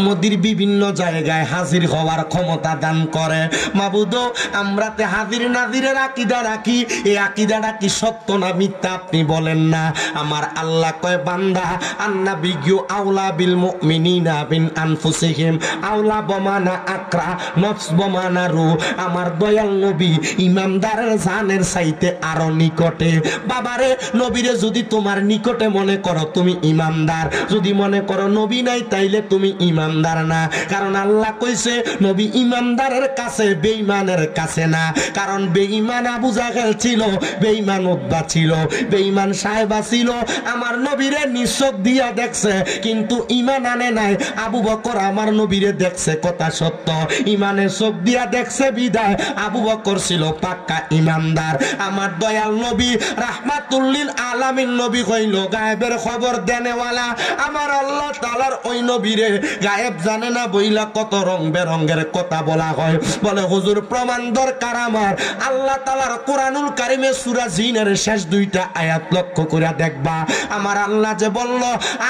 মোদির বিভিন্ন জায়গায় হাজির হওয়ার ক্ষমতা দান করে। মাবুদ আমরাতে হাজির নাজিরের আকীদা রাখি, এই আকীদাটা কি সত্য না মিথ্যা আপনি বলেন না। আমার আল্লাহ কয় বান্দা আন্নাবিয়্যু আওলা বিল মুমিনিনা বিন আনফুসিহিম আওলা বমানা আকরা নফস বমানা রু। আমার দয়াল নবী ইমানদারের জানের চাইতে আরো নিকটে। বাবারে নবীরে যদি তোমার নিকটে মনে করো তুমি ইমানদার, যদি মনে করো নবী নাই তাইলে তুমি ইমানদার না। কারণ আল্লাহ কইছে নবী ইমানদারের কাছে বেঈমানের কাছে না। কারণ বেঈমান আবু জাহেল ছিল, বেঈমান উতবা ছিল, বেঈমান সাহেবা ছিল। আমার নবীরে নিঃচোখ দিয়া দেখছে কিন্তু ঈমান আনে নাই। আবু বকর আমার নবীরে দেখছে, কথা সত্য, ঈমানের চোখ দিয়া দেখছে বিদায় আবু বকর ছিল পাক্কা ঈমানদার। আমার দয়াল নবী রাহমাতুল লিল আলামিন নবী হইল গায়েবের খবর দেনেওয়ালা। আমার আল্লাহ তাআলার ওই নবীরে গায়েব জানে না বইলা কত রং বেরঙ্গের কথা বলা হয়। বলে হুজুর প্রমাণ দরকার আমার। আল্লাহ তাআলার কোরআনুল কারীমে সূরা জিনের শেষ দুইটা আয়াত লক্ষ্য করে দেখবা। আমার আল্লাহ যে বলল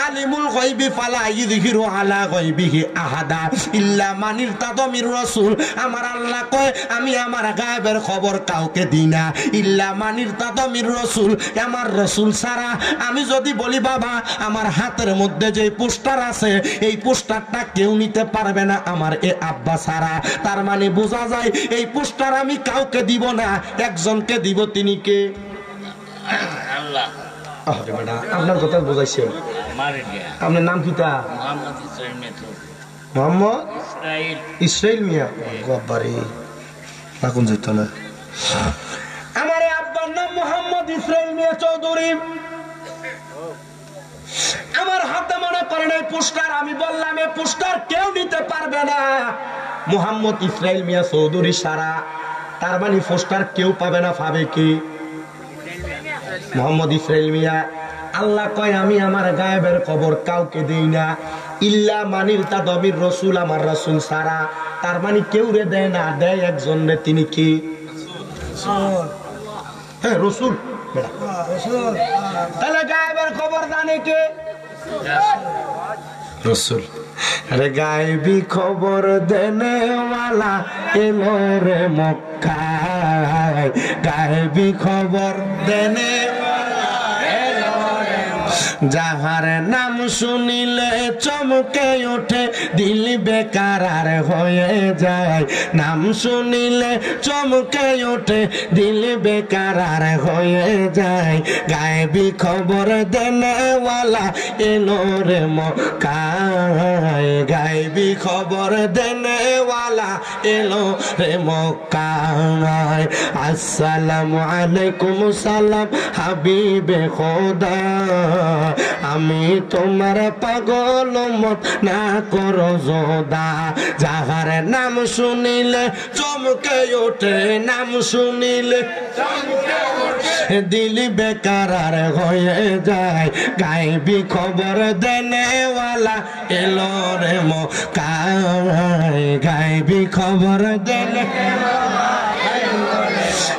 আলিমুল গায়বি ফালা ইযহিরু আলা গায়বিহি আহাদা ইল্লা মান ইরতাদা মির রাসূল। আমার আল্লাহ কয় আমি আমার গায়েবের খবর কাউকে দিই না, ইল্লা মান ইরতাদা মির রাসূল, আমার রাসূল ছাড়া। আমি যদি বলি বাবা আমার হাতের মধ্যে যে পোস্টার আছে এই পোস্টারটা কেউ নিতে পারবে না আমার এ আব্বা ছাড়া, তার মানে বোঝা যায় এই পোস্টার আমি কাউকে দিব না, একজনকে দিব। তিনি কে? আল্লাহ। আরে বেটা আপনার কথা বোঝাইছে। আপনার নাম কিটা? মোহাম্মদ ইসরাইল মিয়া। বাবারে রাখুন যেত না। আমার আব্বার নাম মোহাম্মদ ইসরাইল মিয়া চৌধুরী। আমার হাতে মনে করেন এই পোস্টার, আমি বললাম এই পোস্টার কেউ নিতে পারবে না মোহাম্মদ ইসরাইল মিয়া চৌধুরী সারা। তার মানে পোস্টার কেউ পাবে না, পাবে কি? মোহাম্মদ ইসরাইল মিয়া। আল্লাহ কয় আমি আমার গায়েবের খবর কাউকে দেই না, ইল্লা মানিল তাদমির রসুল, আমার রসুল সারা। তার মানে কেউ রে দেয় না, দেয় একজন রে। তিনি কি? হ্যাঁ রসুল। তাহলে গায়েবের খবর জানে কে? রসুল। আরে গায়েবী খবর দেনেওয়ালা এলো রে মক্কায়, গায়েবী খবর দেনেওয়ালা এলো রে। যাহার নাম শুনিলে চমকে ওঠে দিল বেকার হয়ে যায়, নাম শুনিলে চমকে ওঠে দিল বেকার হয়ে যায়। গায়েবী খবর দেনেওয়ালা এলো রে মক্কায়, গায়েবী খবর দেনেওয়ালা এলো রে মক্কায়। আসসালামু আলাইকুম সালাম হাবিবে খোদা, আমি তোমার পাগল মত না করো যোদা। যাহার নাম শুনিলে চমকে ওঠে, নাম শুনিলে দিল বেকার হয়ে যায়। গায়েবী খবর দেনেওয়ালা এলো রে মক্কায়, গায়েবী খবর দেনেওয়ালা।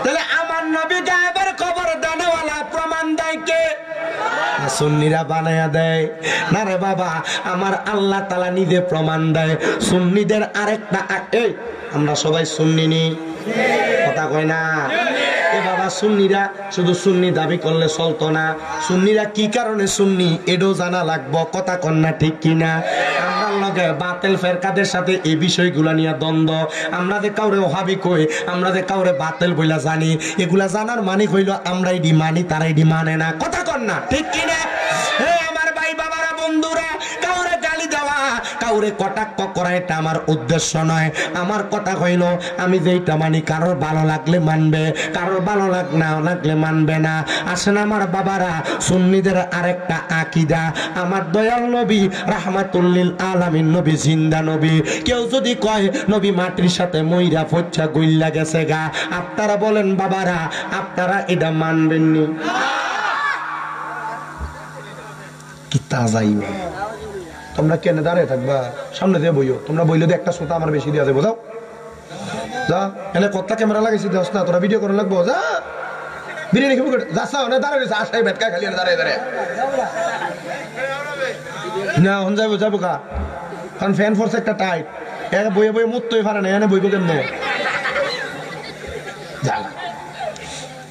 তাহলে আমার নবী গায়েবের খবর দেনেওয়ালা, প্রমাণ দেয় কে? সুন্নিরা বানায়া দেয় না রে বাবা। আমার আল্লাহ তাআলা নিজে প্রমাণ দেয়। সুন্নিদের আরেকটা এই আমরা সবাই সুন্নি নি, কথা কয় না এ বাবা। সুন্নিরা শুধু সুন্নি দাবি করলে চলতো না, সুন্নিরা কি কারণে সুন্নি এটাও জানা লাগবো, কথা কন না ঠিক কিনা? আমরা লগে বাতিল ফেরকাদের সাথে এই বিষয়গুলা নিয়ে দ্বন্দ্ব। আমরা যে কাউরে ওহাবি কই, আমরা যে কাউরে বাতিল বইলা জানি, এগুলা জানার মানে হইল আমরা এডি মানি তারা এডি মানে না, কথা কন না ঠিক কিনা? হে আমার ভাই বাবারা বন্ধুরা, কাউরে গালি দেওয়া কাউরে কটাক্ষ করা এটা আমার উদ্দেশ্য নয়। আমার কথা হইল আমি যেইটা মানি কারোর ভালো লাগলে মানবে, কারোর ভালো না লাগলে মানবে না। আসেন আমার বাবারা, সুন্নিদের আরেকটা আকীদা, আমার দয়াল নবী রাহমাতুল লিল আলামিন নবী জিন্দা নবী। কেউ যদি কয় নবী মাটির সাথে মইরা ফচ্ছা গইল্লা গেছে গা, আপনারা বলেন বাবারা আপনারা এটা মানবেন নি? কি তাজাই তোমরা কেন দাঁড়িয়ে থাকবা? সামনে দিয়ে বইও, তোমরা বইলে তো একটা শ্রোতা আমার বেশি দিয়ে যাবো। যাও যা, এনে কতটা ক্যামেরা লাগাইছি দেওস না, তোরা ভিডিও করে লাগবো। যা বিরিয়ানি খেবো, যাস না দাঁড়িয়ে আসাই বেটকা খালি দাঁড়িয়ে দাঁড়িয়ে না হন যাবো যাবো কা কারণ ফ্যান ফোর্স একটা টাইট, একে বইয়ে বইয়ে মুততেই পারে না, এনে বইব কেমনে?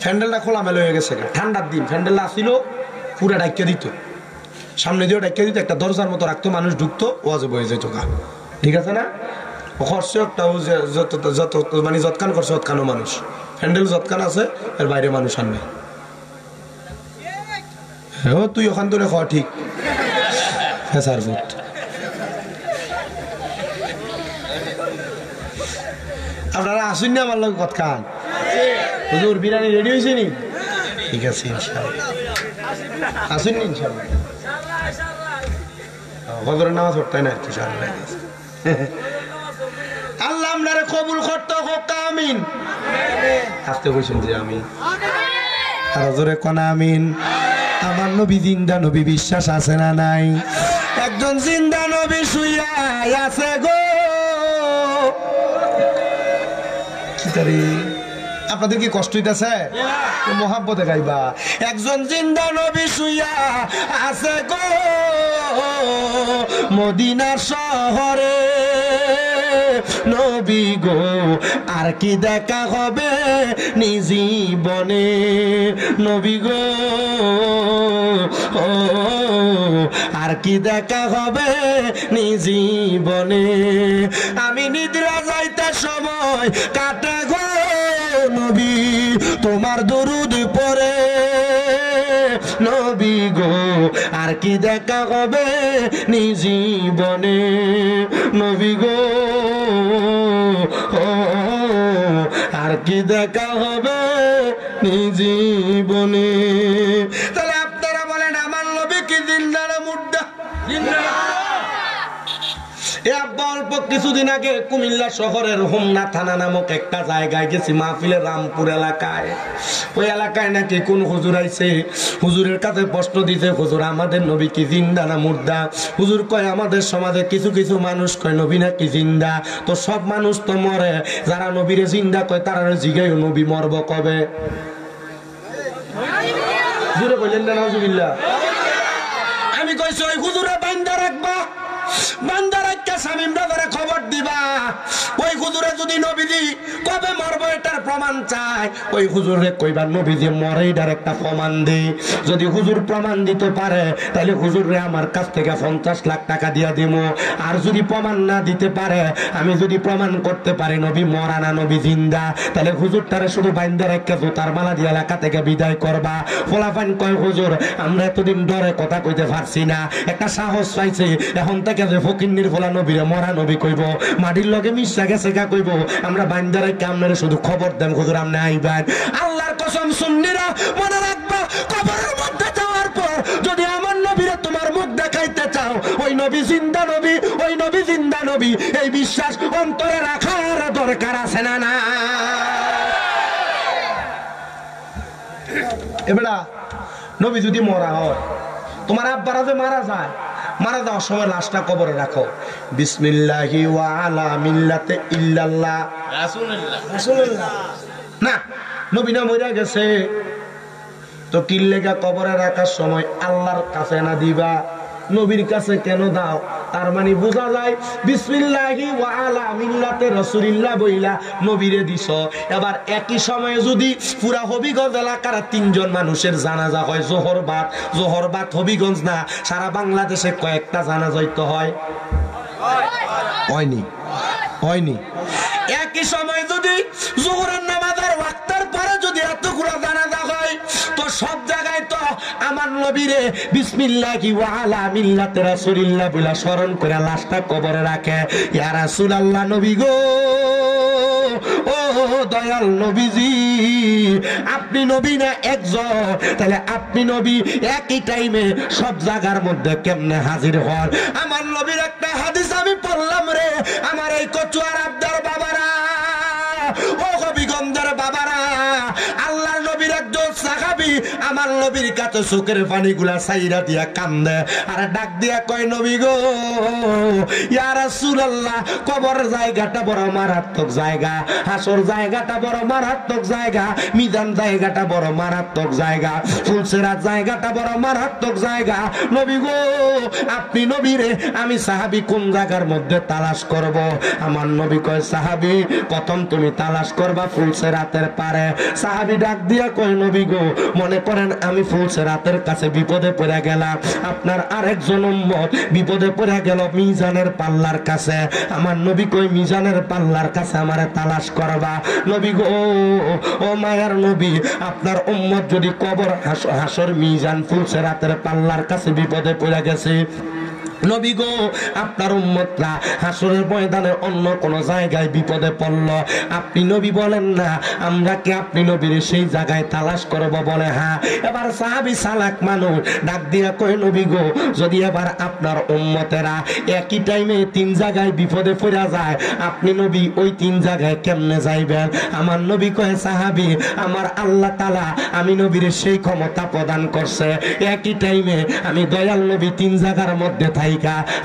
ফ্যান্ডেলটা খোলা মেলা হয়ে গেছে, ঠান্ডার দিন ফ্যান্ডেলটা আসছিল পুরা ডাইকা দিত, সামনে দিয়েও ডাইকা দিত, একটা দরজার মতো রাখতো, মানুষ ঢুকতো, ওয়াজে বয়ে যেত গা, ঠিক আছে না? খরচ যত যত মানে যৎকান করছে অতকানো মানুষ, ফ্যান্ডেল যৎকান আছে এর বাইরে মানুষ আনবে। হ্যাঁ তুই ওখান ধরে খাওয়া ঠিক ফেসার ফুট। আপনারা আসুন না আমার লোক কত খান, হুজুর বিরিয়ানি রেডি হয়েছে নি? ঠিক আছে ইনশাআল্লাহ আসুন নি ইনশাআল্লাহ, ফজরের নামাজ পড়তাই না আর কি। আল্লাহ আপনারে কবুল করতে হোক, আমিন। আসতে কইছেন যে আমি আর জোরে কোন আমিন। আমার নবী জিন্দা, নবী বিশ্বাস আছে না নাই? একজন জিন্দা নবী শুইয়া আছে গো। আপনাদের কি কষ্ট হইতেছে? মোহাব্বতে গাইবা। একজন জিন্দা নবী শুইয়া আছে গো মদিনার শহরে, নবী গো আর কি দেখা হবে নিজীবনে, নবী গো আর কি দেখা হবে নিজীবনে। আমি নিদ্রা যাইতে সময় কাটে গো নবী তোমার দরুদ পড়ে, নবী গো আর কি দেখা হবে নিজীবনে, নবী গো আর কি দেখা হবে নিজীবনে। তাহলে আপনারা বলেন আমার নবী কি জিন্দা না মুর্দা? অল্প কিছুদিন আগে কুমিল্লা শহরের হোমনা থানা নামক একটা জায়গায় গেছি মাহফিলের, রামপুর এলাকায়। ওই এলাকায় নাকি কোন হুজুর আইছে, হুজুরের কাছে প্রশ্ন দিতে, হুজুর আমাদের নবী কি জিন্দা না মুর্দা? হুজুর কয় আমাদের সমাজে কিছু কিছু মানুষ কয় নবী নাকি জিন্দা, তো সব মানুষ তো মরে, যারা নবীরে জিন্দা কয় তারা জিগাই নবী মরব কবে? জুড়ে বললেন না নাউজুবিল্লাহ। আমি কইছি ওই হুজুরে বান্দা রাখবা, বান্দা রাখা শামীম দাদারে খবর দিবা, ওই হুজুরে যদি নবীজি কবে মরবো এটার প্রমাণ চায়, ওই হুজুরে কইবা নবীজি মরে এটার একটা প্রমাণ দে। যদি হুজুর প্রমাণ দিতে পারে তাহলে হুজুরে আমার কাছ থেকে 50 লাখ টাকা দিয়া দিব, আর যদি প্রমাণ না দিতে পারে, আমি যদি প্রমাণ করতে পারি নবী মরা না নবী জিন্দা, তাহলে হুজুরটারে শুধু বান্দা রাখা জুতার মালা দিয়ে এলাকা থেকে বিদায় করবা। ফলাফান কয় হুজুর আমরা এতদিন ডরে কথা কইতে পারছি না, একটা সাহস পাইছে, এখন থেকে যে ফকিন্নির ফলা নবীরে মরা নবী কইব, মাটির লগে মিশা গেছে গা কইব, আমরা বান্দা রাখা আপনারে শুধু খবর দেন হুজুর আপনি আইবেন। আল্লাহর কসম সুন্নিরা মনে রাখবা, কবরের মধ্যে যাওয়ার পর যদি আমার নবীরে তোমার মুখ দেখাইতে চাও, ওই নবী জিন্দা নবী, ওই নবী জিন্দা নবী, এই বিশ্বাস অন্তরে রাখার দরকার আছে না? না এবেলা নবী যদি মরা হয়, তোমার আব্বারা যে মারা যায়, মারা যাওয়ার সময় লাশটা কবরে রাখো, বিসমিল্লাহি ওয়া আলা মিল্লাতে ইল্লাল্লাহ রাসূলুল্লাহ। না নবী না মরে গেছে তো কিল্লেগা কবরে রাখার সময় আল্লাহর কাছে না দিবা, নবীর কাছে কেন দাও? তার মানে বোঝা যায় বিসমিল্লাহি ওয়া আলা মিল্লাতে রাসূলিল্লাহ বইলা নবীরে দিছ। এবার একই সময়ে যদি পুরা হবিগঞ্জ এলাকার 3 জন মানুষের জানাজা হয়, জোহরবাদ হবিগঞ্জ না, সারা বাংলাদেশে কয়েকটা জানাজা হইতে হয়, হয়নি? হয়নি। একই সময় যদি জোহরের নামাজের ওয়াক্তের পরে যদি এতগুলো জানাজা হয়, তো সব জায়গায় তো আমার নবীরে বিসমিল্লাহি ওয়া আলা মিল্লাতে রাসূলিল্লাহ বলে স্মরণ করে লাশটা কবরে রাখে। ইয়া রাসূলুল্লাহ নবী গো, ও দয়াল নবীজি, আপনি নবী না একজন, তাহলে আপনি নবী একই টাইমে সব জায়গার মধ্যে কেমনে হাজির হন? আমার নবীর একটা হাদিস আমি পড়লাম রে, আমার এই কচুয়ার আবদার বাবারা, ও হবিগঞ্জের বাবারা, আল্লাহর নবীর একজন সাহাবী আমার নবীর কাছে চোখের পানিগুলা সাইরা দিয়া কান্দে আর ডাক দিয়া কয় নবী গো ইয়া রাসূলুল্লাহ কবর জায়গাটা বড় মারাত্মক জায়গা, হাসর জায়গাটা বড় মারাত্মক জায়গা, মিজান জায়গাটা বড় মারাত্মক জায়গা, ফুলসিরাত জায়গাটা বড় মারাত্মক জায়গা। নবী গো আপনি নবীরে আমি সাহাবী কোন জায়গার মধ্যে তালাশ করব? আমার নবী কয় সাহাবী প্রথম তুমি তালাশ করবা ফুলসিরাতের পারে। সাহাবী ডাক দিয়া কয় নবী গো মনে করেন আমি ফুলসিরাতের কাছে বিপদে পড়ে গেলাম, আপনার আরেকজন উম্মত বিপদে পড়ে গেল মিজানের পাল্লার কাছে। আমার নবী কই মিজানের পাল্লার কাছে আমারে তালাশ করবা। নবী গো ও মায়ার নবী আপনার উম্মত যদি কবর হাসর মিজান ফুলসিরাতের পাল্লার কাছে বিপদে পড়ে গেছে, নবী গো আপনার উম্মতরা হাসরের ময়দানে অন্য কোন জায়গায় বিপদে পড়ল, আপনি নবী বলেন না আমরা কি আপনি নবীর সেই জায়গায় তালাশ করব? বলে হ্যাঁ। এবার সাহাবী সালাক মানুষ ডাক দিয়া কয় নবী গো যদি এবার আপনার উম্মতেরা একই টাইমে তিন জায়গায় বিপদে পড়া যায়, আপনি নবী ওই তিন জায়গায় কেমনে যাইবেন? আমার নবী কয় সাহাবী আমার আল্লাহ তাআলা আমি নবীর সেই ক্ষমতা প্রদান করছে একই টাইমে আমি দয়াল নবী তিন জায়গার মধ্যে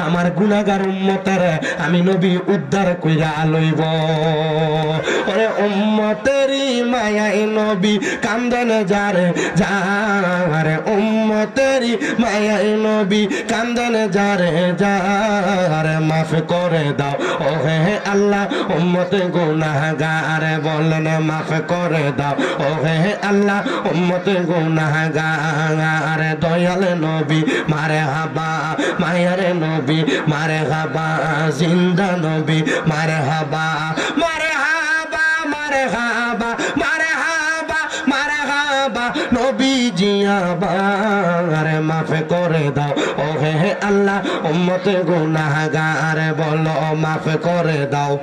আমার গুনাহগার উম্মতের আমি নবী উদ্ধার কইরা লইব। ওরে উম্মতেরই মায়ায় নবী কান্দেন যারে যারে, উম্মতেরই মায়ায় নবী কান্দেন যারে যারে, মাফ করে দাও ও হে আল্লাহ উম্মতে গুনাহগার, বলেন মাফ করে দাও ও হে আল্লাহ উম্মতে গুনাহগার। দয়াল নবী মারে হাবা মায়ারে নবী মারে হাবা, জিন্দা নবী মারে হাবা মারে হাবা মারে হাবা মারে হাবা মারে হাবা, নবী জিয়াবার মাফ করে দাও ও হে আল্লাহ উম্মতে গুনাহগার, বলো মাফ করে দাও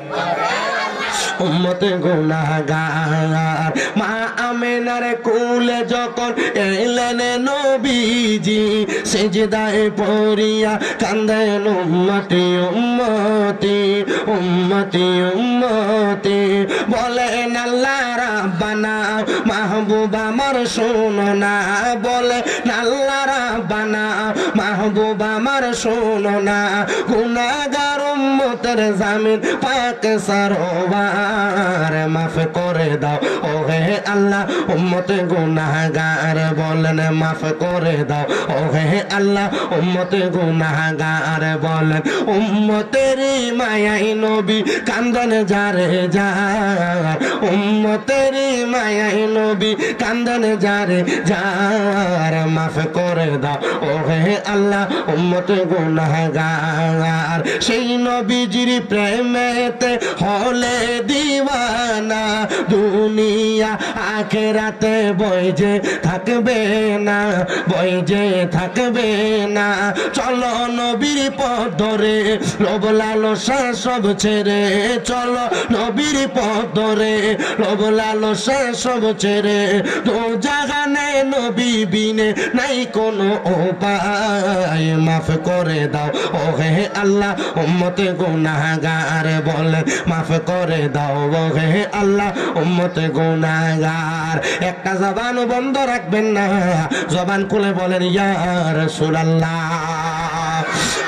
উম্মতে গুনাহগার। মা আমেনার কুলে যখন এলেন নবীজি সিজদায় পড়িয়া কান্দেন উম্মতি উম্মতি উম্মতি উম্মতি, বলেন আল্লাহ রাব্বানা মাহবুব আমার শোনো না, বলেন আল্লাহ রাব্বানা মাহবুব আমার শোনো না, গুনাহগার উম্মতের জামিন পাক সরোয়ার মাফ করে দাও ও হে আল্লাহ উম্মতে গুনাহগার, বলেন মাফ করে দাও ও হে আল্লাহ উম্মতে গুনাহগার, বলেন উম্মতেরই মায়াই নবী কান্দন যারে যার, উম্মতেরই মায়াই নবী কান্দন যারে যার, মাফ করে দাও ও হে আল্লাহ উম্মতে গুনাহগার। সেই নবীজির প্রেমেতে হলে দিওয়ানা দুনিয়া আখিরাতে বই যে থাকবে না, বই যে থাকবে না, চলো নবীর পথ ধরে লোভ লালসা সব ছেড়ে, চলো নবীর পথ ধরে লোভ লালসা সব ছেড়ে, তো জাগানে নবী বিনে নাই কোনো উপায়, মাফ করে দাও ও হে আল্লাহ উম্মতে গুনাহগার, বলেন মাফ করে দাও ও হে আল্লাহ উম্মতে গুনাহগার। একটা জবান বন্ধ রাখবেন না, জবান খুলে বলেন ইয়া রাসূলুল্লাহ।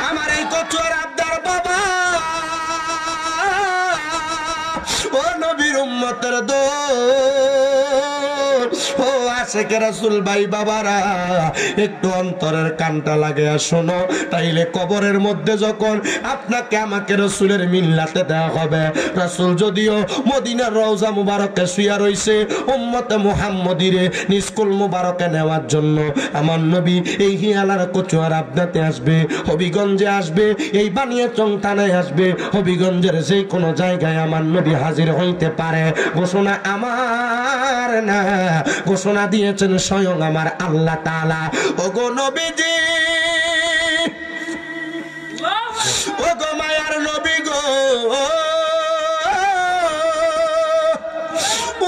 আমার এই কচুর আবদার বাবা ও নবীর উম্মতের দোস্ত ও আশেকে রাসূল ভাই বাবারা, একটু অন্তরের কানটা লাগে শোনো, তাইলে কবরের মধ্যে যখন আপনাকে আমাকে রাসূলের মিল্লাতে দেওয়া হবে, রাসূল যদিও মদিনার রওজা মুবারকে শুয়া রইছে উম্মতে মুহাম্মদীরে নিস্কুল মুবারকে নেওয়ার জন্য, আমার নবী এই হিয়ালার কচুয়ার আবদাতে আসবে, হবিগঞ্জে আসবে, এই বানিয়াচং থানায় আসবে, হবিগঞ্জের যে কোনো জায়গায় আমার নবী হাজির হইতে পারে। ঘোষণা আমার না, ঘোষণা দিয়েছেন স্বয়ং আমার আল্লাহ তাআলা। ওগো নবীজি ওগো মায়ার নবী গো,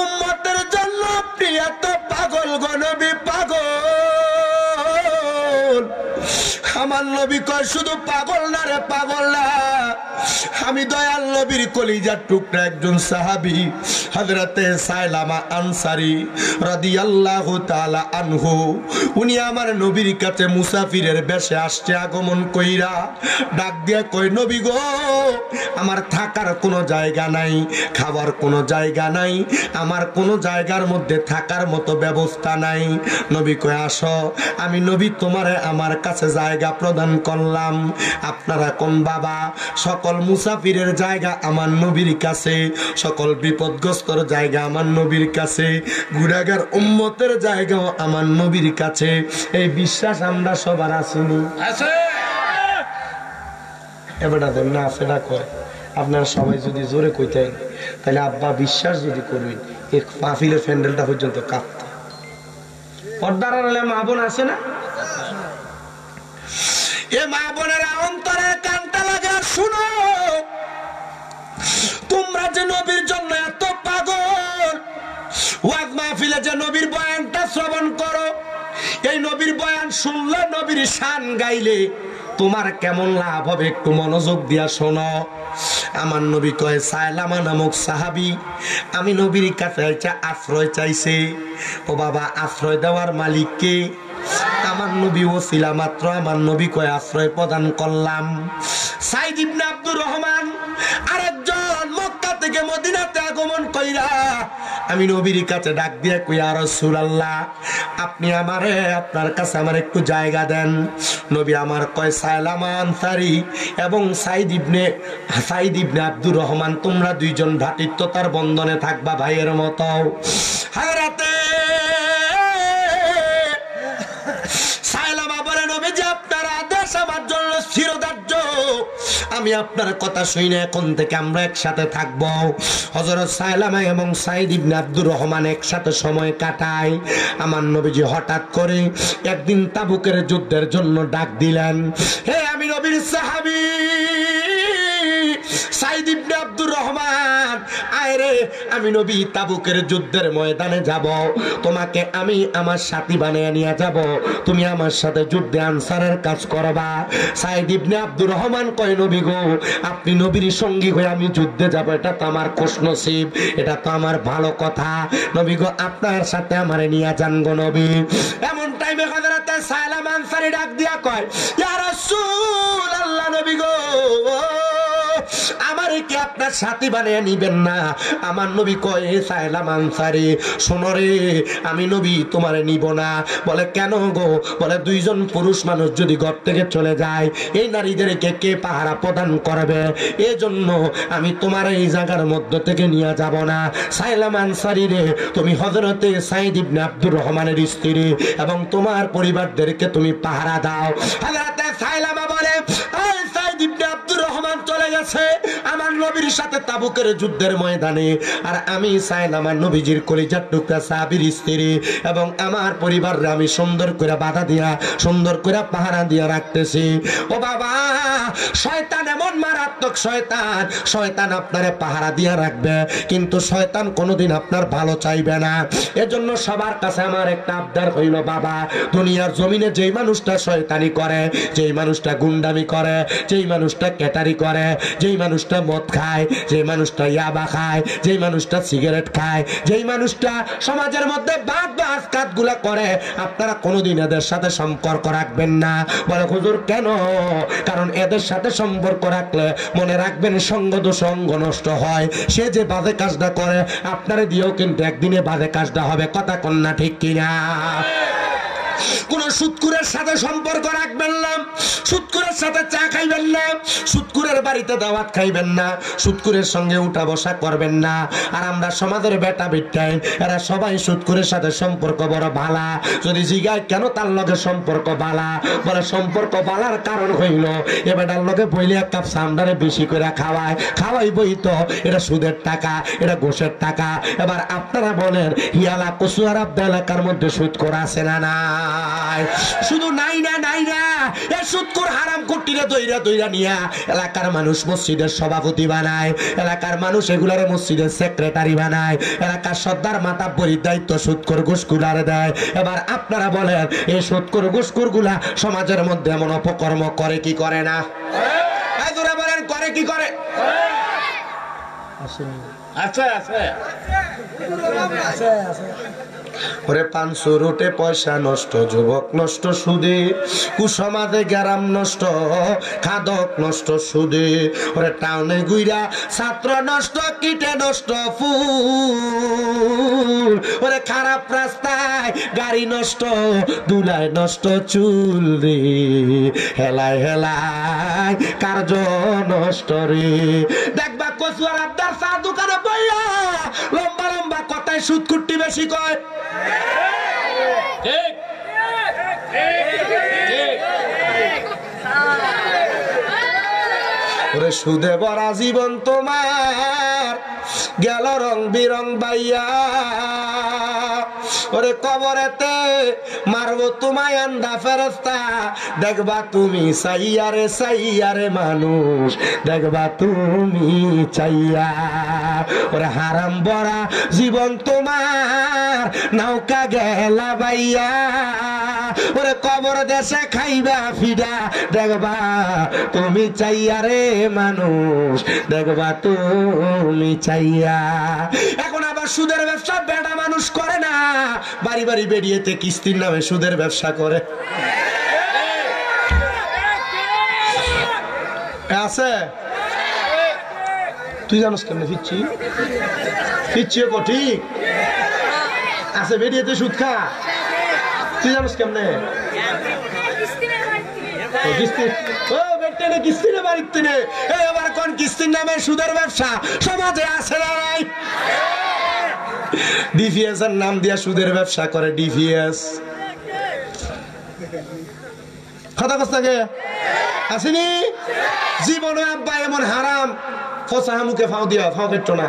উম্মতের জন্য আপনি এত পাগল গো নবী পাগল। আমার নবী কয় শুধু পাগল না রে পাগল না, আমি দয়াল নবীর কলিজার টুকরা একজন সাহাবী, হযরতে সাইলামা আনসারী রাদিয়াল্লাহু তাআলা আনহু উনি আমার নবীর কাছে মুসাফিরের বেশে আসছে আগমন কইরা ডাক দিয়ে কই নবী গো আমার থাকার কোনো জায়গা নাই খাবার কোনো জায়গা নাই আমার কোনো জায়গার মধ্যে থাকার মতো ব্যবস্থা নাই নবী কই আসো আমি নবী তোমারে আমার কাছে জায়গা প্রদান করলাম আপনারা কোন বাবা সকল মুসাফিরের জায়গা আমার নবীর কাছে সকল বিপদগ্রস্তর জায়গা আমার নবীর কাছে গুনাহগার উম্মতের জায়গাও আমার নবীর কাছে এই বিশ্বাস আমরা সবার আসেনি আছে এবারে দেন না সেটা কয় আপনারা সবাই যদি জোরে কইতেন তাহলে আব্বা বিশ্বাস যদি করবেন এই মাহফিলের প্যান্ডেলটা পর্যন্ত কাঁপত পর্দার আড়ালে মা বোন আছে না এ মা বোনেরা অন্তরে কানটা লাগা শুনো তোমরা যে নবীর জন্য এত পাগল ওয়াজ মাহফিলে যে নবীর বয়ানটা শ্রবণ করো এই নবীর বয়ান শুনলে নবীর শান গাইলে তোমার কেমন লাভ হবে একটু মনোযোগ দিয়া শোনো আমার নবী কয় সাইলামা নামক সাহাবী আমি নবীর কাছে আশ্রয় চাইছে ও বাবা আশ্রয় দেওয়ার মালিক কে আমার নবী ওসিলা মাত্র আমার নবী কয় আশ্রয় প্রদান করলাম সাইদ ইবনে আব্দুর রহমান আরেকজন মক্কা থেকে মদিনাতে আগমন কইরা আমি নবীর কাছে ডাক দিয়ে কই ইয়া রাসূলুল্লাহ আপনি আমারে আপনার কাছে আমার একটু জায়গা দেন নবী আমার কয় সাইলামা আনসারী এবং সাইদ ইবনে আব্দুর রহমান তোমরা দুইজন ভ্রাতৃত্বতার বন্ধনে থাকবা ভাইয়ের মতো হযরতে সাইলামা বলে নবী যে আপনার আদেশ আমার জন্য চিরদার্য আমি আপনার কথা শুনে এখন থেকে আমরা একসাথে থাকব হযরত সাইলামা এবং সাইদ ইবনে আব্দুর রহমান একসাথে সময় কাটায় আমার নবীজি হঠাৎ করে একদিন তাবুকের যুদ্ধের জন্য ডাক দিলেন হে আমি নবীর সাহাবী সাইদ ইবনে আব্দুর রহমান আয় রে আমি নবী তাবুকের যুদ্ধের ময়দানে যাব তোমাকে আমি আমার সাথী বানিয়ে নিয়ে যাব তুমি আমার সাথে যুদ্ধে আনসারের কাজ করবা সাইদ ইবনে আব্দুর রহমান কয় নবী গো আপনি নবীর সঙ্গী হয়ে আমি যুদ্ধে যাব এটা তো আমার খুশনসিব এটা তো আমার ভালো কথা নবী গো আপনার সাথে আমারে নিয়ে যান গো নবী এমন টাইমে হযরত সাইলামা আনসারী ডাক দিয়া কয় ইয়া রাসূলুল্লাহ নবী গো আমারে কি আপনার সাথী বানিয়ে নিবেন না আমার নবী কয় সাইলামা আনসারী শোনো রে আমি নবী তোমারে নিব না বলে কেন গো বলে দুইজন পুরুষ মানুষ যদি ঘর থেকে চলে যায় এই নারীদেরকে কে পাহারা প্রদান করবে এজন্য আমি তোমার এই জায়গার মধ্য থেকে নিয়ে যাব না সাইলামা আনসারী রে তুমি হযরতে সাইদ ইবনে আব্দুর রহমানের স্ত্রী এবং তোমার পরিবারদেরকে তুমি পাহারা দাও হযরতে সাইলামা বলে এই সাইদ ইবনে আব্দুর রহমান চলে গেছে আমার নবীর সাথে তাবুকের যুদ্ধের ময়দানে আর আমি সাইলামা নবীজির কলিজার টুকরা সাহাবীর স্ত্রী এবং আমার পরিবাররে আমি সুন্দর করে বাধা দিয়া সুন্দর করে পাহারা দিয়া রাখতেছি ও বাবা শয়তান এমন মারাত্মক শয়তান আপনারে পাহারা দিয়া রাখবে কিন্তু শয়তান কোনোদিন আপনার ভালো চাইবে না এজন্য সবার কাছে আমার একটা আবদার হইল বাবা দুনিয়ার জমিনে যেই মানুষটা শয়তানি করে যেই মানুষটা গুন্ডামি করে যেই মানুষটা ক্যাটারি করে যেই মানুষটা মদ খায় যেই মানুষটা ইয়াবা খায় যেই মানুষটা সিগারেট খায় যেই মানুষটা সমাজের মধ্যে কাজগুলা করে আপনারা কোনোদিন এদের সাথে সম্পর্ক রাখবেন না বলে হুজুর কেন কারণ এদের সাথে সম্পর্ক রাখলে মনে রাখবেন সঙ্গ সঙ্গ নষ্ট হয় সে যে বাজে কাজটা করে আপনারা দিয়েও কিন্তু একদিনে বাজে কাজটা হবে কথা কন্যা ঠিক কিনা কোন সুদখোরের সাথে সম্পর্ক রাখবেন না সুদখোরের সাথে চা খাইবেন না সুদখোরের বাড়িতে দাওয়াত খাইবেন না সুদখোরের সঙ্গে উঠা বসা করবেন না আর আমরা সমাজের বেটা বিটাই এরা সবাই সুদখোরের সাথে সম্পর্ক বড় ভালা যদি জিগায় কেন তার লগে সম্পর্ক ভালা বলে সম্পর্ক ভালার কারণ হইল এ বেটার লগে বইলে এক কাপ সামদারে বেশি করে খাওয়াই বই তো এটা সুদের টাকা এটা ঘোষের টাকা এবার আপনারা বলেন হিয়ালা কচুয়ার আবদা এলাকার মধ্যে সুদখোর আছে না না শুধু নাই না এ সুদখোর হারাম কুটিরে দইরা নিয়া এলাকার মানুষ মসজিদের সভাপতি বানায় এলাকার মানুষ এগুলারে মসজিদের সেক্রেটারি বানায় এলাকার সর্দার মাতাব্বরির দায়িত্ব সুদখোর ঘুষখোরারে দেয় এবার আপনারা বলেন এই সুদখোর ঘুষখোরগুলা সমাজের মধ্যে এমন অপকর্ম করে কি করে না বলেন করে কি করে আছে আছে ওরে 500 রুটে পয়সা নষ্ট, যুবক নষ্ট সুদে, কুসমাজে গ্রাম নষ্ট, খাদক নষ্ট সুদে, ওরে টাউনে গুইরা ছাত্র নষ্ট, কিটে নষ্ট ফুল, ওরে খারাপ রাস্তায় গাড়ি নষ্ট, দুলায় নষ্ট চুল রে, হেলায় হেলায় কার্য নষ্ট রে। দেখবা কচুয়ার আড্ডার চা দোকানে বইয়া লম্বা লম্বা কথায় সুদ কুট্টি বেশি কয়। ঠিক ওরে সুদে ভরা জীবন তোমার গেল রং বিরং বাইয়া, ওরে কবরেতে মারবো তোমায় আন্দা ফেরেস্তা, দেখবা তুমি চাইয়ারে মানুষ, দেখবা তুমি চাইয়া। ওরে হারাম ভরা জীবন তোমার নৌকা গেলা বাইয়া, ওরে কবর দেশে খাইবা ফিডা, দেখবা তুমি চাইয়ারে মানুষ, দেখবা তুমি চাইয়া। এখন আবার সুদের ব্যবসা বেটা মানুষ করে না, বাড়ি বাড়ি বেরিয়েতে কিস্তির নামে সুদের ব্যবসা করে। আছে তুই জানোস কেমনে ফিরছি ফিরছিও কো ঠিক আছে, বেরিয়েতে সুদ খা, তুই জানোস কেমনে কিস্তির বাড়িতে নে। এবার কোন কিস্তির নামে সুদের ব্যবসা সমাজে আছে না নাই? ডিভিএস এর নাম দিয়া সুদের ব্যবসা করে, ডিভিএস কথা কস্তাকে আসেনি জীবনে আব্বা এমন হারাম ফসা মুখে ফাও দিয়া ফাও কেট্টো না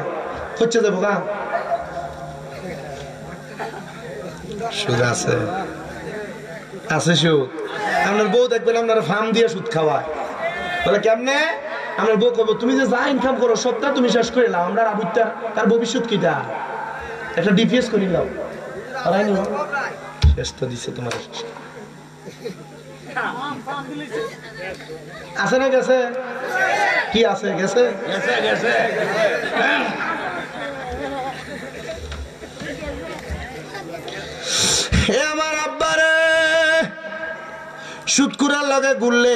হচ্ছে যাবো গা সুদ আছে আছে সুদ। আপনার বউ দেখবেন আপনার ফার্ম দিয়ে সুদ খাওয়ায়, বলে কেমনে? আপনার বউ করবো তুমি যে যা ইনকাম করো সবটা তুমি শেষ করে নাও, আমরা আবুরটা তার ভবিষ্যৎ কিটা একটা ডিপিএস করে নাও, শেষ তো দিচ্ছে তোমার। আছে না গেছে কি আছে গেছে গেছে গেছে হে আমার আব্বারে, সুদকুরার লগে ঘুরলে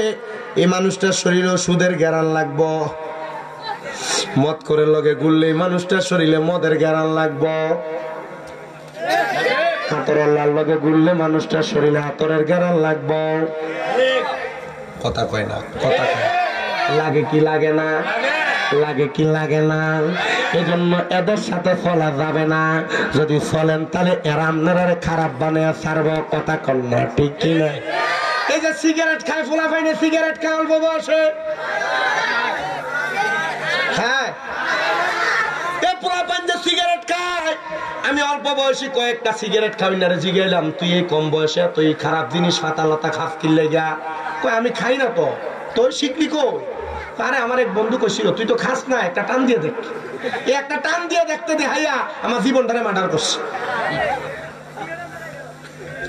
এই মানুষটার শরীরেও সুদের গ্যারান লাগবো, মদ করে লগে ঘুরলে এই মানুষটার শরীরে মদের গ্যারান লাগবো, আতরের লগে ঘুরলে মানুষটার শরীরে আতরের গ্যারান লাগবো। কথা কয় না, কথা কয় লাগে কি লাগে না, লাগে কি লাগে না। এই জন্য এদের সাথে চলা যাবে না, যদি চলেন তাহলে এরা আপনারা খারাপ বানিয়ে ছাড়ব, কথা কন না ঠিক কিনা? এই যে সিগারেট খায় ফোলা পাইনি, সিগারেট খায় অল্প বয়সে, হ্যাঁ এই পোলা পান যে সিগারেট খায়, আমি অল্প বয়সী কয়েকটা সিগারেট খাবি না রে, জিগাইলাম তুই এই কম বয়সে তুই খারাপ জিনিস হাতা লাতা খাস কিনলে গা, কই আমি খাই না তো, তোর শিখলি কই? আরে আমার এক বন্ধু কইছিল তুই তো খাস না, একটা টান দিয়ে দেখ, এই একটা টান দিয়ে দেখতে দে হাইয়া আমার জীবনটারে মার্ডার করছে।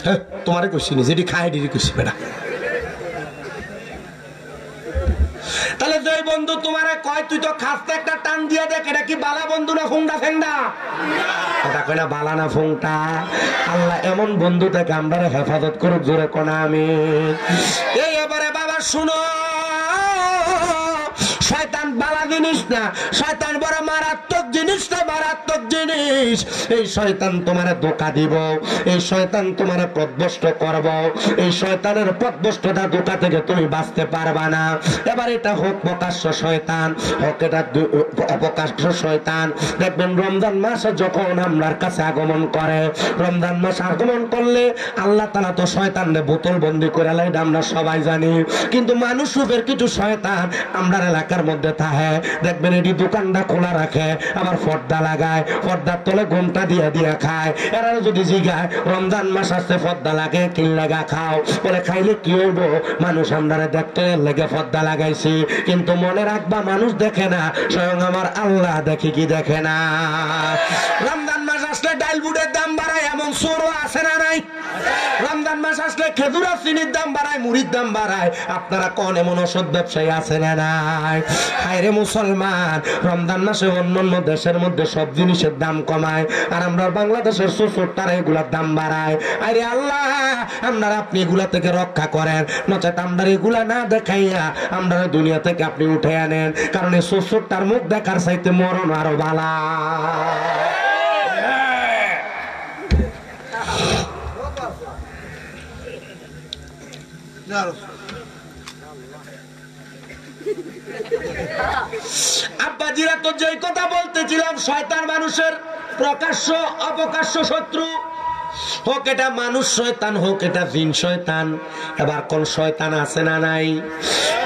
হ্যাঁ তোমারে কইছি নি, যেটি খায় ডিরি কইছি বেটা। তাহলে যে বন্ধু তোমারে কয় তুই তো খাস, একটা টান দিয়ে দেখ, এটা কি বালা বন্ধু না ফুংডা ফেংডা? এটা কয় না বালা না ফুংটা। আল্লাহ এমন বন্ধু থেকে আমরা হেফাজত করুক, জোরে কোনা আমি। এই এবারে বাবা শুনো, শয়তান বালা জিনিস না, শয়তান বড় মারাত্মক জিনিস না, মারাত্মক জিনিস। এই শয়তান তোমারে ধোঁকা দিব, এই শয়তান তোমারে পথভ্রষ্ট করব, এই শয়তানের পথভ্রষ্টতা ধোঁকা থেকে তুমি বাঁচতে পারবা না। এবার এটা হোক প্রকাশ্য শয়তান, হোক এটা অপ্রকাশ্য শয়তান। দেখবেন রমজান মাসে যখন আমরার কাছে আগমন করে, রমজান মাস আগমন করলে আল্লাহ তাআলা তো শয়তানরে বোতল বন্দি করে লাই, আমরা সবাই জানি। কিন্তু মানুষ রূপের কিছু শয়তান আমরার এলাকার মধ্যে থাকে, দেখবেন এটি দোকানটা খোলা রাখে, আবার পর্দা লাগায়, পর্দার তলে ঘুমটা দিয়ে দিয়ে খায়। এরা যদি জিগায় রমজান মাস আসছে পর্দা লাগে কি লাগা খাও, বলে খাইলে কি হইব, মানুষ আমরারে দেখতে লেগে পর্দা লাগাইছি। কিন্তু মনে রাখবা মানুষ দেখে না, স্বয়ং আমার আল্লাহ দেখে কি দেখে না। রমজান মাস আসলে ডাল বুটের দাম বাড়ায় এমন চোরও আছে না নাই? রমজান মাস আসলে খেজুর আর চিনির দাম বাড়ায়, মুড়ির দাম বাড়ায়। আপনারা কোন এমন অসৎ ব্যবসায়ী আছে না নাই? হায়রে মুসলমান, রমজান মাসে অন্যান্য দেশের মধ্যে সব জিনিসের দাম কমায়, আর আমরা বাংলাদেশের ছোট্টারা এগুলার দাম বাড়ায়। আরে আল্লাহ, আমরা আপনি এগুলা থেকে রক্ষা করেন, নচেত আমরা এগুলা না দেখাইয়া আমরা দুনিয়া থেকে আপনি উঠে আনেন। কারণ এই ছোট্টার মুখ দেখার চাইতে মরণ আরো বালা। আব্বাজিরা তো যেই কথা বলতেছিলাম, শয়তান মানুষের প্রকাশ্য অপ্রকাশ্য শত্রু। হোক এটা মানুষ শয়তান, হোক এটা জিন শয়তান। এবার কোন শয়তান আছে না নাই?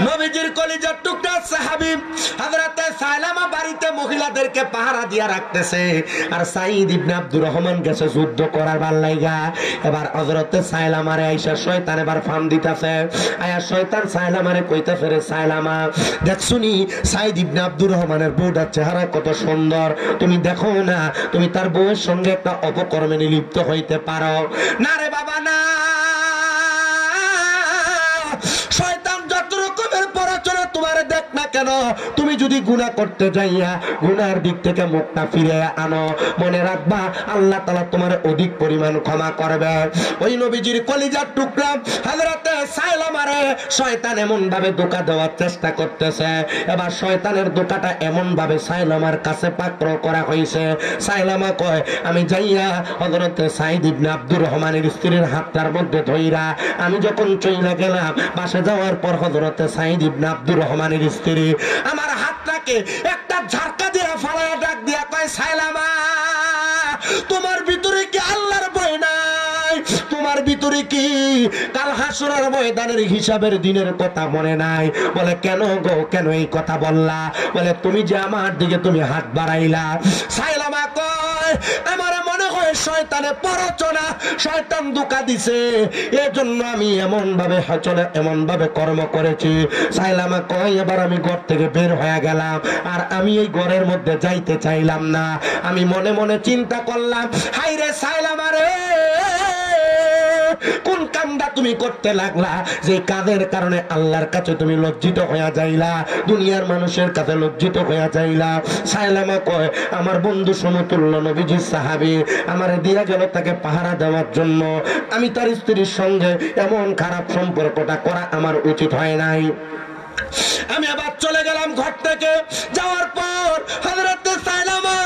নবীজির কলিজার টুকরা সাহাবী হযরতে সাইলামা বাড়িতে মহিলাদেরকে পাহারা দিয়া রাখতেছে, আর সাঈদ ইবনে আব্দুর রহমান গেছে যুদ্ধ করার লাইগা। এবার হযরতে সাইলামারে আইসা শয়তান এবার ফান দিতেছে। আয়া শয়তান সাইলামারে কইতেছে, রে সাইলামা, দেখছুনি সাঈদ ইবনে আব্দুর রহমানের বউটার চেহারা কত সুন্দর, তুমি দেখো না তুমি তার বউয়ের সঙ্গে একটা অপকর্মে লিপ্ত হইতে পারো? না রে বাবা না, শয়তান যত রকমের পরাচরে তোমার দেখ না কেন, তুমি যদি গুনাহ করতে যাইয়া গুনার দিক থেকে মুখটা ফিরে আনো, মনে রাখবা আল্লাহ তাআলা তোমার অধিক পরিমাণ ক্ষমা করবে। ওই নবীজির কলিজার টুকরা হযরতে সাইলামারে শয়তান এমন ভাবে ধোঁকা দেওয়ার চেষ্টা করতেছে। এবার শয়তানের ধোঁকাটা এমন ভাবে সাইলামার কাছে পাকড় করা হয়েছে। সাইলামা কয়, আমি যাইয়া হযরতে সাঈদ ইবনে আব্দুর রহমানের স্ত্রীর হাতটার মধ্যে ধইরা আমি যখন চইলা গেলাম, বাসে যাওয়ার পর হযরতে সাঈদ ইবনে আব্দুর রহমানের স্ত্রী আমার হাতটাকে একটা ঝাটকা দিয়ে ফালায়া ডাক দিয়া কয়, সাইলামা, তোমার ভিতরে কি আল্লাহর ভয় নাই? তোমার ভিতরে কি কাল হাসরের ময়দানের হিসাবের দিনের কথা মনে নাই? বলে, কেন গো, কেন এই কথা বললা? বলে, তুমি যে আমার দিকে তুমি হাত বাড়াইলা। সাইলামা কয়, আমার মনে হয় শয়তানে প্ররোচনা, শয়তান ধোঁকা দিছে, এজন্য আমি এমন ভাবে চলে এমন ভাবে কর্ম করেছি। সাইলামা কয়, এবার আমি ঘর থেকে বের হয়ে গেলাম, আর আমি এই ঘরের মধ্যে যাইতে চাইলাম না। আমি মনে মনে চিন্তা করলাম, হাইরে সাইলামা রে, কোন কামটা তুমি করতে লাগলা যে কাজের কারণে আল্লাহর কাছে তুমি লজ্জিত হয়ে যাইলা, দুনিয়ার মানুষের কাছে লজ্জিত হয়ে যাইলা? সাইলামা কয়, আমার বন্ধু সমতুল্য নবীজির সাহাবী আমারে দিয়া গেল তাকে পাহারা দেওয়ার জন্য, আমি তার স্ত্রীর সঙ্গে এমন খারাপ সম্পর্কটা করা আমার উচিত হয় নাই। আমি আবার চলে গেলাম ঘর থেকে। যাওয়ার পর হযরতে সাইলামা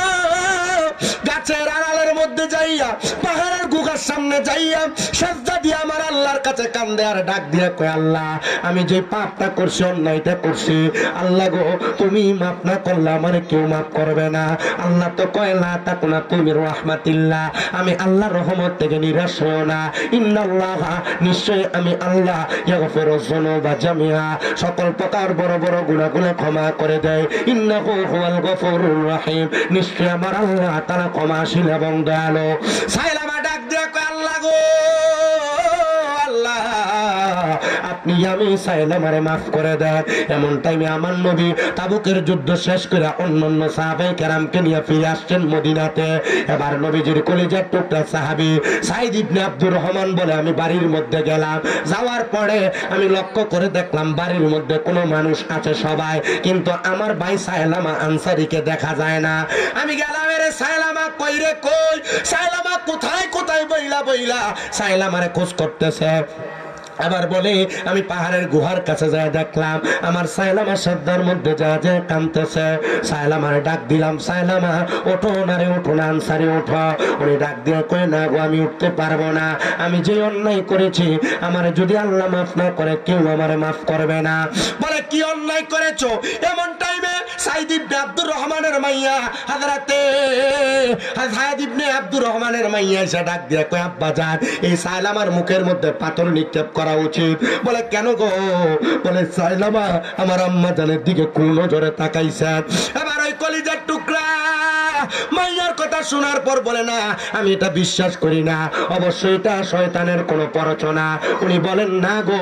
গাছের আড়ালের মধ্যে যাইয়া পাহাড়ের গুহার সামনে যাইয়া সেজদা দিয়ে আমার আল্লাহর কাছে কান্দে আর ডাক দিয়ে কয়, আল্লাহ, আমি যে পাপটা করছি, অন্যায়টা করছি, আল্লাহ গো, তুমি মাফ না করলে আমার কেউ মাফ করবে না। আল্লাহ তো কয়, লা তাকুনাতু মির রাহমাতিল্লাহ, আমি আল্লাহর রহমত থেকে নিরাশ হও না। ইন্নাল্লাহা, নিশ্চয় আমি আল্লাহ, ইয়াগফিরুয যুনুবা জামিআ, সকল প্রকার বড় বড় গুনাহগুলো ক্ষমা করে দেয়। ইন্নাহু হুয়াল গফুরুর রহিম, নিশ্চয় আমার আল্লাহ তাআলা ক্ষমাশীল এবং দয়ালু। সাইলামা ডাক দিয়ে কয়, আল্লাহ গো, আল্লাহ, আপনি আমি সাইলামারে মাফ করে দেন। এমন টাইমে আমার নবী তাবুকের যুদ্ধ শেষ করে অন্যান্য সাহাবায়ে কেরামকে নিয়ে ফিরে আসছেন মদিনাতে। এবার নবীজির কলিজার টুকরা সাহাবী সাঈদ ইবনে আব্দুর রহমান বলে, আমি বাড়ির মধ্যে গেলাম, যাওয়ার পরে আমি লক্ষ্য করে দেখলাম বাড়ির মধ্যে কোনো মানুষ আছে সবাই, কিন্তু আমার ভাই সাইলামা আনসারীকে দেখা যায় না। আমি গেলাম, রে সাইলামা কই রে কই? সাইলামা কোথায় কোথায় বইলা বইলা সাইলামারে খোঁজ করতেছে। আবার বলে, আমি পাহাড়ের গুহার কাছে যায় দেখলাম আমার সাইলামা শ্রদ্ধার মধ্যে যা যে কাঁদতেছে। সাইলামার ডাক দিলাম, সাইলামা, ওঠো না রে, ওঠো না, আনসারি ওঠো। উনি ডাক দিয়ে কয়ে, না গো, আমি উঠতে পারবো না, আমি যে অন্যায় করেছি আমার যদি আল্লাহ মাফ না করে কেউ আমারে মাফ করবে না। বলে, কি অন্যায় করেছো? এমন টাইমে সাঈদ ইবনে আব্দুর রহমানের মাইয়া হযরতে সাঈদ ইবনে আব্দুর রহমানের মাইয়া এসে ডাক দিয়ে কয়, আব্বা জান, এই সাইলামার মুখের মধ্যে পাথর নিক্ষেপ করা উচিত। বলে, কেন গো? বলে, সাইলামা আমার আম্মা জানের দিকে কোন নজরে তাকাইছেন। এবার ওই কলিজার টুকরা মাইয়ার কথা শোনার পর বলে না আমি এটা বিশ্বাস করি না, অবশ্যই এটা শয়তানের কোনো প্ররোচনা। উনি বলেন না গো,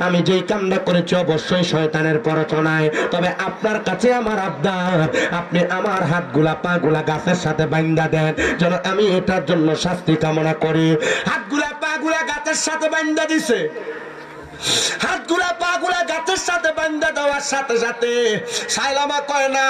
আমি যেই কামটা করেছি অবশ্যই শয়তানের প্ররোচনায়। তবে আপনার কাছে আমার আবদার, আপনি আমার হাতগুলা পাগুলা গাছের সাথে বাঁধা দেন, যেন আমি এটার জন্য শাস্তি কামনা করি। হাতগুলা পাগুলা গাছের সাথে বাঁধা দিছে। হাতগুলা পাগুলা গাছের সাথে বান্ধা দেওয়ার সাথে সাথে সাইলামা কয় না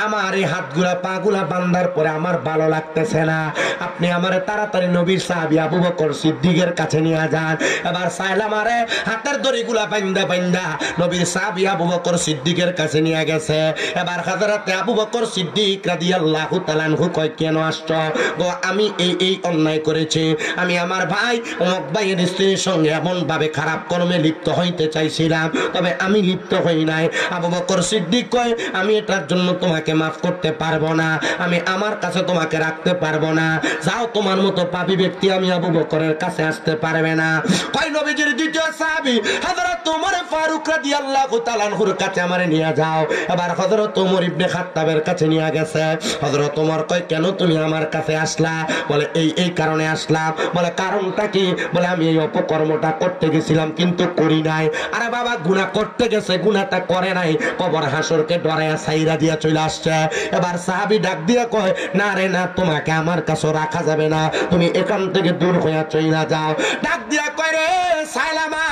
আমার এই হাতগুলা পাগুলা বান্ধার পরে আমার ভালো লাগতেছে না, আপনি আমারে তাড়াতাড়ি নবীর সাহাবী আবু বকর সিদ্দিকের কাছে নিয়ে যান। এবার সাইলামারে হাতের দড়িগুলা বান্ধা বান্ধা নবীর সাহাবী আবু বকর সিদ্দিকের কাছে নিয়ে গেছে। এবার হযরতে আবু বকর সিদ্দিক রাদিয়াল্লাহু তাআলা আনহু কয় কেন আসছো গো? আমি এই অন্যায় করেছি, আমি আমার ভাই অমুক ভাইয়ের স্ত্রীর সঙ্গে এমন ভাবে খারাপ কর্মে লিপ্ত হইতে চাইছিলাম, তবে আমি লিপ্ত হই নাই। আবু বকর সিদ্দিক কয় আমি এটার জন্য তোমাকে মাফ করতে পারবো না, আমি আমার কাছে তোমাকে রাখতে পারবো না, যাও তোমার মতো পাপী ব্যক্তি আমি আবু বকরের কাছে আসতে পারবে না। কয় নবীজির দ্বিতীয় সাহাবী হযরত ওমর ফারুক রাদিয়াল্লাহু তাআলা আনহুর কাছে আমারে নিয়ে যাও। এবার হযরত ওমর ইবনে খাত্তাবের কাছে নিয়ে গেছে। হযরত ওমর কয় কেন তুমি আমার কাছে আসলা? বলে এই কারণে আসলাম। বলে কারণটা কি? বলে আমি এই অপকর্মটা করতে গেছিলাম কিন্তু করি নাই। আরে বাবা গুনাহ করতে গেছে, গুনাহটা করে নাই, কবর হাসরকে ডরায়া ছাইরা দিয়া চলে আসছে। এবার সাহাবী ডাক দিয়া কয় না রে না, তোমাকে আমার কাছে রাখা যাবে না, তুমি এখান থেকে দূর হইয়া চলে যাও। ডাক দিয়া কয় রে সাইলামা,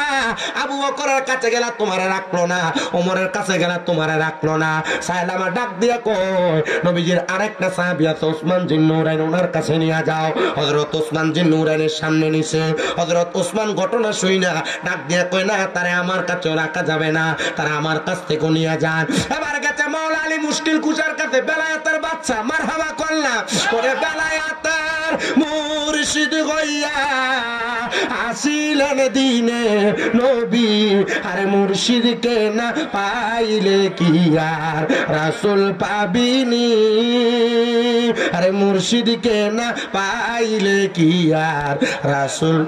আবু বকরের কাছে গেলা তোমারে রাখলো না, ওমরের কাছে গেলা তোমারে রাখলো না। সাইলামা ডাক দিয়া কয় নবীজির আরেকটা সাহাবী আছে ওসমান জিন নুরাইন, ওনার কাছে নিয়ে যাও। হযরত ওসমান জিন নুরাইনের সামনে নিছে। হযরত ওসমান ঘটনা শুইনা ডাক দিয়া কয় না, তারে আমার কাছে রাখা যাবে না, তারা আমার কাছ থেকে নিয়ে যান। এবার গেছে মাওলা আলী মুশকিল কুশার কাছে, বেলায়েতের বাচ্চা মারহাবা করলাম করে বেলায়েতের মুর্শিদ হইয়া আসিলেন দিনে নবী। আরে মুর্শিদকে না পাইলে কি আর রাসূল পাবিনি, আরে মুর্শিদকে না পাইলে কি আর রাসূল।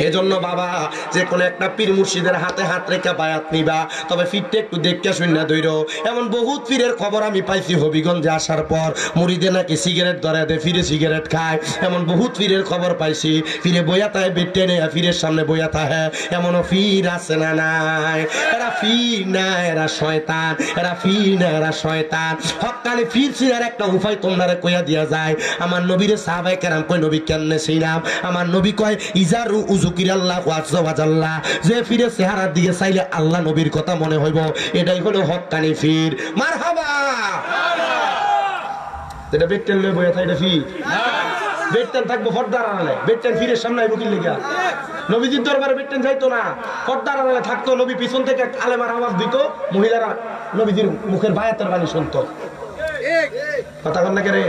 এজন্য বাবা যে কোনো একটা পীর মুর্শিদের হাতে হাত রেখে বায়াত নিবা, তবে ফিরতে একটু দেখে শুননা দইরো। এমন বহুত পীরের খবর আমি পাইছি হবিগঞ্জে আসার পর, মুড়িদে নাকি সিগারেট ধরে দেয়, ফিরে সিগারেট খায়, এমন বহুত পীরের খবর পাইছি। ফিরে বইয়া তাহে বেটে নেই, ফিরের সামনে বইয়া তাহে, এমনও ফির আছে না নাই? এরা ফির না, এরা শয়তান, এরা ফির না, এরা শয়তান। হক্কানি ফির চিনার একটা উপায় তোমরা কইয়া দিয়া যায়। আমার নবীরে সাহাবায়ে কেরাম কয় নবী কেমনে ছিলাম? আমার নবী কয় ইজারু উযুকিরাল্লাহু আযজা ওয়া জাল্লা, যে ফিরে চেহারার দিকে চাইলে আল্লাহ নবীর কথা মনে হইব, এটাই হলো হক্কানি ফির। মারহাবা। এটা বেটেন লই বইয়া থাকে ফির না, বেটেন থাকবো পর্দার আড়ালে, বেটেন ফিরের সামনে আইব কি লাগা? নবীজির দরবারে বেটেন যাইতো না, পর্দার আড়ালে থাকতো। নবী পিছন থেকে আলেমার আওয়াজ দিত, মহিলারা নবীজির মুখের বায়াতের বাণী শুনতো। কথা কন না কে রে?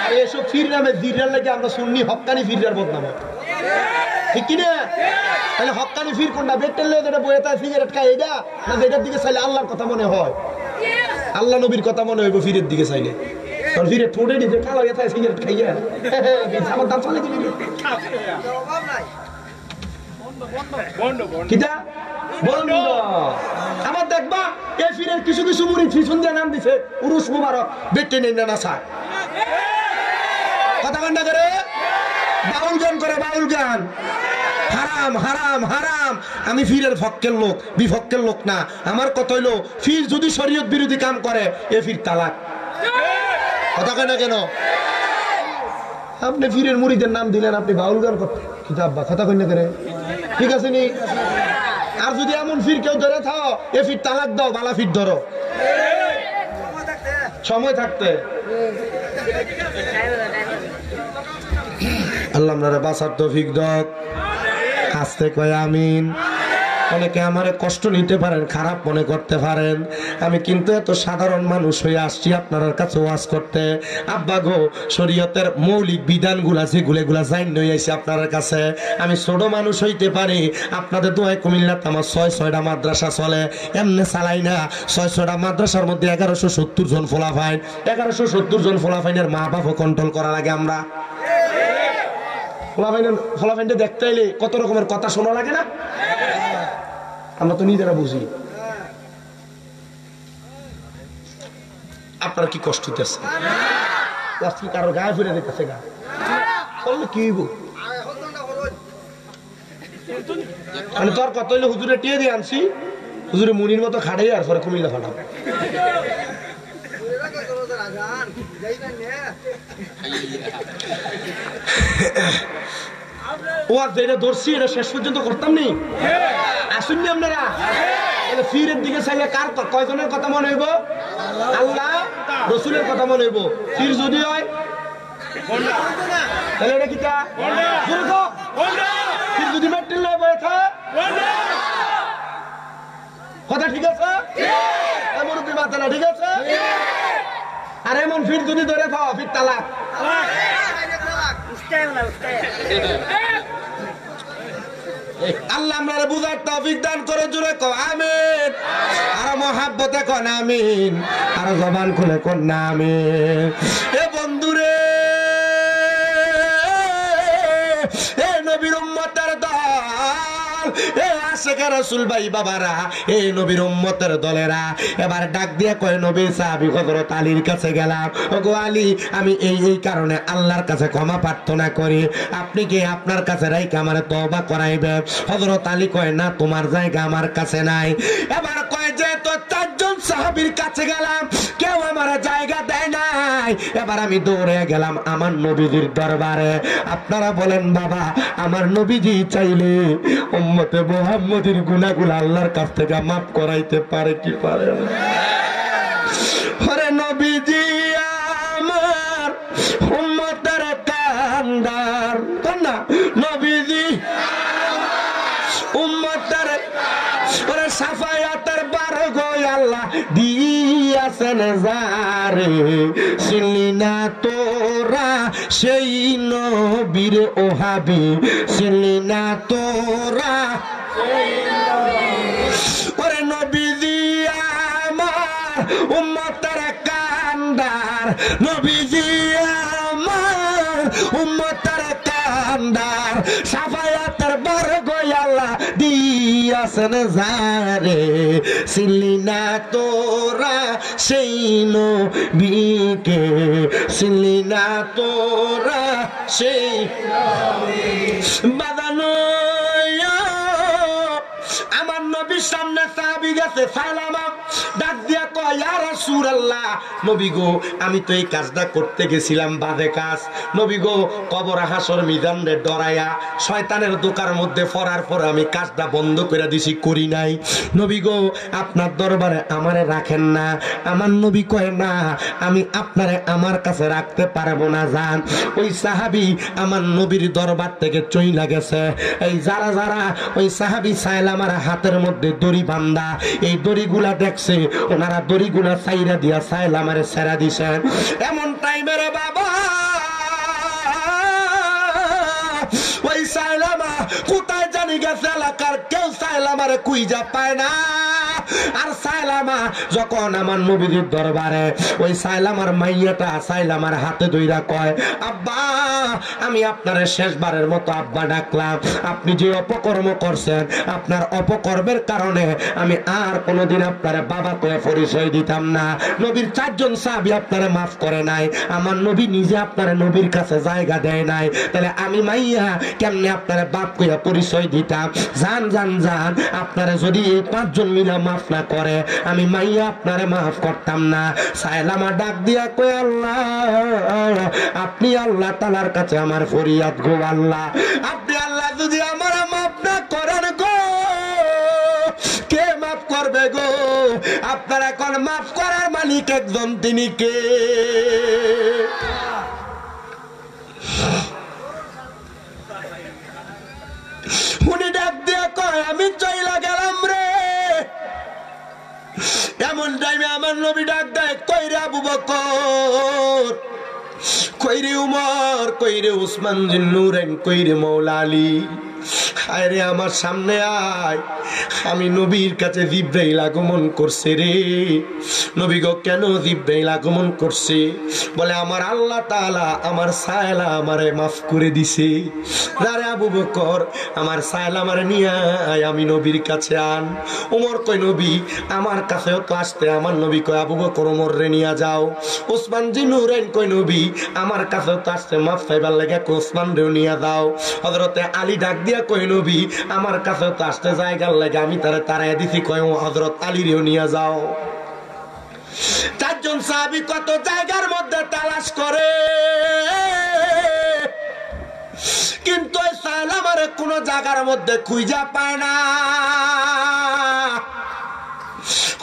আর এসব ফির নামে জিরার লাগে আমরা শুননি হক্কানি ফিরার বদনাম, ঠিক কি না? তাহলে হক্কানি ফির কোনটা? বেটেন লয়ে যেটা বইয়া থাকে সিগারেট খায় এইটা, না যেটার দিকে চাইলে আল্লাহর কথা মনে হয়, আল্লাহ নবীর কথা মনে হইব ফিরের দিকে চাইলে। কারণ ফিরে ঠোঁটে নিজে কালো হয়ে থাকে সিগারেট খাইয়া, আমার দাম চালে দিবি কিটা বন্ধ। আমার দেখবা এই ফিরের কিছু কিছু মুড়ি ফিসুন দিয়ে নাম দিছে উরুস মুবারক, বেটে নেই না স্যার। কথা কান্না করে বাউল গান করে, বাউল গান হারাম হারাম হারাম। আমি ফিরের পক্ষের লোক, বিপক্ষের লোক না। আমার কথা হইলো ফির যদি শরীয়ত বিরোধী কাম করে এ ফির তালাক। কথা কয় না কেন? আপনি ফিরের মুড়িদের নাম দিলেন, আপনি বাউল গান কিতাব বা কথা কয় না কেন? ঠিক আছে নি? আর যদি এমন ফির কেউ ধরে থাও এ ফির তালাক দাও, বালা ফির ধরো সময় থাকতে। আল্লাহ আপনারা বাঁচার তৌফিক দাও। আস্তে কয় আমিন। অনেকে আমারে কষ্ট নিতে পারেন, খারাপ মনে করতে পারেন, আমি কিন্তু এত সাধারণ মানুষ হয়ে আসছি আপনার কাছে ওয়াজ করতে। আব্বা গো, শরীয়তের মৌলিক বিধানগুলা যেগুলা জাইন নই আইছি আপনার কাছে। আমি ছোট মানুষ হইতে পারি, আপনাদের দোয়ায় কুমিল্লাতে আমার 6-6টা মাদ্রাসা চলে, এমনি চালাই না। 6-6টা মাদ্রাসার মধ্যে 1170 জন ফলাফাইন, 1170 জন ফলাফাইনের মা বাপও কন্ট্রোল করা লাগে। আমরা ফলাফাইনটা দেখতে এলে কত রকমের কথা শোনা লাগে না? আমরা তো নিজেরা বুঝি। আপনার কি কষ্ট হইতেছে? প্লাস্টিক কারোর গায়ে ফিরে দিতেছে গা বললে কি হইব মানে তোর কত হইলে হুজুরে টিয়ে দিয়ে আনছি হুজুরে মুনির মতো খাড়াই আর পরে কুমিল্লা ফাটাবো ও আর যেটা ধরছি এটা শেষ পর্যন্ত করতাম নি আসুননি আপনারা ফিরের দিকে চাইলে কার কয়জনের কথা মনে হইব আল্লাহ রসুলের কথা মনে হইব ফির যদি হয় তাহলে এটা কিটা ফির যদি মেট্রিল লয় বলেছে কথা ঠিক আছে এমন মাথা না ঠিক আছে আর এমন ফির যদি ধরে খাওয়া ফির তালাক আল্লাহ আমরা বুঝার তৌফিক দান করে জুড়ে কো আমিন আর মহাব্বতে কোন আমিন আর জবান খুলে কোন না আমিন এ বন্ধুরে এ নবীর উম্মতের দল এ আশিকে রাসূল ভাই বাবারা এ নবীর উম্মতের দলেরা এবার ডাক দিয়ে কয় নবী সাহাবী হযরত আলীর কাছে গেলাম ওগো আলী আমি এই কারণে আল্লাহর কাছে ক্ষমা প্রার্থনা করি আপনি কি আপনার কাছে রাইখা আমারে তওবা করাইবেন হযরত আলী কয় না তোমার জায়গা আমার কাছে নাই এবার কয় যে তো চারজন সাহাবীর কাছে গেলাম কেউ আমার জায়গা দেয় নাই এবার আমি দৌড়ে গেলাম আমার নবীজির দরবারে আপনারা বলেন বাবা আমার নবীজি চাইলে উম্মতে মুহাম্মদের গুনাহগুলো আল্লাহর কাছ থেকে মাফ করাইতে পারে কি পারে না ওরে নবীজি আমার উম্মতের কান্দার না নবীজি উম্মতের ওরে সাফায়াতের বার গো আল্লাহ দিয়াছেন যারে চিনলি না তোরা সেই নবীর ওহাবি চিনলি না তোরা ওরে নবীজি আমার উম্মতের কান্দার নবীজি আমার উম্মতের কান্দার সাফায়াতের বার গো আল্লাহ দিয়াছেন যারে চিনলি না তোরা সেই নবীকে চিনলি না তোরা সেই বাদানো আমার নবীর সামনে সাহাবী গেছে সালামা ডাক দিয়া কয় ইয়া রাসূলুল্লাহ নবী গো আমি তো এই কাজটা করতে গেছিলাম বাজে কাজ নবী গো কবর হাসর মিজান রে ডরায়া শয়তানের দোকার মধ্যে পড়ার পর আমি কাজটা বন্ধ করে দিছি করি নাই নবী গো আপনার দরবারে আমারে রাখেন না আমার নবী কয় না আমি আপনারে আমার কাছে রাখতে পারবো না জান ওই সাহাবী আমার নবীর দরবার থেকে চইলা গেছে এই যারা যারা ওই সাহাবী সাইলামার হাতের মধ্যে দড়ি বান্ধা এই দড়িগুলা দেখছে ওনারা দড়িগুলা সাইরা দিয়া সাইলামারে ছেড়া দিছেন এমন টাইমে রে বাবা ওই সাইলামা কোথায় জানি গেছে এলাকার কেউ সাইলামারে কুইজা পায় না আর সাইলামা যখন আমার নবীর দরবারে ওই সাইলামার মাইয়াটা সাইলামার হাতে ধইরা কয় আব্বা আমি আপনার শেষবারের মতো আব্বা ডাকলাম আপনি যে অপকর্ম করছেন আপনার অপকর্মের কারণে আমি আর কোনোদিন আপনার বাবা কয়ে পরিচয় দিতাম না নবীর চারজন সাহাবী আপনারে মাফ করে নাই আমার নবী নিজে আপনার নবীর কাছে জায়গা দেয় নাই তাহলে আমি মাইয়া কেমনে আপনার বাপ কইয়া পরিচয় দিতাম জান জান জান আপনারা যদি এই পাঁচজন মিলা মাফ না করে আমি মাইয়া আপনারে মাফ করতাম না সাইলামা ডাক দিয়া কয় আল্লাহ আপনি আল্লাহ তাআলার কাছে আমার ফরিয়াদ গো আল্লাহ আপনি আল্লাহ যদি আমার মাফ না করেন গো কে মাফ করবে গো আপনার এখন মাফ করার মালিক একজন তিনি কে উনি ডাক দিয়া কয় আমি চইলা গেলাম রে এমন টাইমে আমার নবী ডাক দেয় কইরে আবু বকর কইরে উমর কইরে উসমান জিন্নুরাইন কইরে মাওলা আলী আরে আমার সামনে আয় আমি নবীর কাছে জিব্রাইল আগমন করছে রে নবী গো কেন জিব্রাইল আগমন করছে? বলে আমার আল্লাহ তাআলা আমার সায়লা আমারে মাফ করে দিছে। আরে আবু বকর আমার সায়লা আমারে নিয়ে আয়, আমি নবীর কাছে আন। ওমর কয় নবী আমার কাছেও তো আসতে। আমার নবী কয় আবু বকর ওমর রে নিয়ে যাও। ওসমান জি নুরাইন কয় নবী আমার কাছেও তো আসতে, মাফ চাইবার লাগে ওসমান রেও নিয়ে যাও। হযরতে আলী ডাক দিয়া কয় নবী আমার কাছেও তো আসতে জায়গার লাগে, আমি তারে তাড়াইয়া দিছি, কয় হযরত আলী রেও নিয়ে যাও। চারজন সাহাবী কত জায়গার মধ্যে তালাশ করে, কিন্তু ওই সায়লামারে কোন জায়গার মধ্যে খুঁজা পায় না।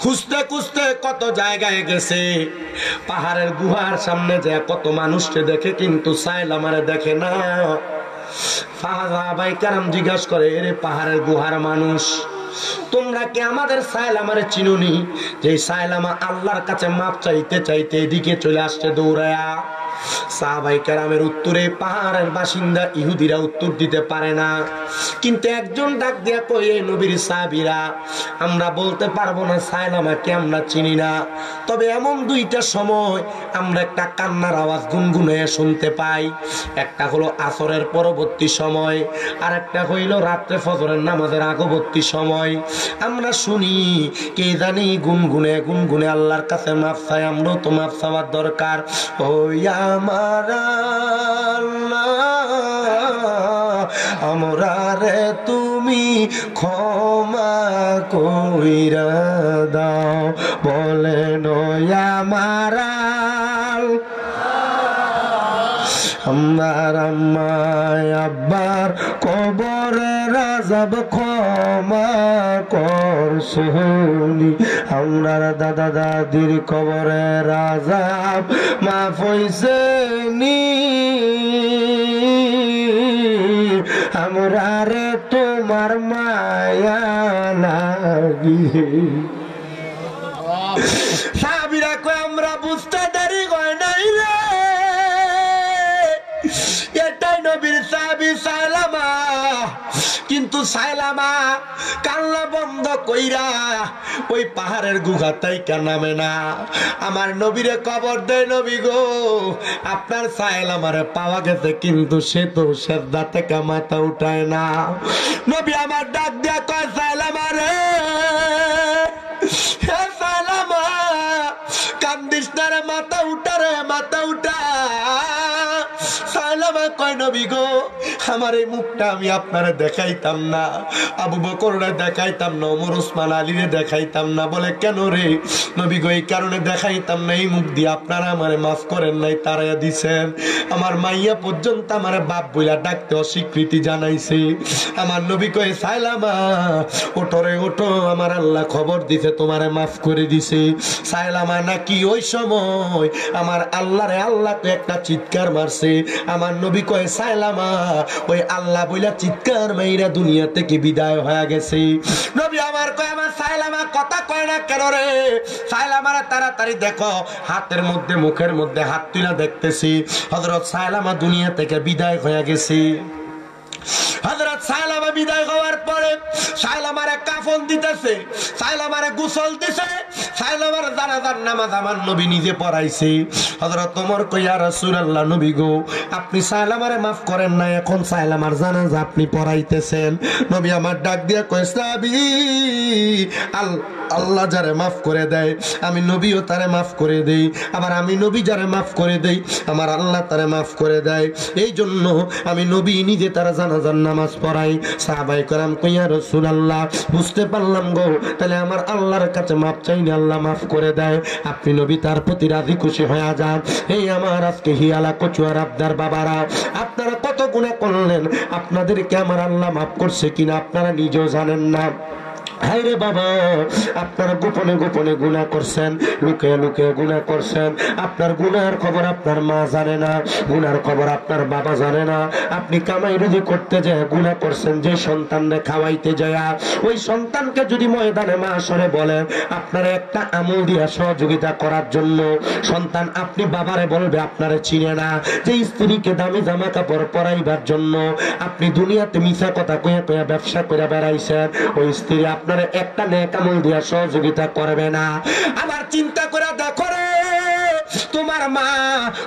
খুঁজতে খুঁজতে কত জায়গায় গেছে, পাহাড়ের গুহার সামনে যে কত মানুষকে দেখে, কিন্তু সায়লামারে দেখে না। সাহাবায়ে কেরাম জিজ্ঞাসা করে, এরে পাহাড়ের গুহার মানুষ, তোমরা কি আমাদের সায়লামারে চিনুনি? যে সায়লামা আল্লাহর কাছে মাপ চাইতে চাইতে এদিকে চলে আসছে দৌড়ায়া। সাহাবায়ে কেরামের উত্তরে পাহাড়ের বাসিন্দা ইহুদিরা উত্তর দিতে পারে না, কিন্তু একজন ডাক দিয়া কই, এই নবীর সাহাবীরা আমরা বলতে পারবো না সায়লামাকে আমরা চিনি না, তবে এমন দুইটা সময় আমরা একটা কান্নার আওয়াজ গুনগুনাইয়া শুনতে পাই। একটা হলো আসরের পরবর্তী সময়, আর একটা হইল রাত্রে ফজরের নামাজের আগবর্তী সময়। আমরা শুনি কে জানি গুনগুনে গুনগুনে আল্লাহর কাছে মাফ চাই। আমরাও তো মাফ চাওয়ার দরকার। ওই আমার আল্লাহ আমরা রে তুমি ক্ষমা কইরা দাও, বলেন ওই আমার আমার আম্মায় আব্বার কবরের আযাব ক্ষমা করছুনি, আমরার দাদা দাদির কবরের আযাব মাফ হইছে নি, আমরা রে তোমার মায়া লাগি। সাহাবীরা কয় আমরা বুঝতে দেরি হয় নাই রে, এটাই নবীর সাহাবী সায়লামা। কিন্তু সায়লামা কান্না বন্ধ কইরা ওই পাহাড়ের গুহাতেই নামে না, আমার নবীরে কবর দেয়। নবী গো আপনার সায়লামারে পাওয়া গেছে, কিন্তু সে তো সেজদা থেকে মাথা উঠায় না। নবী আমার ডাক দিয়া কয়, সায়লামা রে, হে সায়লামা কান্দিস না রে, মাথা উঠা রে, মাথা উঠা। সায়লামা কয় নবী গো আমার এই মুখটা আমি আপনারে দেখাইতাম না, আবু বকররে দেখাইতাম না, ওমর ওসমান আলীরে দেখাইতাম না। বলে কেন রে? নবী গো এই কারণে দেখাইতাম না, এই মুখ দিয়ে আপনারা আমারে মাফ করেন নাই, তারাইয়া দিছেন। আমার মাইয়া পর্যন্ত আমারে বাপ বইলা ডাকতে অস্বীকৃতি জানাইছে। আমার নবী কয় সায়লামা ওঠো রে ওঠো, আমার আল্লাহ খবর দিছে তোমারে মাফ করে দিছে। সায়লামা নাকি ওই সময় আমার আল্লাহরে আল্লাহ একটা চিৎকার মারছে। আমার নবী কয় সায়লামা ওই আল্লাহ বইলা চিৎকার মাইরা দুনিয়া থেকে বিদায় হয়ে গেছে। নবী আমার কয় আমার সায়লামা কথা কয় না কেন রে? সায়লামারে তাড়াতাড়ি দেখো, হাতের মধ্যে মুখের মধ্যে হাত তুলা দেখতেছি হযরত সায়লামা দুনিয়া থেকে বিদায় হয়ে গেছে। হযরত সায়লামা বিদায় হওয়ার পরে সায়লামারে কাফন দিতেছে, সায়লামারে গোসল দিছে, সায়লামার জানাজার নামাজ আমার নবী নিজে পড়াইছে। হযরত ওমর কয় ইয়া রাসূলুল্লাহ, নবী গো আপনি সায়লামারে মাফ করেন না, এখন সায়লামার জানাজা আপনি পড়াইতেছেন। নবী আমার ডাক দিয়া কয় সাহাবী আল্লাহ যারে মাফ করে দেয় আমি নবীও তারে মাফ করে দেই, আবার আমি নবী যারে মাফ করে দেই আমার আল্লাহ তারে মাফ করে দেয়। এই জন্য আমি নবী নিজে তারা জানাজার নামাজ পড়াই। সাহাবায়ে কেরাম কয় ইয়া রাসূলুল্লাহ বুঝতে পারলাম গো, তাহলে আমার আল্লাহর কাছে মাফ চাইলে আল্লাহ মাফ করে দেয়, আপনি নবী তার প্রতি রাজি খুশি হয়ে যান। এই আমার আজকে হিয়ালা কচুয়ার আবদার বাবারা, আপনারা কত গুনাহ করলেন, আপনাদেরকে আমার আল্লাহ মাফ করছে কিনা আপনারা নিজেও জানেন না। হায়রে বাবা, আপনারা গোপনে গোপনে গুনাহ করছেন, লুকিয়ে লুকিয়ে গুনাহ করছেন। আপনার গুনাহের খবর আপনার মা জানে না, গুনার খবর আপনার বাবা জানে না। আপনি কামাই রুজি করতে যায় গুনাহ করছেন, যে সন্তানকে খাওয়াইতে যায় ওই সন্তানকে যদি ময়দানে মাশরে বলেন আপনার একটা আমল দিয়া সহযোগিতা করার জন্য, সন্তান আপনি বাবারে বলবে আপনারে চিনে না। যে স্ত্রীকে দামি জামা কাপড় পরাইবার জন্য আপনি দুনিয়াতে মিছা কথা কইয়া কইয়া ব্যবসা করে বেড়াইছেন, ওই স্ত্রী আপনার আপনারা একটা নেক আমল দিয়া সহযোগিতা করবে না? আবার চিন্তা করে দেখো রে, তোমার মা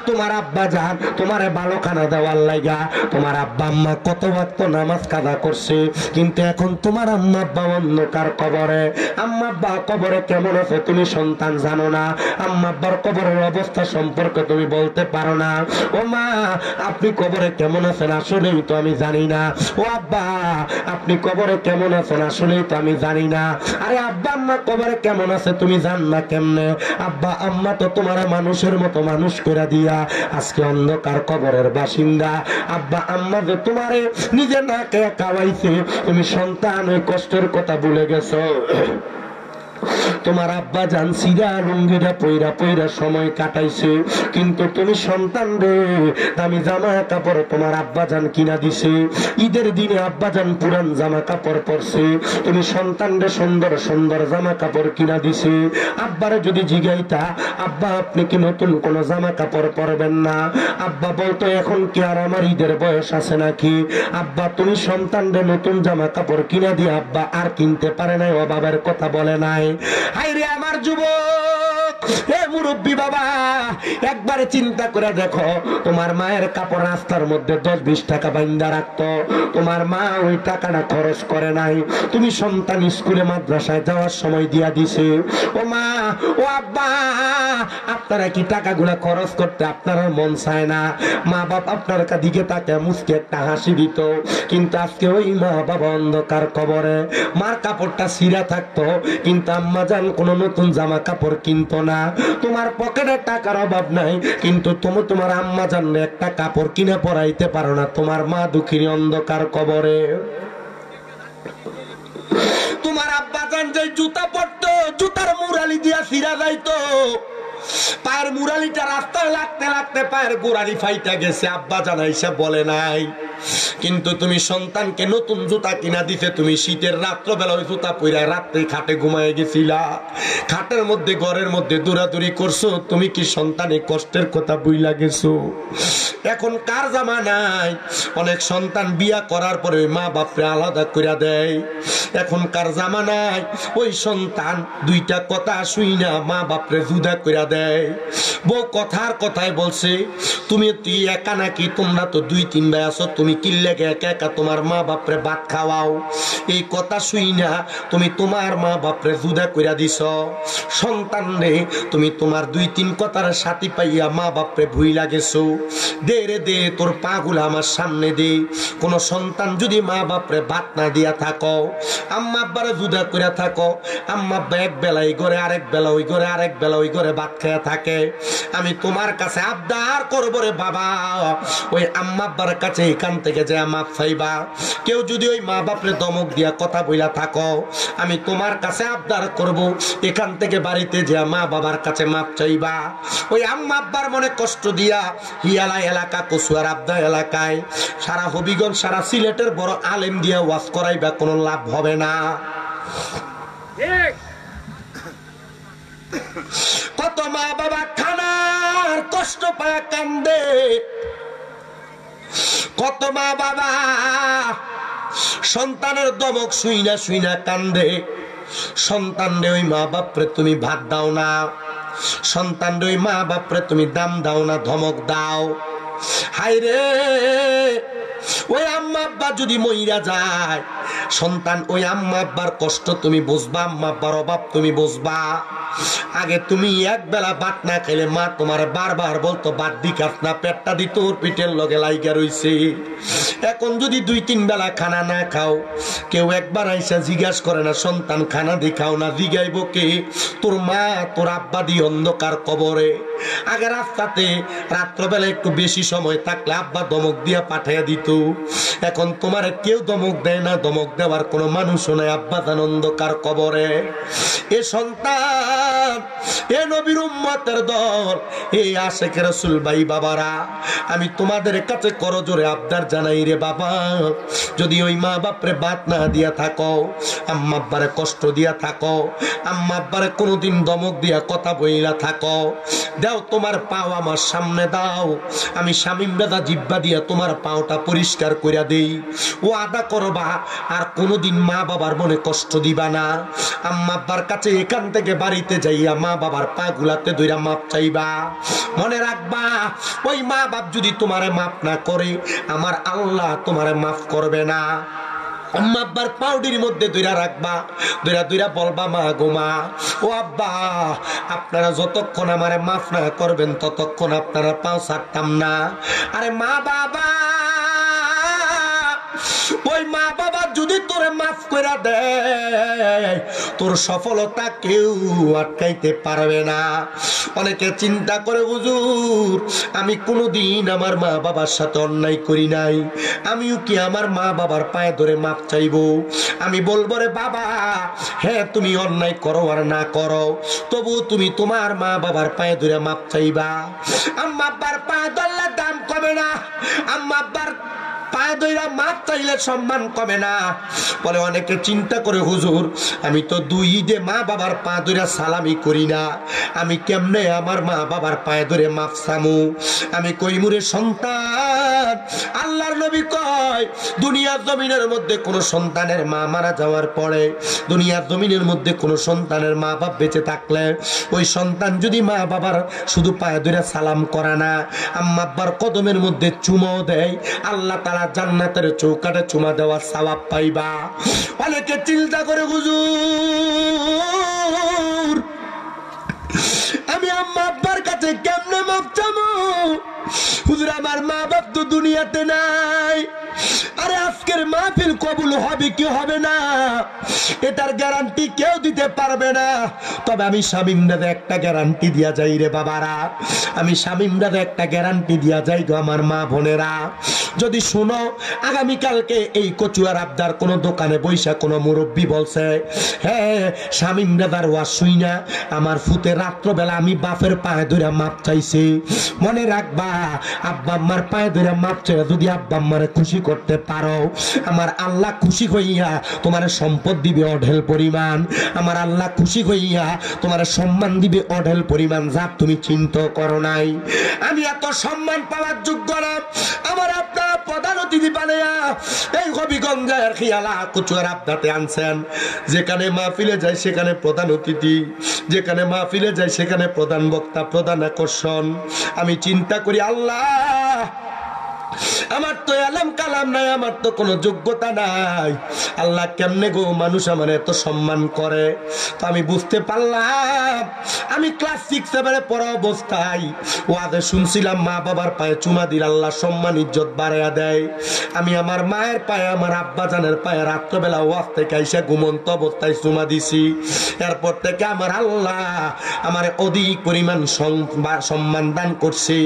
তোমার আব্বা জান তোমারে ভালো খানা দেওয়ার লাগা তোমার আব্বা আম্মা কত ওয়াক্ত নামাজ কাজা করছে, কিন্তু এখন তোমার আম্মা আব্বা অন্ধকার কবরে। আম্মা আব্বা কবরে কেমন আছে তুমি সন্তান জানো না, আম্মা আব্বার কবরের অবস্থা সম্পর্কে তুমি বলতে পারো না। ও মা আপনি কবরে কেমন আছেন আসলেই তো আমি জানি না। ও আব্বা আপনি কবরে কেমন আছেন আসলেই তো আমি জানি না। আরে আব্বা আম্মা কবরে কেমন আছে তুমি জান না কেমনে? আব্বা আম্মা তো তোমার মানুষের মতো মানুষ করে দিয়া আজকে অন্ধকার কবরের বাসিন্দা। আব্বা আম্মা যে তোমারে নিজে না কে খাওয়াইছে, তুমি সন্তান ওই কষ্টের কথা ভুলে গেছো। তোমার আব্বা জান সিরা লুঙ্গিটা পইরা পইরা সময় কাটাইছে, কিন্তু তুমি সন্তান রে দামি জামা কাপড় তোমার আব্বা জান কিনা দিছে। ঈদের দিনে আব্বা জান পুরান জামা কাপড় পরছে, তুমি সন্তান রে সুন্দর সুন্দর জামা কাপড় কিনা দিছে। আব্বারে যদি জিগাইতা আব্বা আপনি কি নতুন কোন জামা কাপড় পরবেন না, আব্বা বলতো এখন কি আর আমার ঈদের বয়স আছে নাকি? আব্বা তুমি সন্তান রে নতুন জামা কাপড় কিনা দিয়ে আব্বা আর কিনতে পারে নাই, অভাবের কথা বলে নাই। হাইরে আমার যুবক, হে মুরব্বী বাবা, একবারে চিন্তা করে দেখো, তোমার মায়ের কাপড় রাস্তার মধ্যে 10-20 টাকা বাইন্দা রাখতো, তোমার মা ওই টাকাটা খরচ করে নাই, তুমি সন্তান স্কুলে মাদ্রাসায় যাওয়ার সময় দিয়া দিছে। ও মা ও আব্বা আপনারা কি টাকাগুলা খরচ করতে আপনার মন চায় না? মা বাপ আপনার দিকে তাকে মুসকে একটা হাসি দিত, কিন্তু আজকে ওই মা বাবা অন্ধকার কবরে। মার কাপড়টা ছিঁড়া থাকতো, কিন্তু আম্মা জান কোন নতুন জামা কাপড় কিনতো না। তোমার পকেটে টাকার অভাব নাই, কিন্তু তুমি তোমার আম্মা জান একটা কাপড় কিনে পরাইতে পারো না। তোমার মা দুঃখিনী অন্ধকার কবরে। তোমার আব্বা জান যে জুতা পরতো, জুতার মুরালি দিয়া ছিঁড়া যাইতো, পায়ের মুরালিটা রাস্তায় লাগতে লাগতে পায়ের গোড়ালি ফাইটা গেছে, আব্বা জানাইসা বলে নাই। কিন্তু তুমি সন্তানকে নতুন জুতা কিনা দিতে, তুমি শীতের রাত্রবেলা ওই জুতা পইরা রাত্রে খাটে ঘুমায় গেছিলা, খাটের মধ্যে ঘরের মধ্যে দৌড়াদৌড়ি করছো, তুমি কি সন্তানের কষ্টের কথা বুইলা গেছো? এখন কার জামানায় অনেক সন্তান বিয়া করার পরে ওই মা বাপরে আলাদা করে দেয়। এখন কার জামানায় ওই সন্তান দুইটা কথা শুই না মা বাপরে জুদা করে দেয়। বউ কথার কথায় বলছে, তুই একা নাকি? তোমরা তো 2-3 ভাই আছো, তুমি কি লেগে একা একা তোমার মা বাপরে ভাত খাওয়াও? এই কথা শুই না তুমি তোমার মা বাপরে জুদা করে দিছ। সন্তান রে তুমি তোমার 2-3 কথার সাথী পাইয়া মা বাপরে ভুইলা গেছো। দে রে দে তোর পাগুলা আমার সামনে দে। কোন সন্তান যদি মা বাপরে ভাত না দিয়া থাকো, আম্মা আব্বারে জুদা করে থাকো, আম্মা আব্বা এক বেলা এই ঘরে, আরেক বেলা ওই ঘরে, আরেক বেলা ওই ঘরে ভাত খেয়ে থাকে, আমি তোমার কাছে আবদার করবো রে বাবা, ওই আম্মা আব্বার কাছে এখান থেকে যে মাপ চাইবা। কেউ যদি ওই মা বাপরে দমক দিয়া কথা বইলা থাকো, আমি তোমার কাছে আবদার করব, এখান থেকে বাড়িতে যে মা বাবার কাছে মাপ চাইবা। ওই আম্মা আব্বার মনে কষ্ট দিয়া হিয়ালা এলাকা, কচুয়ার আবদা এলাকায় সারা হবিগঞ্জ, সারা সিলেটের বড় আলেম দিয়া ওয়াজ করাইবা, কোনো লাভ হবে না। কত মা বাবা খানার কষ্ট পায় কান্দে, কত মা বাবা সন্তানের দমক শুইনা শুইনা কান্দে। সন্তান রে ওই মা বাপরে তুমি ভাত দাও না, সন্তান রে ওই মা বাপরে তুমি দাম দাও না, ধমক দাও। হায় রে ওই আম্মা আব্বা যদি মইরা যায়, সন্তান ওই আম্মা আব্বার কষ্ট তুমি বুঝবা, আম্মা আব্বার অভাব তুমি বুঝবা। আগে তুমি এক বেলা ভাত না খেলে মা তোমার বারবার বলতো ভাত দিকাস না, পেটটা দি তোর পিঠের লগে লাইগা রইছে। এখন যদি 2-3 বেলা খানা না খাও, কেউ একবার আইসা জিজ্ঞাসা করে না সন্তান খানা দি খাও না? জিগাইব কে? তোর মা তোর আব্বা দি অন্ধকার কবরে। আগে রাস্তাতে রাত্রবেলা একটু বেশি সময় থাকলে আব্বা দমক দিয়া পাঠাইয়া দিত, এখন তোমার কেউ দমক দেয় না, দমক দেওয়ার কোনো মানুষও নাই, আব্বা জান অন্ধকার কবরে। এ সন্তান, এ নবীর উম্মতের দল, এ আশেক রাসূল ভাই বাবারা, আমি তোমাদের কাছে করজোরে আবদার জানাই রে বাবা, যদি ওই মা বাপরে ভাত না দিয়া থাকো, আম্মা আব্বারে কষ্ট দিয়া থাকো, আম্মা আব্বারে কোনোদিন দমক দিয়া কথা বইলা থাকো, দাও তোমার পাও আমার সামনে দাও, আমি শামীম রাজা জিব্বা দিয়া তোমার পাওটা পরিষ্কার পরিষ্কার কইরা দেই। ওয়াদা করবা আর কোনোদিন মা বাবার মনে কষ্ট দিবা না। আম্মা আব্বার কাছে এখান থেকে বাড়িতে যাইয়া মা বাবার পা গুলাতে ধইরা মাপ চাইবা। মনে রাখবা ওই মা বাপ যদি তোমারে মাপ না করে আমার আল্লাহ তোমারে মাফ করবে না। আম্মা আব্বার পাউডির মধ্যে ধইরা রাখবা, ধইরা ধইরা বলবা মা গো মা, ও আব্বা, আপনারা যতক্ষণ আমারে মাফ না করবেন ততক্ষণ আপনারা পাও ছাড়তাম না। আরে মা বাবা, ওই মা বাবা যদি তোরে মাফ করে দেয় তোর সফলতা কেউ আটকাইতে পারবে না। অনেকে চিন্তা করে হুজুর আমি কোনোদিন আমার মা বাবার সাথে অন্যায় করি নাই, আমিও কি আমার মা বাবার পায়ে ধরে মাপ চাইবো? আমি বলবো রে বাবা, হ্যাঁ তুমি অন্যায় করো আর না করো, তবু তুমি তোমার মা বাবার পায়ে ধরে মাপ চাইবা। আম্মা আব্বার পায়ে ধরলে দাম কমে না, আম্মা আব্বার পায়ে ধইরা মাপ চাইলে সম্মান কমে না। বলে অনেকে চিন্তা করে হুজুর আমি তো দুই ঈদে মা বাবার পা ধইরা সালামি করি না, আমি কেমনে আমার মা বাবার পায়ে ধরে মাপ চামু? আমি কইমুরে সন্তান, আল্লাহর নবী কয় দুনিয়ার জমিনের মধ্যে কোন সন্তানের মা মারা যাওয়ার পরে, দুনিয়ার জমিনের মধ্যে কোন সন্তানের মা বাপ বেঁচে থাকলে ওই সন্তান যদি মা বাবার শুধু পায়ে ধরে সালাম করে না, আম্মা আব্বার কদমের মধ্যে চুমাও দেয়, আল্লাহ তাআলা জান্নাতের চৌকাঠে চুমা দেওয়ার সওয়াব পাইবা। অনেকে চিন্তা করে হুজুর আমি আম্মা আব্বার কাছে কেমনে মাপ চামু? হুজুর আমার মা বাপ তো দুনিয়াতে নাই। আরে আজকের মাহফিল কবুল হবে কি হবে না এটার গ্যারান্টি কেউ দিতে পারবে না, তবে আমি শামীম দাদা একটা গ্যারান্টি দিয়া যাই রে বাবারা, আমি শামীম দাদা একটা গ্যারান্টি দিয়া যাই গো আমার মা বোনেরা। যদি শোনো আগামীকালকে এই কচুয়ার আবদার কোন দোকানে বৈশা কোন মুরব্বী বলছে হ্যাঁ শামীম দাদার ওয়াজ শুই না আমার ফুতে রাত্রবেলা আমি বাপের পায়ে ধরে মাপ চাইছি, মনে রাখবা আব্বা আম্মার পায়ে ধরে মাপ চাই যদি আব্বা আম্মারে খুশি করতে পারো আমার আল্লাহ খুশি হইয়া তোমার সম্পদ দিবে অঢেল পরিমাণ, আমার আল্লাহ খুশি হইয়া তোমার সম্মান দিবে অঢেল পরিমাণ যা তুমি চিন্তা করো নাই। আমি এত সম্মান পাওয়ার যোগ্য না, আমার আপনারা প্রধান অতিথি বানাইয়া এই হবিগঞ্জের খিয়ালা কচুয়ার আবদাতে আনছেন, যেখানে মাহফিলে যায় সেখানে প্রধান অতিথি, যেখানে মাহফিলে যায় সেখানে প্রধান বক্তা, প্রধান আকর্ষণ। আমি চিন্তা করি আল্লাহ আমার তো আলেম কালাম নাই, আমার তো কোনো যোগ্যতা নাই, আল্লাহ কেমনে গো মানুষ আমার এত সম্মান করে? তো আমি বুঝতে পারলাম আমি ক্লাস 6-7 পড়া অবস্থায় ওয়াদে শুনছিলাম মা বাবার পায়ে চুমা দিলে আল্লাহ সম্মান ইজ্জত বাড়াইয়া দেয়। আমি আমার মায়ের পায়ে আমার আব্বা জানের পায়ে রাত্রবেলা ওয়াজ থেকে আইসা ঘুমন্ত অবস্থায় চুমা দিছি, এরপর থেকে আমার আল্লাহ আমার অধিক পরিমাণ সম্মান দান করছে।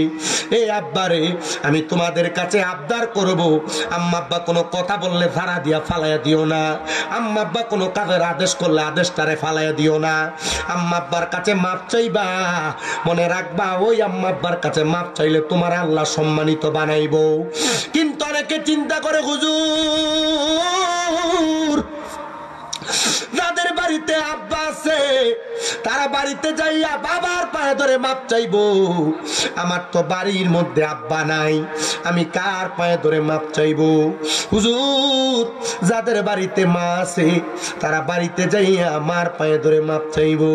এই আব্বারে আমি তোমাদের কাছে আবদার করব, আম্মা আব্বা কোনো কথা বললে ধারা দিয়া ফালাইয়া দিও না, আম্মা আব্বা কোনো কাজের আদেশ করলে আদেশটারে ফালাইয়া দিও না, আম্মা আব্বার কাছে মাপ চাইবা, মনে রাখবা ওই আম্মা আব্বার কাছে মাপ চাইলে তোমার আল্লাহ সম্মানিত বানাইবো। কিন্তু অনেকে চিন্তা করে হুজুর যাদের বাড়িতে আব্বা আছে তারা বাড়িতে যাইয়া বাবার পায়ে ধরে মাপ চাইবো, আমার তো বাড়ির মধ্যে আব্বা নাই, আমি কার পায়ে ধরে মাপ চাইবো? হুজুর যাদের বাড়িতে মা আছে তারা বাড়িতে যাইয়া মার পায়ে ধরে মাপ চাইবো,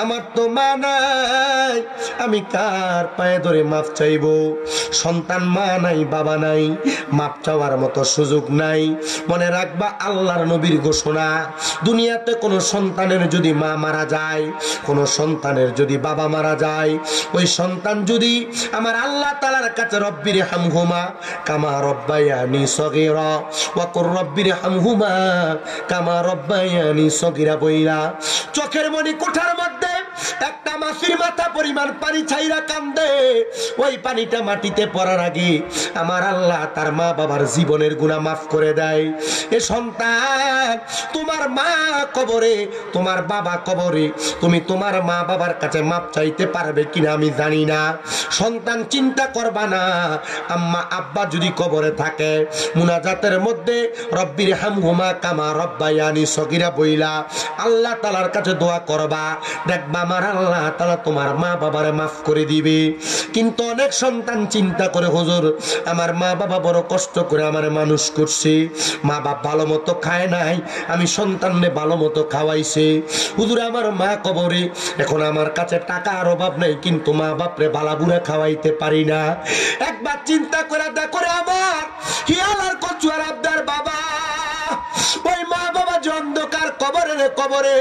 আমার তো মা নাই, আমি কার পায়ে ধরে মাপ চাইবো? সন্তান মা নাই বাবা নাই, মাপ চাওয়ার মতো সুযোগ নাই। মনে রাখবা আল্লাহর নবীর ঘোষণা, দুনিয়াতে কোনো সন্তানের যদি মা মারা যায়, কোনো সন্তানের যদি বাবা মারা যায়, ওই সন্তান যদি আমার আল্লাহ তাআলার কাছে রব্বির হামহুমা কামা রব্বায়ানি সগীরা ওয়া কুর রব্বির হামহুমা কামা রব্বায়ানি সগীরা বইলা চোখের মনি কোঠার মধ্যে একটা মাছির মাথা পরিমাণ পানি ছাইরা কান্দে, ওই পানিটা মাটিতে পড়ার আগে আমার আল্লাহ তার মা বাবার জীবনের গুনাহ মাফ করে দেয়। এ সন্তান তোমার মা কবরে, তোমার বাবা কবরে, তুমি তোমার মা বাবার কাছে মাপ চাইতে পারবে কিনা আমি জানি না। সন্তান চিন্তা করবা না, আম্মা আব্বা যদি কবরে থাকে মুনাজাতের মধ্যে রব্বির হামহুমা কামা রব্বায়ানি সগীরা বইলা আল্লাহ তাআলার কাছে দোয়া করবা, দেখবা আমার আল্লাহ তাআলা তোমার মা বাবারে মাফ করে দিবে। কিন্তু অনেক সন্তান চিন্তা করে, হুজুর আমার মা বাবা বড় কষ্ট করে আমারে মানুষ করছে, মা বাপ ভালো মতো খায় নাই, আমি সন্তানরে ভালো মতো খাওয়াইছে, হুজুর আমার মা কবরে, এখন আমার কাছে টাকার অভাব নাই, কিন্তু মা বাপরে বালা বুড়া খাওয়াইতে পারি না। একবার চিন্তা করে দেখো রে আমার হিয়াল আর কচুয়ার আবদার বাবা, ওই মা বাবা যে অন্ধকার কবরে রে কবরে,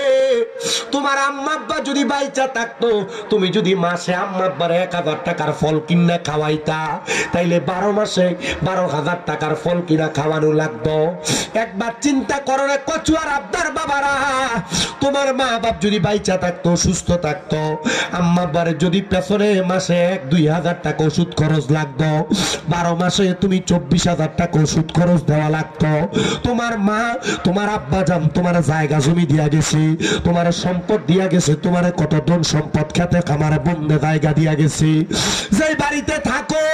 তোমার আম্মা আব্বা যদি বাইচা থাকতো, তুমি যদি মাসে আম্মা আব্বার 1000 টাকার ফল কিনা খাওয়াইতা, তাইলে 12 মাসে 12,000 টাকার ফল কিনা খাওয়ানো লাগতো। একবার চিন্তা করো রে কচুয়ার আবদার বাবারা, তোমার মা বাপ যদি বাইচা থাকতো, সুস্থ থাকতো, আম্মা আব্বারে যদি পেছনে মাসে 1-2 হাজার টাকা ওষুধ খরচ লাগতো, 12 মাসে তুমি 24,000 টাকা ওষুধ খরচ দেওয়া লাগতো। তোমার মা তোমার আব্বা জান তোমার জায়গা জমি দিয়া গেছে, তোমার সম্পদ দিয়া গেছে, তোমার কত ধন সম্পদ খেতে খামারে বন্ধে জায়গা দিয়া গেছে। যেই বাড়িতে থাকো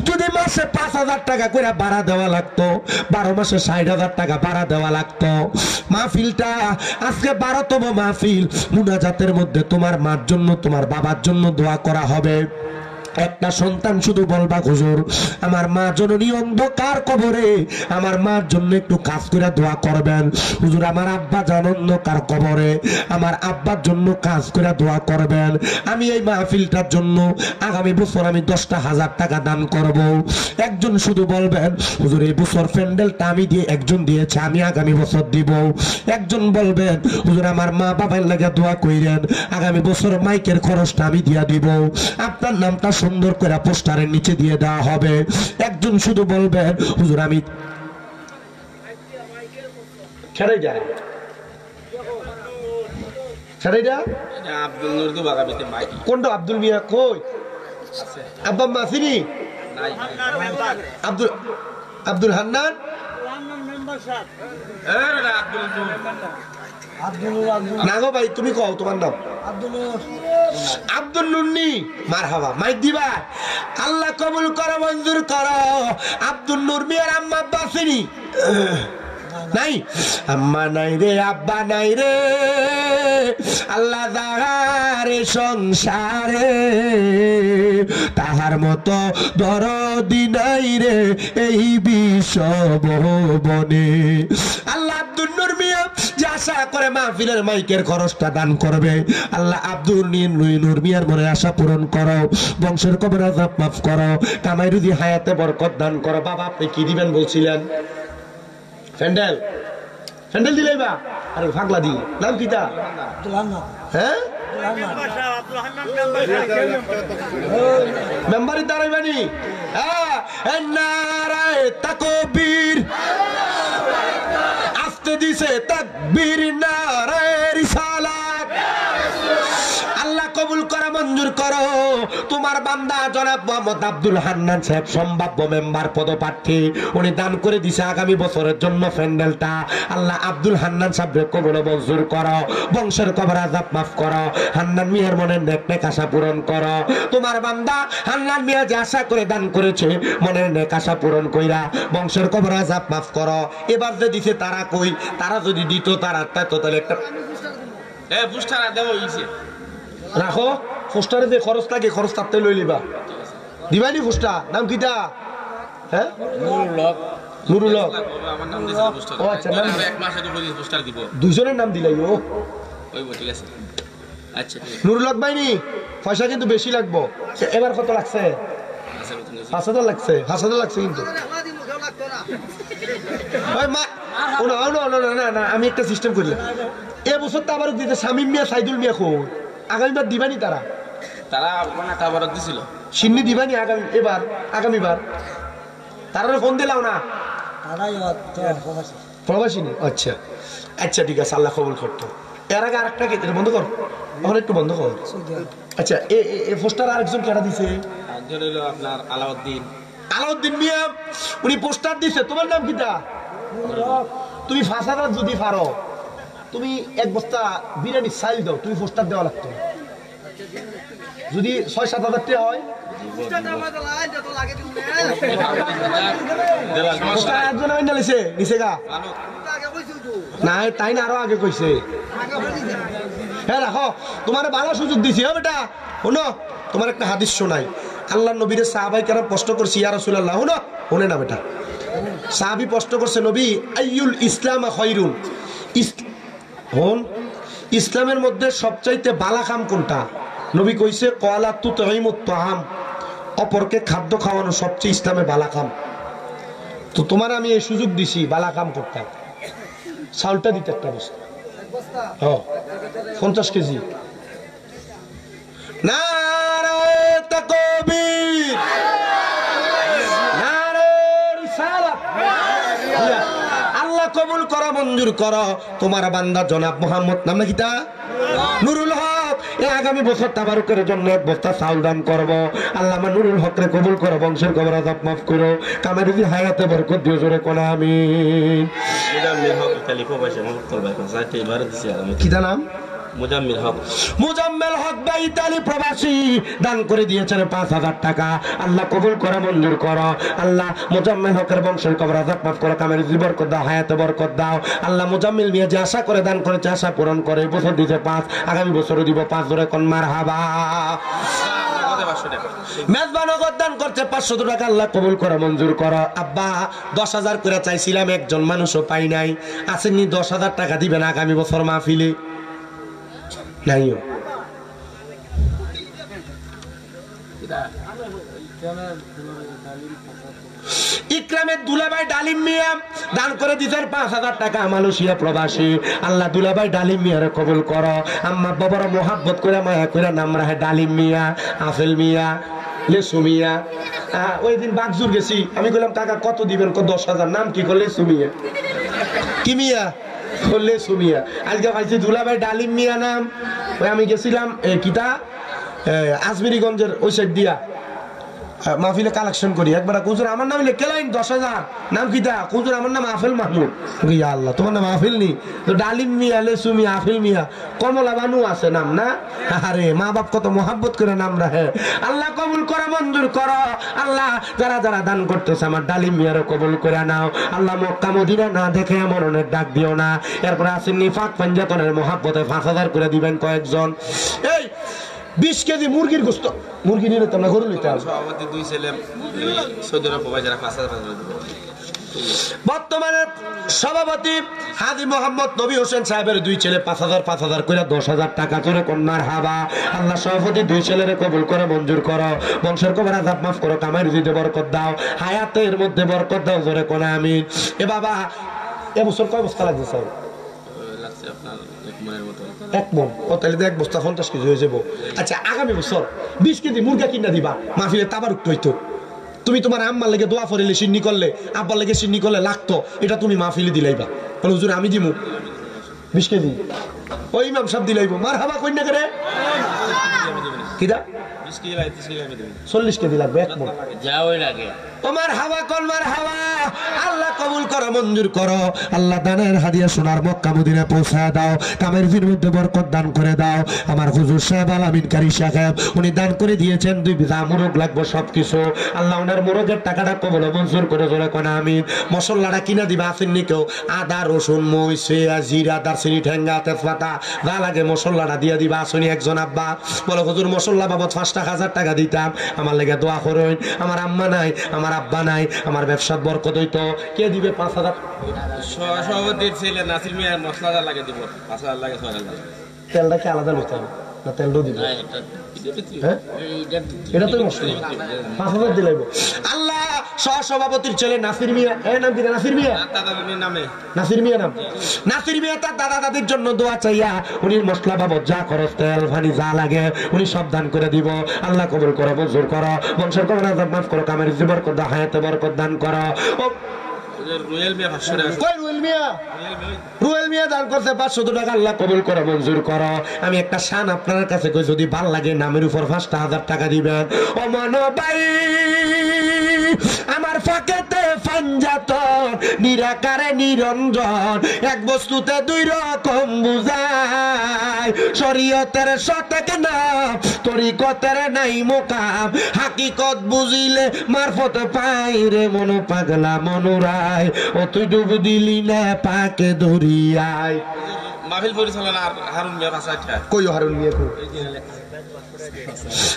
যদি মাসে 5,000 টাকা করে ভাড়া দেওয়া লাগতো, 12 মাসে 60,000 টাকা ভাড়া দেওয়া লাগতো। মাহফিলটা আজকে 12তম মাহফিল, মুনাজাতের মধ্যে তোমার মার জন্য তোমার বাবার জন্য দোয়া করা হবে। একটা সন্তান শুধু বলবা, হুজুর আমার মা জননী অন্ধকার কবরে, আমার মার জন্য একটু কাজ করে দোয়া করবেন। হুজুর আমার আব্বা জান অন্ধকার কবরে, আমার আব্বার জন্য কাজ করে দোয়া করবেন। আমি এই মাহফিলটার জন্য আগামী বছর আমি 10,000 টাকা দান করব। একজন শুধু বলবেন, হুজুর এই বছর প্যান্ডেলটা আমি দিয়ে একজন দিয়েছে, আমি আগামী বছর দিব। একজন বলবেন, হুজুর আমার মা বাবার লাগে দোয়া কইরেন, আগামী বছর মাইকের খরচটা আমি দিয়া দিব। আপনার নামটা সুন্দর করে পোস্টারের নিচে দিয়ে দেওয়া হবে। একজন শুধু বলবেন, হুজুর আমি ছেড়ে যায় ছেড়ে যা আব্দুল নূর দু বাগাবিতে মাইক কোনটা আব্দুল মিয়া কই আব্বা মাসিনি আব্দুল আব্দুল হান্নান মেম্বার সাহেব এ আব্দুল না গো ভাই তুমি কও তোমার নাম আব্দুল নুন্নি মারহাবা মাইক দিবা আল্লাহ কবুল করো মঞ্জুর করো আব্দুল নূর মিয়ার আম্মা আব্বা আসেনি নাই আম্মা নাই রে আব্বা নাই রে আল্লাহ দাহারে সংসারে তাহার মতো দরদি নাই রে এই বিশ্ব ভুবনে আল্লাহ আব্দুল নূর মিয়া যে আশা করে মাহফিলের মাইকের খরচটা দান করবে আল্লাহ আব্দুল নূর মিয়ার মনে আশা পূরণ করো বংশের কবর আযাব মাফ করো কামাই রুজি হায়াতে বরকত দান করো বাবা আপনি কি দিবেন বলছিলেন ফ্যান্ডেল ফ্যান্ডেল দিলেবা আরে ফাগলা দি নাম কিটা আব্দুল হান্নান হ্যাঁ মেম্বারি দাঁড়াইবানি হ্যাঁ নারায়ে তাকবীর আস্তে দিছে তাকবীর নারায়ে রিসালাত আল্লাহ কবুল করা মঞ্জুর করো তোমার বান্দা জনাব মোহাম্মদ আব্দুল হান্নান সাহেব সম্ভাব্য মেম্বার পদপ্রার্থী উনি দান করে দিছে আগামী বছরের জন্য প্যান্ডেলটা আল্লাহ আব্দুল হান্নান সাহেবের কবুল মঞ্জুর করো বংশের কবর আযাব মাফ করো হান্নান মিয়ার মনের নেক আশা পূরণ করো তোমার বান্দা হান্নান মিয়া যে আশা করে দান করেছে মনের নেক আশা পূরণ কইরা বংশের কবর আযাব মাফ করো এবার যে দিছে তারা কই তারা যদি দিত তারা তো তাহলে একটা পুস্টার দেওয়া হইছে রাখো পোস্টারে যে খরচ লাগে খরচ তাতে লই লিবা দিবানি পোস্টার নাম কিটা হ্যাঁ নুরুল হক আমার নাম দিছে পোস্টার ও আচ্ছা নাম এক মাসে পোস্টার দিব দুইজনের নাম দিলাই ও ওইবো ঠিক আছে আচ্ছা নুরুল হক ভাইনি পয়সা কিন্তু বেশি লাগবে এবার কত লাগছে 5,000 লাগছে 5,000 লাগছে কিন্তু ওই মা না না আমি একটা সিস্টেম করলাম এই বছর তো আবার দিতে শামিম মিয়া সাইদুল মিয়া কো আগামীবার দিবানি তারা তাবারক দিছিল সিন্নি দিবানি আগামী এবার আগামীবার তারা ফোন দিলাও না প্রবাসী আচ্ছা আচ্ছা ঠিক আছে আল্লাহ কবুল করতো এর আগে আরেকটা কে বন্ধ কর এখন একটু বন্ধ কর আচ্ছা এ পোস্টার আরেকজন কেটা দিছে একজন হলো আপনার আলাউদ্দিন মিয়া উনি পোস্টার দিছে তোমার নাম কিটা তুমি 5,000 যদি পারো তুমি এক বস্তা বিরিয়ানি চাল দাও তুমি পোস্টার দেওয়া লাগতো যদি 6-7 হাজার টাকা হয় না তাই না আরো আগে কইছে হ্যাঁ রাখো, তোমার ভালো সুযোগ দিছি। হ্যাঁ বেটা শোনো, তোমার একটা হাদিস শোনাই। আল্লাহ নবীর সাহাবাই কেরাম প্রশ্ন করছি, ইয়া রাসূলুল্লাহ, শোনো শোনে না বেটা। সাহাবী প্রশ্ন করছে, নবী আইয়ুল ইসলাম খায়রুন, ইসলামের মধ্যে সবচাইতে বালা কাম কোনটা? নবী কইছে ক্বালা তুতঈমুত তাআম, অপরকে খাদ্য খাওয়ানো সবচেয়ে ইসলামে বালা কাম। তো তোমার আমি এই সুযোগ দিছি বালা কাম করতে, চাউলটা দিতে একটা বস্তা, 50 কেজি। নারে তাকবীর, নারে রিসালাত। আল্লাহ কবুল করা মঞ্জুর করো। তোমার বান্দা জনাব মোহাম্মদ নাম নাকি তা নুরুল হক, আগামী বছর তাবারুকের জন্য 1 বস্তা চাউল দান করবো। আল্লাহ আমার নুরুল হক রে কবুল করো, বংশের কবর আযাব মাফ করো, কামের যদি হায়াতে বরকত দিও, জোরে কোন আমিন। কিটা নাম? মুজাম্মিল হক। মুজাম্মিল হক ভাই ইতালি প্রবাসী দান করে দিয়েছেন 5000 টাকা। আল্লাহ কবুল করে মঞ্জুর করো। আল্লাহ মুজাম্মিল হকের বংশের কবর আযাব মাফ করো, কামের রিজিক বরকত দাও, হায়াতে বরকত দাও। আল্লাহ মুজাম্মিল মিয়া যে আশা করে দান করেছে, আশা পূরণ করে। বছর দিতে 5, আগামী বছরও দিব 5, জোরে কোন মারহাবা। মেজবান দান করছে 500 টাকা, আল্লাহ কবুল করে মঞ্জুর করো। আব্বা 10,000 করে চাইছিলাম, একজন মানুষও পাই নাই। আসেননি 10,000 টাকা দিবেন আগামী বছর মাহফিলে? নাইও। ইকরামের দুলাভাই ডালিম মিয়া দান করে দিতেন 5,000 টাকা, মালয়েশিয়া প্রবাসী। আল্লাহ দুলাভাই ডালিম মিয়ারে কবুল করো। আম্মা বাবার মোহাব্বত করে মায়া করে নাম রাখে ডালিম মিয়া, আফেল মিয়া, লেসু মিয়া। ওই দিন বাগজুর গেছি, আমি বললাম কাকা কত দিবেন? 10,000। নাম কি করলে? লেসু মিয়া। কি মিয়া? বললে সুমিয়া। আজকে পাইছি দুলাভাই ডালিম মিয়া নাম। ওই আমি গেছিলাম কিতা আজমিরিগঞ্জের ওই সাইড দিয়া মাহফিলে কালেকশন করি। একবার কুজুর আমার নাম কেলাইন 10,000। নাম কিতা? কুজুর আমার নাম আফেল মাহমুদ। ইয়া আল্লাহ, তোমার নাম আফেল নি? তো ডালিম মিয়া, লেসু মিয়া, আফেল মিয়া, কমলা বানু আছে নাম না? আরে মা বাপ কত মোহাব্বত করে নাম রাখে। আল্লাহ কবুল করে মঞ্জুর করো। আল্লাহ যারা যারা দান করতেছে আমার ডালিম মিয়ারও কবুল করে নাও। আল্লাহ মক্কা মদিনা না দেখে মরণের ডাক দিও না। এরপরে আসেন নিফাক পাঞ্জাতনের মোহাব্বতে 5,000 করে দিবেন কয়েকজন। এই 20 কেজি মুরগির গোস্ত, মুরগি নিয়ে নিতাম না, গরু নিতাম। বর্তমানে সভাপতি হাজী মোহাম্মদ নবী হোসেন সাহেবের 2 ছেলে 5,000 করে 10,000 টাকা করে কন্যার হাবা। আল্লাহ সভাপতি 2 ছেলেরে কবুল করে মঞ্জুর করো, বংশের কবর আযাব মাফ করো, কামাই রুজিতে বরকত দাও, হায়াতের মধ্যে বরকত দাও, জোরে কোন আমিন। এ বাবা এবছর কয় বস্তা লাগছে স্যার? এক মন। ও তাহলে 1 বস্তা 50 কেজি হয়ে যাবো। আচ্ছা আগামী বছর 20 কেজি মুরগা কিনা দিবা, মাহফিলে তাবারুক হইতো। তুমি তোমার আম্মার লেগে দোয়া ফরিলে সিন্নি করলে, আব্বার লেগে সিন্নি করলে লাগতো, এটা তুমি মাহফিলে দিলাইবা। বলে হুজুর আমি দিমু 20 কেজি। ওই ইমাম সাহেব দিলাইব। মারহাবা কইনা করে কিদা 40 কেজি লাগবে, এক মন যাওই লাগে। তোমার হাওয়া কল মার হাওয়া। আল্লাহ কবুল করো মঞ্জুর করো। আল্লাহ দানের হাদিয়া সোনার মক্কা মদিনা পৌঁছায় দাও, কামের ফির মধ্যে বরকত দান করে দাও। আমার হুজুর সাহেব আলামিন কারি সাহেব উনি দান করে দিয়েছেন 2 বিঘা মোরগ লাগবে সবকিছু। আল্লাহ ওনার মোরগের টাকাটা কবুল মঞ্জুর করে জোরে কোন আমিন। মশলাটা কিনা দিবা আসেননি কেউ? আদা রসুন মই সেয়া জিরা দারচিনি ঠেঙ্গা তেজপাতা যা লাগে মশলাটা দিয়ে দিবা আসেনি একজন আব্বা। বলো হুজুর মশলা বাবদ 5,000 টাকা দিতাম, আমার লেগে দোয়া করুন। আমার আম্মা নাই, আমার আব্বা নাই, আমার ব্যবসার বরকত হইতো। কে দিবে 5,000? সভাপতির ছেলে নাসির মিয়া মশলাদার লাগে দিব 5,000 লাগে 6,000 লাগে। তেলটা কি আলাদা লইতে হবে না? তেলও দিবে। এটা তো মশলা 5,000 দিলাইব। আল্লাহ সহসভাপতির ছেলে নাসির মিয়া, এই নাম কি? নাসির মিয়া নামে, নাসির মিয়া নাম। নাসির মিয়া তার দাদা দাদির জন্য দোয়া চাইয়া উনি মশলা বাবদ যা খরচ তেল পানি যা লাগে উনি সব দান করে দিব। আল্লাহ কবুল করো, মঞ্জুর করো, বংশের কবর আযাব মাফ করো, কামের রিজিক বরকত দাও, হায়াতে বরকত দান করো। রুয়েল মিয়া দান করতে 500 টাকা, আল্লাহ কবুল করো, মঞ্জুর করো। আমি একটা শান আপনার কাছে কই, যদি ভাল লাগে নামের উপর 5,000 টাকা দিবেন। ও মনোবাই আমার ফাঁকেতে ফাঞ্জাতন নিরাকারে নিরঞ্জন, এক বস্তুতে 2 রকম বুঝায়। শরীয়তের সতেক নাম, তরিকতের নাই মোকাম, হাকিকত বুঝিলে মারফতে পাই রে মন পাগলা মনুরায়। ও তুই ডুব দিলি না পাকে দরিয়ায়। মাহফিল পরিচালনা হারুন মিয়া ভাষাটা কই হারুন মিয়া কই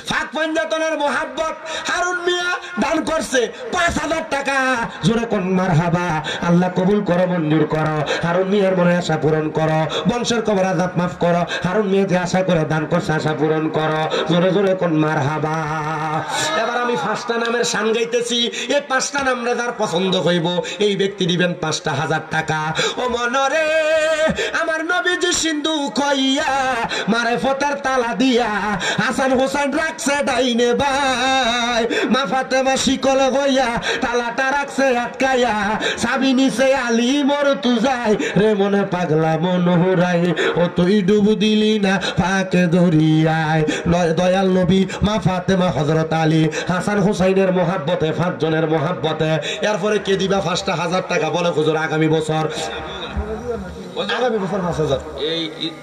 ফাক পঞ্জাতনের মোহাব্বত হারুন মিয়া দান করছে 5000 টাকা জোরে কোন মারহাবা আল্লাহ কবুল করো মঞ্জুর করো হারুন মিয়ার মনে আশা পূরণ করো বংশের কবর আযাব মাফ করো হারুন মিয়া যে আশা করে দান করছে আশা পূরণ করো জোরে জোরে কোন মারহাবা এবার আমি 5টা নামের শান গাইতেছি এই 5টা নাম যার পছন্দ হইব এই ব্যক্তি দিবেন 5000 টাকা ও মনরে আমার নবীজি সিন্ধু কইয়া মারে ফতের তালা দিয়া হাসান হোসেন রাখছে ডাইনে ভাই মা ফাতেমা শিকল হইয়া তালাটা রাখছে আটকায়া সাবি নিছে আলী মোর তু যাই রে মনে পাগলা মন হুরাই ও তুই ডুব দিলি না ফাঁকে দরিয়ায় দয়াল নবী মা ফাতেমা হযরত আলী হাসান হুসাইনের মোহাব্বতে 5 জনের মোহাব্বতে এরপরে কে দিবা 5000 টাকা বলে হুজুর আগামী বছর 5000 এই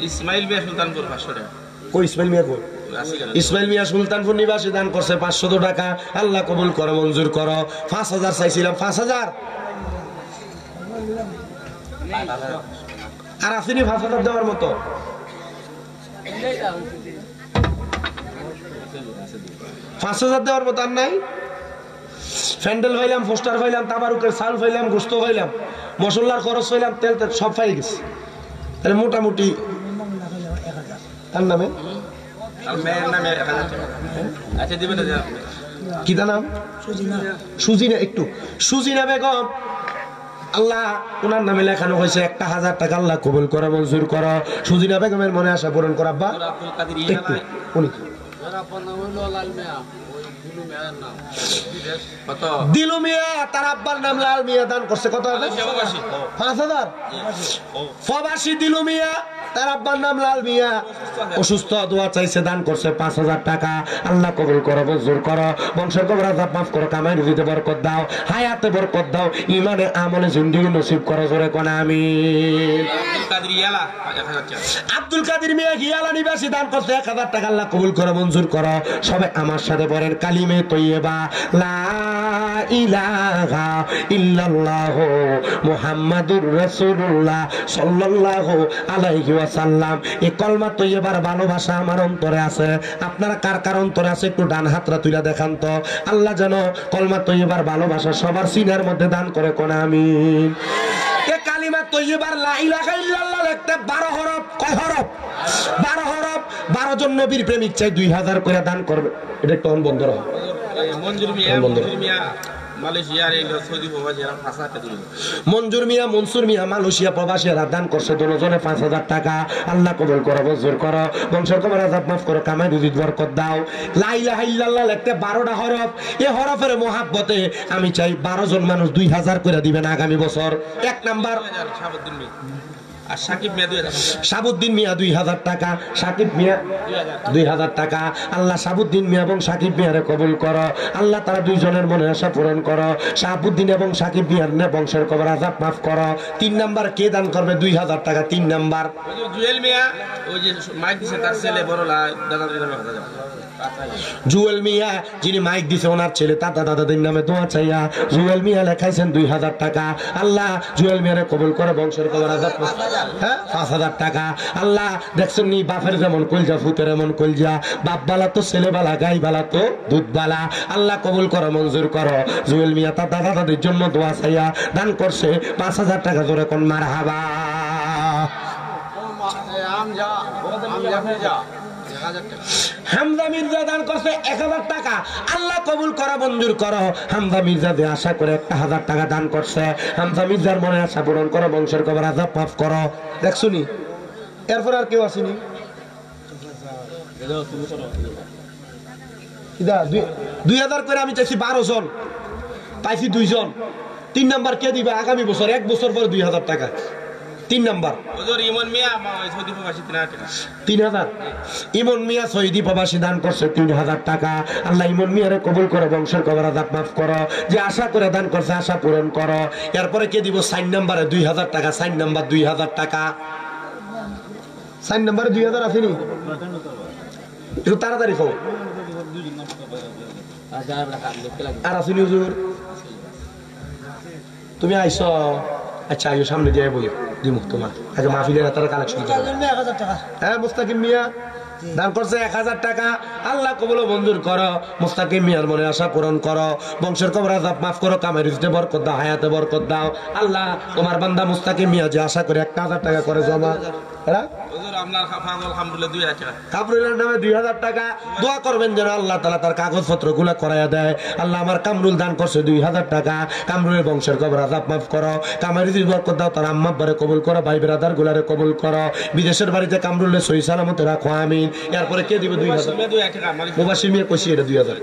ইসমাইল মিয়া সুলতানপুর 500 টাকা কই ইসমাইল মিয়া কই ইসমাইল মিয়া সুলতানপুর নিবাসী দান করছে 500 টাকা আল্লাহ কবুল করো মঞ্জুর করো 5000 চাইছিলাম 5000 আর আসেনি 5000 দেওয়ার মতো 5000 দেওয়ার মতো আর নাই ফ্যান্ডেল হইলাম পোস্টার হইলাম তাবারুকের চাল হইলাম গোস্ত হইলাম মশলার খরচ হইলাম তেল তেল সব পাই গেছে তাহলে মোটামুটি তার নামে আর মেয়ের নামে 1000 টাকা আচ্ছা দিবেন না কি তার নাম সুজিনা একটু সুজিনা বেগম আল্লাহ ওনার নামে লেখানো হয়েছে 1000 টাকা আল্লাহ কবুল করো মঞ্জুর করো সুজিনা বেগমের মনে আশা পূরণ করো আব্বা আব্দুল কাদের একটু উনি কত দিলু মিয়া তার আব্বার নাম লাল মিয়া দান করছে কত হবে 5000 প্রবাসী দিলু মিয়া তার আব্বার নাম লাল মিয়া অসুস্থ দোয়া চাইছে দান করছে 5000 টাকা আল্লাহ কবুল করো মঞ্জুর করো বংশের কবর আযাব মাফ করো কামাই রুজিতে বরকত দাও হায়াতে বরকত দাও ঈমানে আমলে জিন্দেগি নসিব করো জোরে কোন আমিন আব্দুল কাদের মিয়া গিয়ালা নিবাসী দান করছে 1000 টাকা আল্লাহ কবুল করো মঞ্জুর করো সবাই আমার সাথে বলেন কালিমে তৈয়বা লা ইলাহা ইল্লাল্লাহ মুহাম্মাদুর রাসূলুল্লাহ সাল্লাল্লাহু আলাইহি ওয়াসাল্লাম এই কলমা তৈয়বার ভালোবাসা আমার অন্তরে আছে আপনারা কার কার অন্তরে আছে একটু ডান হাতটা তুলে দেখান তো আল্লাহ যেন কলমা তৈয়বার ভালোবাসা সবার সিনার মধ্যে দান করে কোন আমিন এই কালিমা তৈয়বার লা ইলাহা ইল্লাল্লাহ লিখতে 12 হরফ কয় হরফ 12 হরফ 12 জন নবীর প্রেমিক চাই 2000 করে দান করবে এটা একটু বন্ধ রাখো মঞ্জুর মিয়া মালয়েশিয়ার এই সৌদি প্রবাসীরা 5000 টাকা দিলেন মঞ্জুর মিয়া মনসুর মিয়া মালয়েশিয়া প্রবাসীরা দান করছে দুজনে 5000 টাকা আল্লাহ কবুল করো মঞ্জুর করো বংশের কবর আযাব মাফ করো কামাই রুজি বরকত দাও লা ইলাহা ইল্লাল্লাহ লিখতে 12টা হরফ এই হরফের মোহাব্বতে আমি চাই 12 জন মানুষ 2000 করে দিবেন আগামী বছর এক নাম্বার শাহাবুদ্দিন মিয়া আর সাকিব মিয়া 2000 শাহাবুদ্দিন মিয়া 2000 টাকা সাকিব মিয়া 2000 টাকা আল্লাহ শাহাবুদ্দিন মিয়া এবং সাকিব মিয়ারে কবুল করো আল্লাহ তারা দুইজনের মনে আশা পূরণ করো শাহাবুদ্দিন এবং সাকিব মিয়ার নে বংশের কবর আযাব মাফ করো 3 নাম্বার কে দান করবে 2000 টাকা 3 নাম্বার জুয়েল মিয়া ওই যে মাইক দিছে তার ছেলে বড় দাদাদের নামে 1000 জুয়েল মিয়া যিনি মাইক দিছে ওনার ছেলে তার দাদাদের নামে দোয়া চাইয়া জুয়েল মিয়া লেখাইছেন 2000 টাকা আল্লাহ জুয়েল মিয়ারে কবুল করে বংশের কবর আযাব হ্যাঁ 5000 টাকা আল্লাহ দেখছেন নি বাপের যেমন কলজা ফুতের এমন কলজা বাপ বালা তো ছেলে বালা গাই বালা তো দুধ বালা আল্লাহ কবুল করো মঞ্জুর করো জুয়েল মিয়া তার দাদা দাদির জন্য দোয়া চাইয়া দান করছে 5000 টাকা জোরে কোন মারহাবা হামজা মির্জা দান করছে 1000 টাকা আল্লাহ কবুল করা মঞ্জুর করো হামজা মির্জা দিয়ে আশা করে 1000 টাকা দান করছে হামজা মির্জার মনে আশা পূরণ করো বংশের কবর আযাব মাফ করো দেখছুনি এরপর আর কেউ আসেনি ইদা 2000 করে আমি চাইছি 12 জন পাইছি 2 জন 3 নাম্বার কে দিবে আগামী বছর 1 বছর পর 2000 টাকা 3 নাম্বার ওজোর ইমন মিয়া সৌদি প্রবাসী 3000 টাকা 3000 ইমন মিয়া সৌদি প্রবাসী দান করছে 3000 টাকা আল্লাহ ইমন মিয়ারে কবুল করে বংশের কবর আযাব মাফ করো যে আশা করে দান করছে আশা পূরণ করো এরপরে কে দিব 4 নম্বরে 2000 টাকা 4 নাম্বার 2000 টাকা 4 নম্বরে 2000 আসেনি একটু তাড়াতাড়ি খাও আর আসেনি হুজুর তুমি আইছো আচ্ছা আইও সামনে দিয়ে বই দিমুখ তোমার আগে মাহফিলের তারা কালেকশন করে হ্যাঁ মুস্তাকিম মিয়া দান করছে 1000 টাকা আল্লাহ কবুল ও মঞ্জুর করো মুস্তাকিম মিয়ার মনে আশা পূরণ করো বংশের কবর আযাব মাফ করো কামের রিজকে বরকত দাও হায়াতে বরকত দাও আল্লাহ তোমার বান্দা মুস্তাকিম মিয়া যে আশা করে 1000 টাকা করে জমা এরা হুজুর আপনার আলহামদুলিল্লাহ 2000 টাকা কামরুলের নামে 2000 টাকা দোয়া করবেন যেন আল্লাহ তাআলা তার কাগজপত্র গুলা করাইয়া দেয় আল্লাহ আমার কামরুল দান করছে 2000 টাকা কামরুলের বংশের কবর আযাব মাফ করো কামের রিজক বরকত দাও তার আম্মা আব্বারে কবুল করো ভাই ব্রাদার গুলারে কবুল করো বিদেশের বাড়িতে কামরুলের সহি সালামতে রাখো আমিন এরপরে কে দিবে 2000 টাকা মালিক মুবাশশির মিয়া কইছি এটা 2000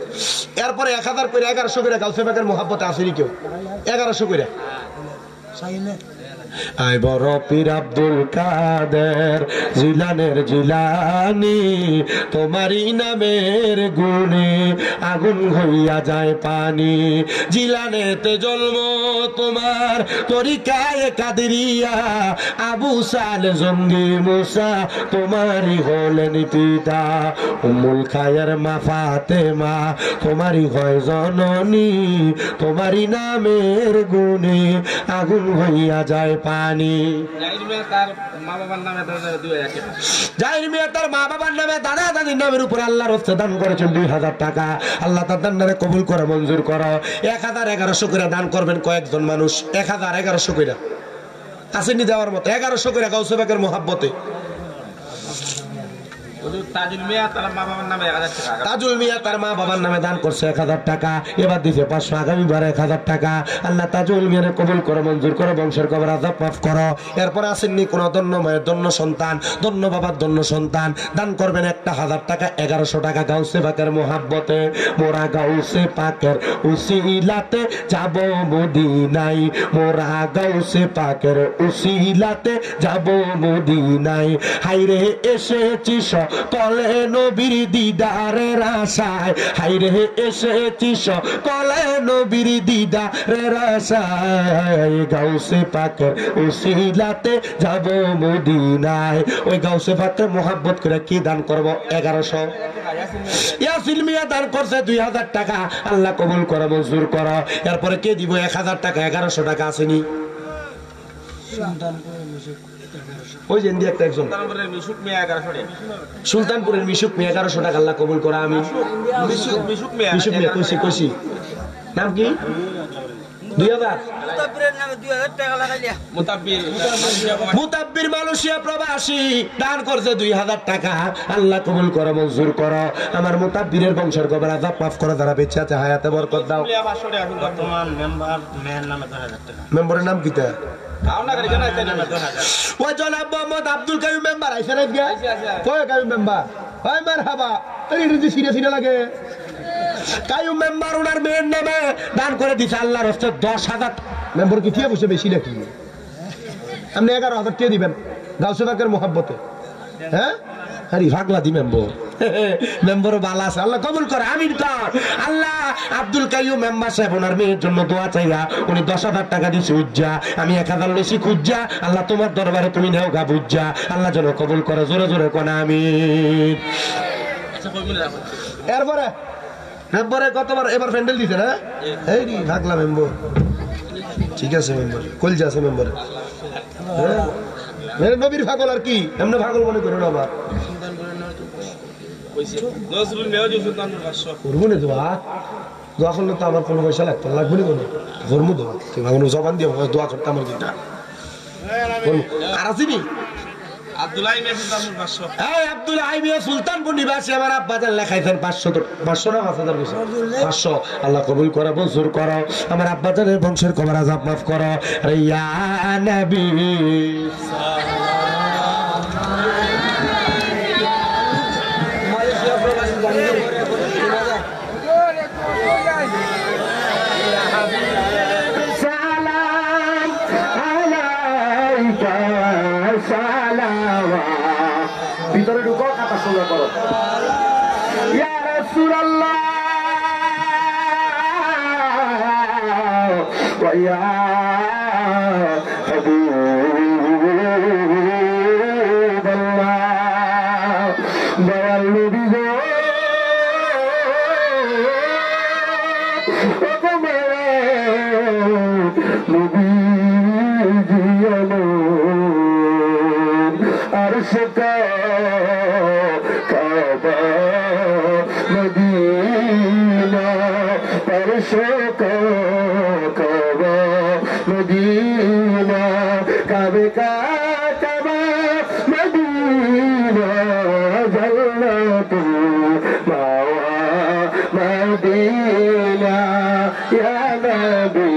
এরপরে 1000 করে 1100 করে গাউসে পাকের মোহাব্বতে আসেনি কেউ 1100 করে আই বড় পীর আব্দুল কাদের জিলানের জিলানি তোমারই নামের গুণে আগুন হইয়া যায় পানি জিলানেতে জন্ম তোমার তরিকায়ে কাদেরিয়া আবু সাল জঙ্গি মুসা তোমারই হলেন পিতা উম্মুল খায়ের মা ফাতেমা তোমারই হয় জননী তোমারই নামের গুণে আগুন হইয়া যায় পানি জাহির মিয়া তার মা বাবার নামে দাদা দাদির নামের উপর আল্লাহর হস্তে দান করেছেন 2000 টাকা আল্লাহ তার দানটারে কবুল করে মঞ্জুর করো 1100 করে দান করবেন কয়েকজন মানুষ 1100 করে আসেনি দেওয়ার মতো 1100 করে গাউসে পাকের মোহাব্বতে তাজুল মিয়া তার মা বাবার নামে 1000 টাকা তাজুল মিয়া তার মা বাবার নামে দান করছে 1000 টাকা এবার দিছে 500 আগামীবার 1000 টাকা আল্লাহ তাজুল মিয়ারে কবুল করে মঞ্জুর করে বংশের কবর আযাব মাফ করো এরপর আসেননি কোন দন্য মায়ের দন্য সন্তান দন্য বাবার দন্য সন্তান দান করবেন 1000 টাকা 1100 টাকা গাউসে পাকের মোহাব্বতে মোরা গাউসে পাকের উসিলাতে যাব মদিনায় মোরা গাউসে পাকের উসিলাতে যাব মদিনায় হাইরে এসেছিস কলে নবীর দিদারের আশায় হাইরে এসেছিস কলে নবীর দিদারের আশায় গাউসে পাকের উসিলাতে যাব মদিনায় ওই গাউসে পাকের মোহাব্বত করে কি দান করব 1100 ইয়াসিন মিয়া দান করছে 2000 টাকা আল্লাহ কবুল করে মঞ্জুর করো এরপরে কে দিব 1000 টাকা 1100 টাকা আসেনি ওই যে ইন্ডিয়া একটা একজন সুলতানপুরের মিশুক মিয়া 1100 টাকা আল্লাহ কবুল করা আমি মিশুক মিয়া কইছি নাম কি 2000 মুতাব্বির মালয়েশিয়া প্রবাসী দান করছে 2000 টাকা আল্লাহ কবুল করে মঞ্জুর করো আমার মুতাব্বিরের বংশের কবর আযাব মাফ করে যারা বেঁচে আছে হায়াতে বরকত দাও বর্তমান মেম্বার মেয়ের নামে 2000 টাকা মেম্বারের নাম কিটা ওই জনাব মোহাম্মদ আব্দুল কাইয়ুম মেম্বার আইছে না গিয়া কয় কাইয়ুম মেম্বার ওই মারহাবা এই রিজি সিরিয়াস লাগে কাইয়ুম মেম্বার ওনার মেয়ের নামে দান করে দিছে আল্লাহর হস্তে 10000 মেম্বার কি ঠিক বসে বেশি নাকি আপনি 11000 টাকা দিবেন গাউসে পাকের মোহাব্বতে হ্যাঁ আরে পাগলা দি মেম্বার মেম্বার ভালো আছে আল্লাহ কবুল করে আমিন কর আল্লাহ আব্দুল কাইয়ুম মেম্বার সাহেব ওনার মেয়ের জন্য দোয়া চাইয়া উনি 10000 টাকা দিছে উজ্জা আমি 1000 লইছি খুজ্জা আল্লাহ তোমার দরবারে তুমি নাও গা বুজ্জা আল্লাহ যেন কবুল করে জোরে জোরে কোন আমিন এরপরে মেম্বারে কতবার এবার প্যান্ডেল দিছে না এই নি পাগলা মেম্বার ঠিক আছে মেম্বার কলজা আছে মেম্বার হ্যাঁ মেরে নবীর পাগল আর কি এমনি পাগল মনে করো না আবার করবো না দোয়া দোয়া করলে তো আমার কোনো পয়সা লাগতো লাগবে না কোনো করবো দোয়া তুমি আমার জবান দিয়ে দোয়া করতে আমার দিনটা আর আসিনি সুলতানপুর নিবাসী আমার আব্বাজান লেখাইছেন 500 না 5000 বছর 500 আল্লাহ কবুল করো মঞ্জুর করো আমার আব্বাজানের বংশের কবর আযাব মাফ করো ইয়া নবী ভিতরে ঢুকো কথা শোনা করো ইয়া রাসূলুল্লাহ ওয়া ইয়া হাবিবাল্লাহ দয়াল নবী গো নবী को कबो मदीना कबे का कबा मदीना जन्नत मावा मदीना या नबी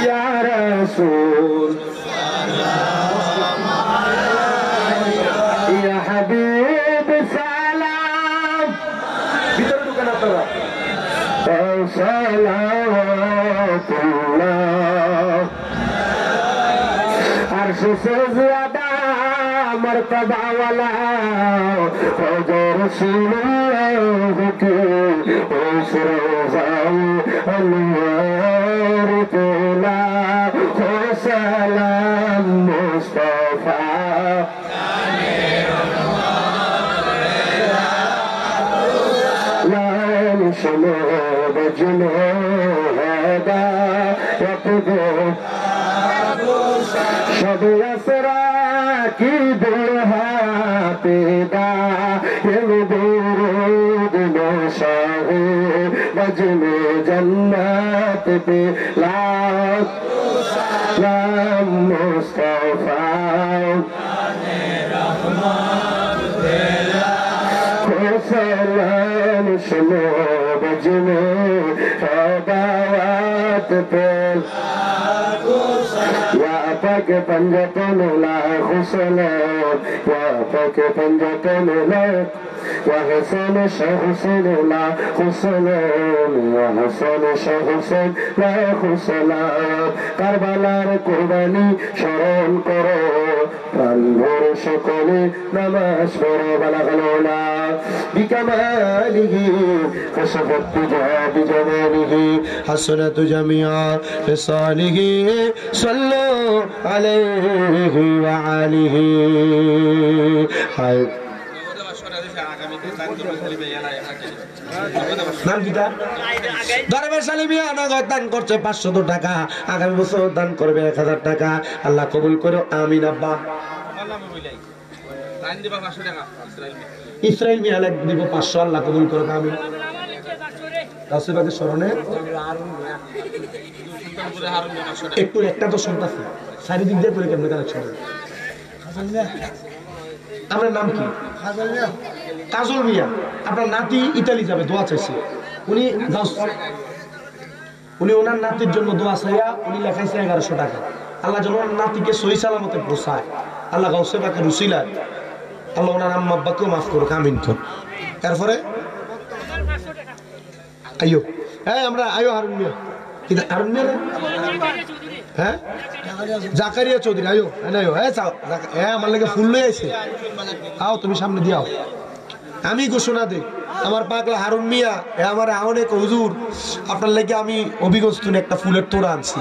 या रसूल या हबीब सलाम भीतर ढুকেন আপনারা सलावतुल्लाह अर्श से ज्यादा मर्तबा वाला रसूलुल्लाह के उस रोज़ा अनवार तोला हो सलाम मुस्तफा लाल शनो बजनो हदा यतगो शब असरा की दुल्हा पेदा ये दुरूद नौशाहे बजने जन्नत पे लाख सलाम मुस्तफा सलाम सुनो बजने हदावत पे या पक पंजतन लाख सलाम या पक पंजतन लाख या हसन शाह हुसैन लाख सलाम या हसन शाह हुसैन लाख सलाम কারবালার কুরবানি স্মরণ করো প্রাণ ভরে সকলে নামাজ পড়ো বালাগালোলা বিকামালিহি কসবত তুজা বিজামালিহি হাসনাতু জামিয়া ফিসালিহি সাল্লু আলাইহি ওয়া আলিহি হায় নাম কিটা দরবার সালিমিয়া নগদ দান করছে 500 টাকা আগামী বছর দান করবে 1000 টাকা আল্লাহ কবুল করো আমিন আব্বা ইসরাইল মিয়া লাগ দিব 500 আল্লাহ কবুল করো আমিন রাসূলবাদের স্মরণে একটু একটা তো শুনতাছি চারিদিক দিয়ে করে কেমনে কালেকশন আপনার নাম কি কাজল মিয়া আপনার নাতি ইতালি যাবে দোয়া চাইছে উনি ওনার নাতির জন্য দোয়া চাইয়া উনি লেখাইছে 1100 টাকা আল্লাহ যেন ওনার নাতিকে সহি সালামতে পৌঁছায় আল্লাহ গাউসে পাকের উসিলায় আল্লাহ ওনার আম্মা আব্বাকেও মাফ করুক আমিন কর তারপরে আইয়ো হ্যাঁ আমরা আইয়ো হারুন মিয়া কিন্তু হারুন মিয়া হ্যাঁ জাকারিয়া চৌধুরী আইয়ো আইয়ো হ্যাঁ চাও হ্যাঁ আমার লাগে ফুল লই আইছে আও তুমি সামনে দিও আমি ঘোষণা দেই আমার পাগলা হারুন মিয়া এ আমারে অনেক হুজুর আপনার লাগি আমি অভিগস্তুন একটা ফুলের তোড়া আনছি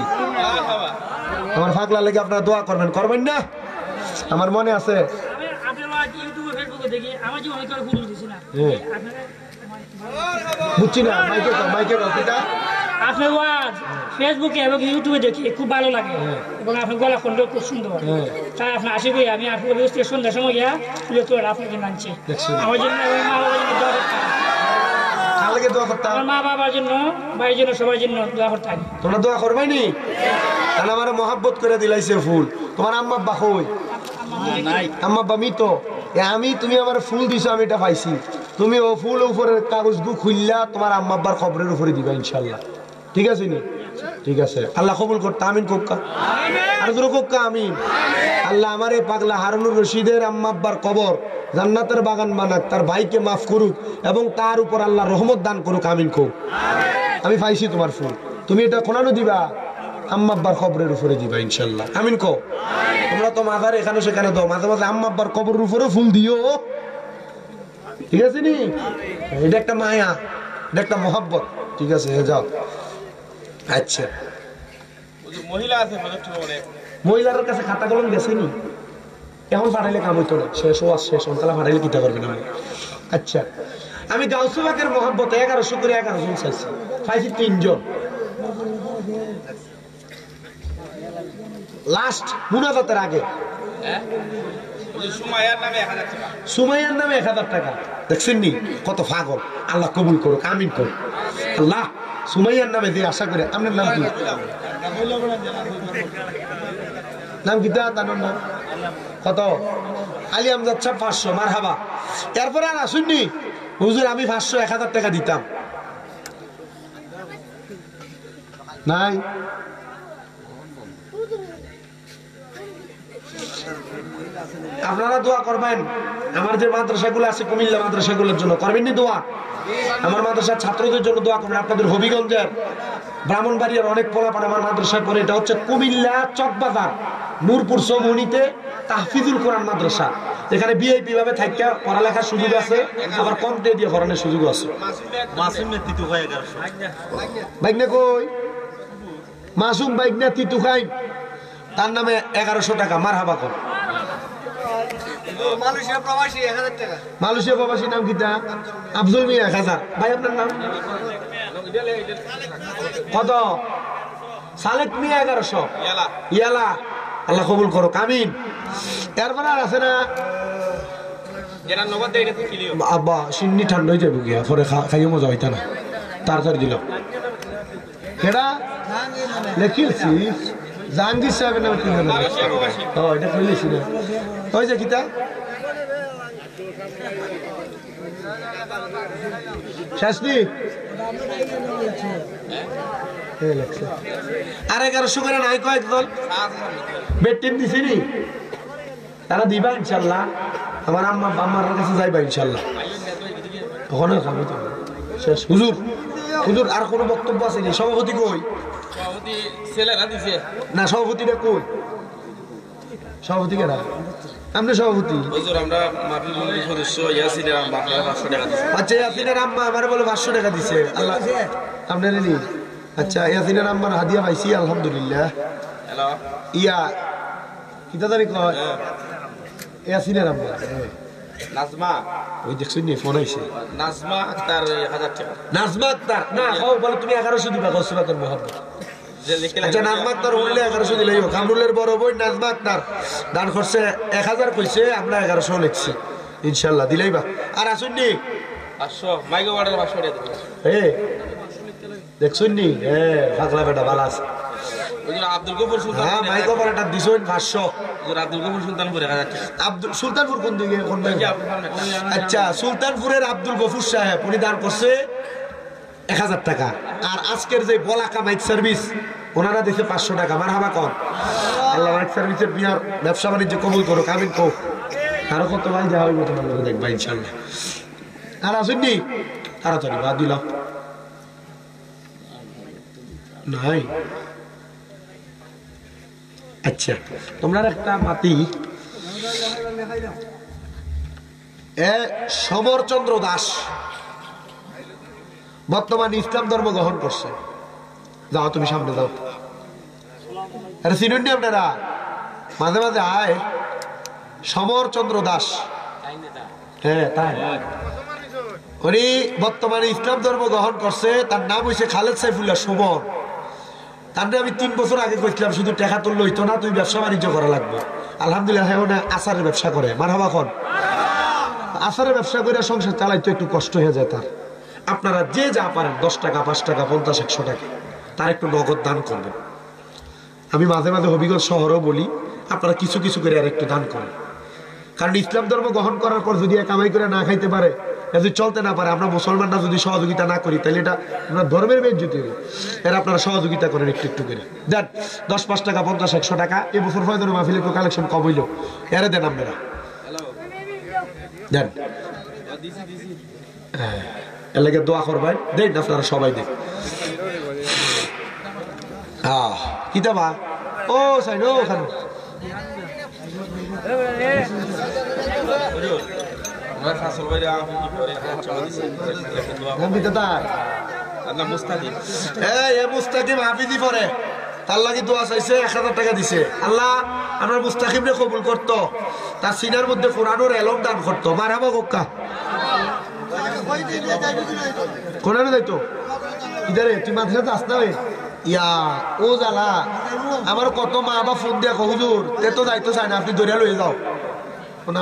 আমার পাগলা লাগি আপনারা দোয়া করবেন না আমার মনে আছে বুঝছি না মাইকে কিটা আপনার ওয়াজ ফেসবুকে এবং ইউটিউবে দেখি খুব ভালো লাগে এবং আপনার গলা খন্ড খুব সুন্দর তাই আপনার আশা করি আমি আপনার সন্ধ্যার সময় গিয়া তুলে তোলা আপনাকে মানছি আমার জন্য আমার মা বাবার জন্য ভাইয়ের জন্য সবার জন্য দোয়া করতে হবে তোমরা দোয়া করবে নি তাহলে আমার মহাব্বত করে দিলাইছে ফুল তোমার আম্মা আব্বা কই আম্মা আব্বা মৃত আমি তুমি আমার ফুল দিছো আমি এটা পাইছি তুমি ও ফুল উপরের কাগজগুলো খুললা তোমার আম্মা আব্বার খবরের উপরে দিবা ইনশাআল্লাহ ঠিক আছে নি ঠিক আছে আল্লাহ কবুল করতে আমিন কোক্কা আর দুরো কোক্কা আমিন আল্লাহ আমারে পাগলা হারুনুর রশিদের আম্মা আব্বার কবর জান্নাতের বাগান বানাক তার ভাইকে মাফ করুক এবং তার উপর আল্লাহ রহমত দান করুক আমিন কো আমি পাইছি তোমার ফুল তুমি এটা কোনানো দিবা আম্মা আব্বার খবরের উপরে দিবা ইনশাআল্লাহ আমিন কো তোমরা তো মাজার এখানে সেখানে দাও মাঝে মাঝে আম্মা আব্বার কবরের উপরে ফুল দিও ঠিক আছে নি এটা একটা মায়া এটা একটা মহব্বত ঠিক আছে যাও আচ্ছা মহিলা আছে মহিলার কাছে খাতা কলম গেছে নি এখন পাঠাইলে কাম হইতো না শেষ হওয়া শেষ তাহলে পাঠাইলে কিতা করবে না আচ্ছা আমি গাউসে পাকের মহব্বতে 1100 করে 11 জন চাইছি পাইছি 3 জন লাস্ট মুনাজাতের আগে সুমাইয়ার নামে 1000 টাকা। সুমাইয়ার নামে 1000 টাকা। দেখছেন নি কত পাগল। আল্লাহ কবুল করুক, আমিন করুক। আল্লাহ সুমাইয়ার নামে দিয়ে আশা করে। আপনার নাম কি? নাম কি তার নাম? কত? আলী আমজাদ সাহেব 500। মারহাবা। এরপরে আর আসুননি হুজুর আমি 500 1000 টাকা দিতাম। নাই আপনারা দোয়া করবেন আমার যে মাদ্রাসাগুলো আছে কুমিল্লা মাদ্রাসাগুলোর জন্য, করবেননি দোয়া? আমার মাদ্রাসার ছাত্রদের জন্য দোয়া করবেন। আপনাদের হবিগঞ্জের ব্রাহ্মণবাড়িয়ার অনেক পোলাপান আমার মাদ্রাসায় পড়ে। এটা হচ্ছে কুমিল্লা চকবাজার নূরপুর চৌমুহনীতে তাহফিজুল কোরআন মাদ্রাসা। এখানে ভিআইপি ভাবে থাকতে পড়ালেখার সুযোগ আছে, আবার কম দিয়ে পড়ানোর সুযোগ আছে। বাইক না কই মাসুম বাইক না তিতু খাই, তার নামে 1100 টাকা। মারহাবা কর। মালয়েশিয়া প্রবাসী 1000 টাকা। মালয়েশিয়া প্রবাসী নাম কিটা? আফজল মিয়া 1000। ভাই আপনার নাম কত? সালেক মিয়া 1100। ইয়ালা আল্লাহ কবুল করো, আমিন। এরপরে আর আছে না আব্বা সিন্নি ঠান্ডা হয়ে যাবে গিয়া, পরে খাইয়ে মজা হইতা না, তাড়াতাড়ি দিলাম। কেডা লেখিলছি? জাহাঙ্গীর সাহেবের নামে 3000। এটা খুলেছি না ওই যে কিতা শাসনি আর 1100 করে নাই কয়েক দল বেটিম দিছি নি, তারা দিবা ইনশাল্লাহ। আমার আম্মা আম্মার কাছে যাইবা ইনশাল্লাহ। তখন শেষ। হুজুর হুজুর আর কোনো বক্তব্য আছে নি? সভাপতি কই? সভাপতি ছেলেরা দিছে না, সভাপতিটা কই? সভাপতি কেনা? আপনি সভাপতি? হুজুর আমরা মাহফিল কমিটির সদস্য ইয়াসিনের আম্মা আপনার 500 টাকা দিছে। আচ্ছা ইয়াসিনের আম্মা আমারে বলে 500 টাকা দিছে। আল্লাহ আপনার নি। আচ্ছা ইয়াসিনের আম্মার হাদিয়া পাইছি আলহামদুলিল্লাহ। হ্যালো ইয়া কিতা তারিখ কয়? ইয়াসিনের আম্মা নাজমা, ওই দেখছেন নি ফোন আইছে। নাজমা আক্তার 1000 টাকা। নাজমা আক্তার না ও বলে তুমি 1100 দিবা কসরাতুল মুহাব্বত। আচ্ছা নাজমা আক্তার উল্লে 1100 দিলেই হোক। কামরুলের বড় বোন নাজমা আক্তার দান করছে 1000 কইছে, আমরা 1100 লিখছি ইনশাআল্লাহ দিলেই বা। আর আসুন নি 500 মাইগো ওয়ার্ডের 500 টাকা দিছে। দেখছেন নি পাগলা বেটা ভালো আছে। হুজুর আব্দুল গফুর সুলতান, হ্যাঁ মাইকো পারাটা দিছেন 500। হুজুর আব্দুল গফুর সুলতানপুর 1000 টাকা। আব্দুল সুলতানপুর কোন দিকে? কোন ভাই? আচ্ছা সুলতানপুরের আব্দুল গফুর সাহেব উনি দান করছে 1000 টাকা। আর আজকের যে বলাকা মাইক সার্ভিস ওনারা দিয়েছে 500 টাকা। মারহাবা কর। আল্লাহ মাইক সার্ভিসের বিয়ার ব্যবসা বাণিজ্য কবুল করো, আমিন কো। আরো কত ভাই যা হইব তোমাদের দেখবা ইনশাআল্লাহ। আর আসুননি তাড়াতাড়ি বাদ দিলাম নাই। আচ্ছা তোমরা একটা মাতি সমরচন্দ্র দাস বর্তমান ইসলাম ধর্ম গ্রহণ করছে। যাও তুমি সামনে যাও। আরে চিনুন নি আপনারা? মাঝে মাঝে আয়। সমরচন্দ্র দাস, হ্যাঁ তাই উনি বর্তমানে ইসলাম ধর্ম গ্রহণ করছে। তার নাম হয়েছে খালেদ সাইফুল্লাহ সুমন। তার আমি 3 বছর আগে কইছিলাম শুধু টাকা তুললে হইতো না, তুই ব্যবসা বাণিজ্য করা লাগবে। আলহামদুলিল্লাহ হ্যাঁ আচারের ব্যবসা করে। মারহাবা খন। আচারের ব্যবসা করে সংসার চালাইতে একটু কষ্ট হয়ে যায় তার। আপনারা যে যা পারেন 10 টাকা 5 টাকা 50 100 টাকা তার একটু নগদ দান করবেন। আমি মাঝে মাঝে হবিগঞ্জ শহরও বলি আপনারা কিছু কিছু করে আর একটু দান করেন। কারণ ইসলাম ধর্ম গ্রহণ করার পর যদি কামাই করে না খাইতে পারে, যদি চলতে না পারে, আমরা মুসলমানরা যদি সহযোগিতা না করি তাহলে এটা আমরা ধর্মের বেজ্জতি হবে। এরা আপনারা সহযোগিতা করেন একটু একটু করে দেন। 10 5 টাকা 50 100 টাকা এবছর ফয়দার মাহফিলে একটু কালেকশন কম হইল, এরা দেন আপনারা দেন। হ্যাঁ এর লাগে দোয়া করবেন, দেন আপনারা সবাই দেন। কিতাবা ও সাইন ওখানে মুস্তাকিম হাফিজি পরে তার লাগে দোয়া চাইছে 1000 টাকা দিছে। আল্লাহ আমরা মুস্তাকিমরে কবুল করতো, তার সিনার মধ্যে কোরআনের এলম দান করতো। মারহাবা গোক্কা কোরআনে যাইতো ইদারে তুই মাদ্রাসাতে আসতে হবে। ইয়া ও জালা আমার কত মা বা ফোন দিয়া হুজুর তে তো যাইতো চাই না, আপনি দরিয়া লয়ে যাও।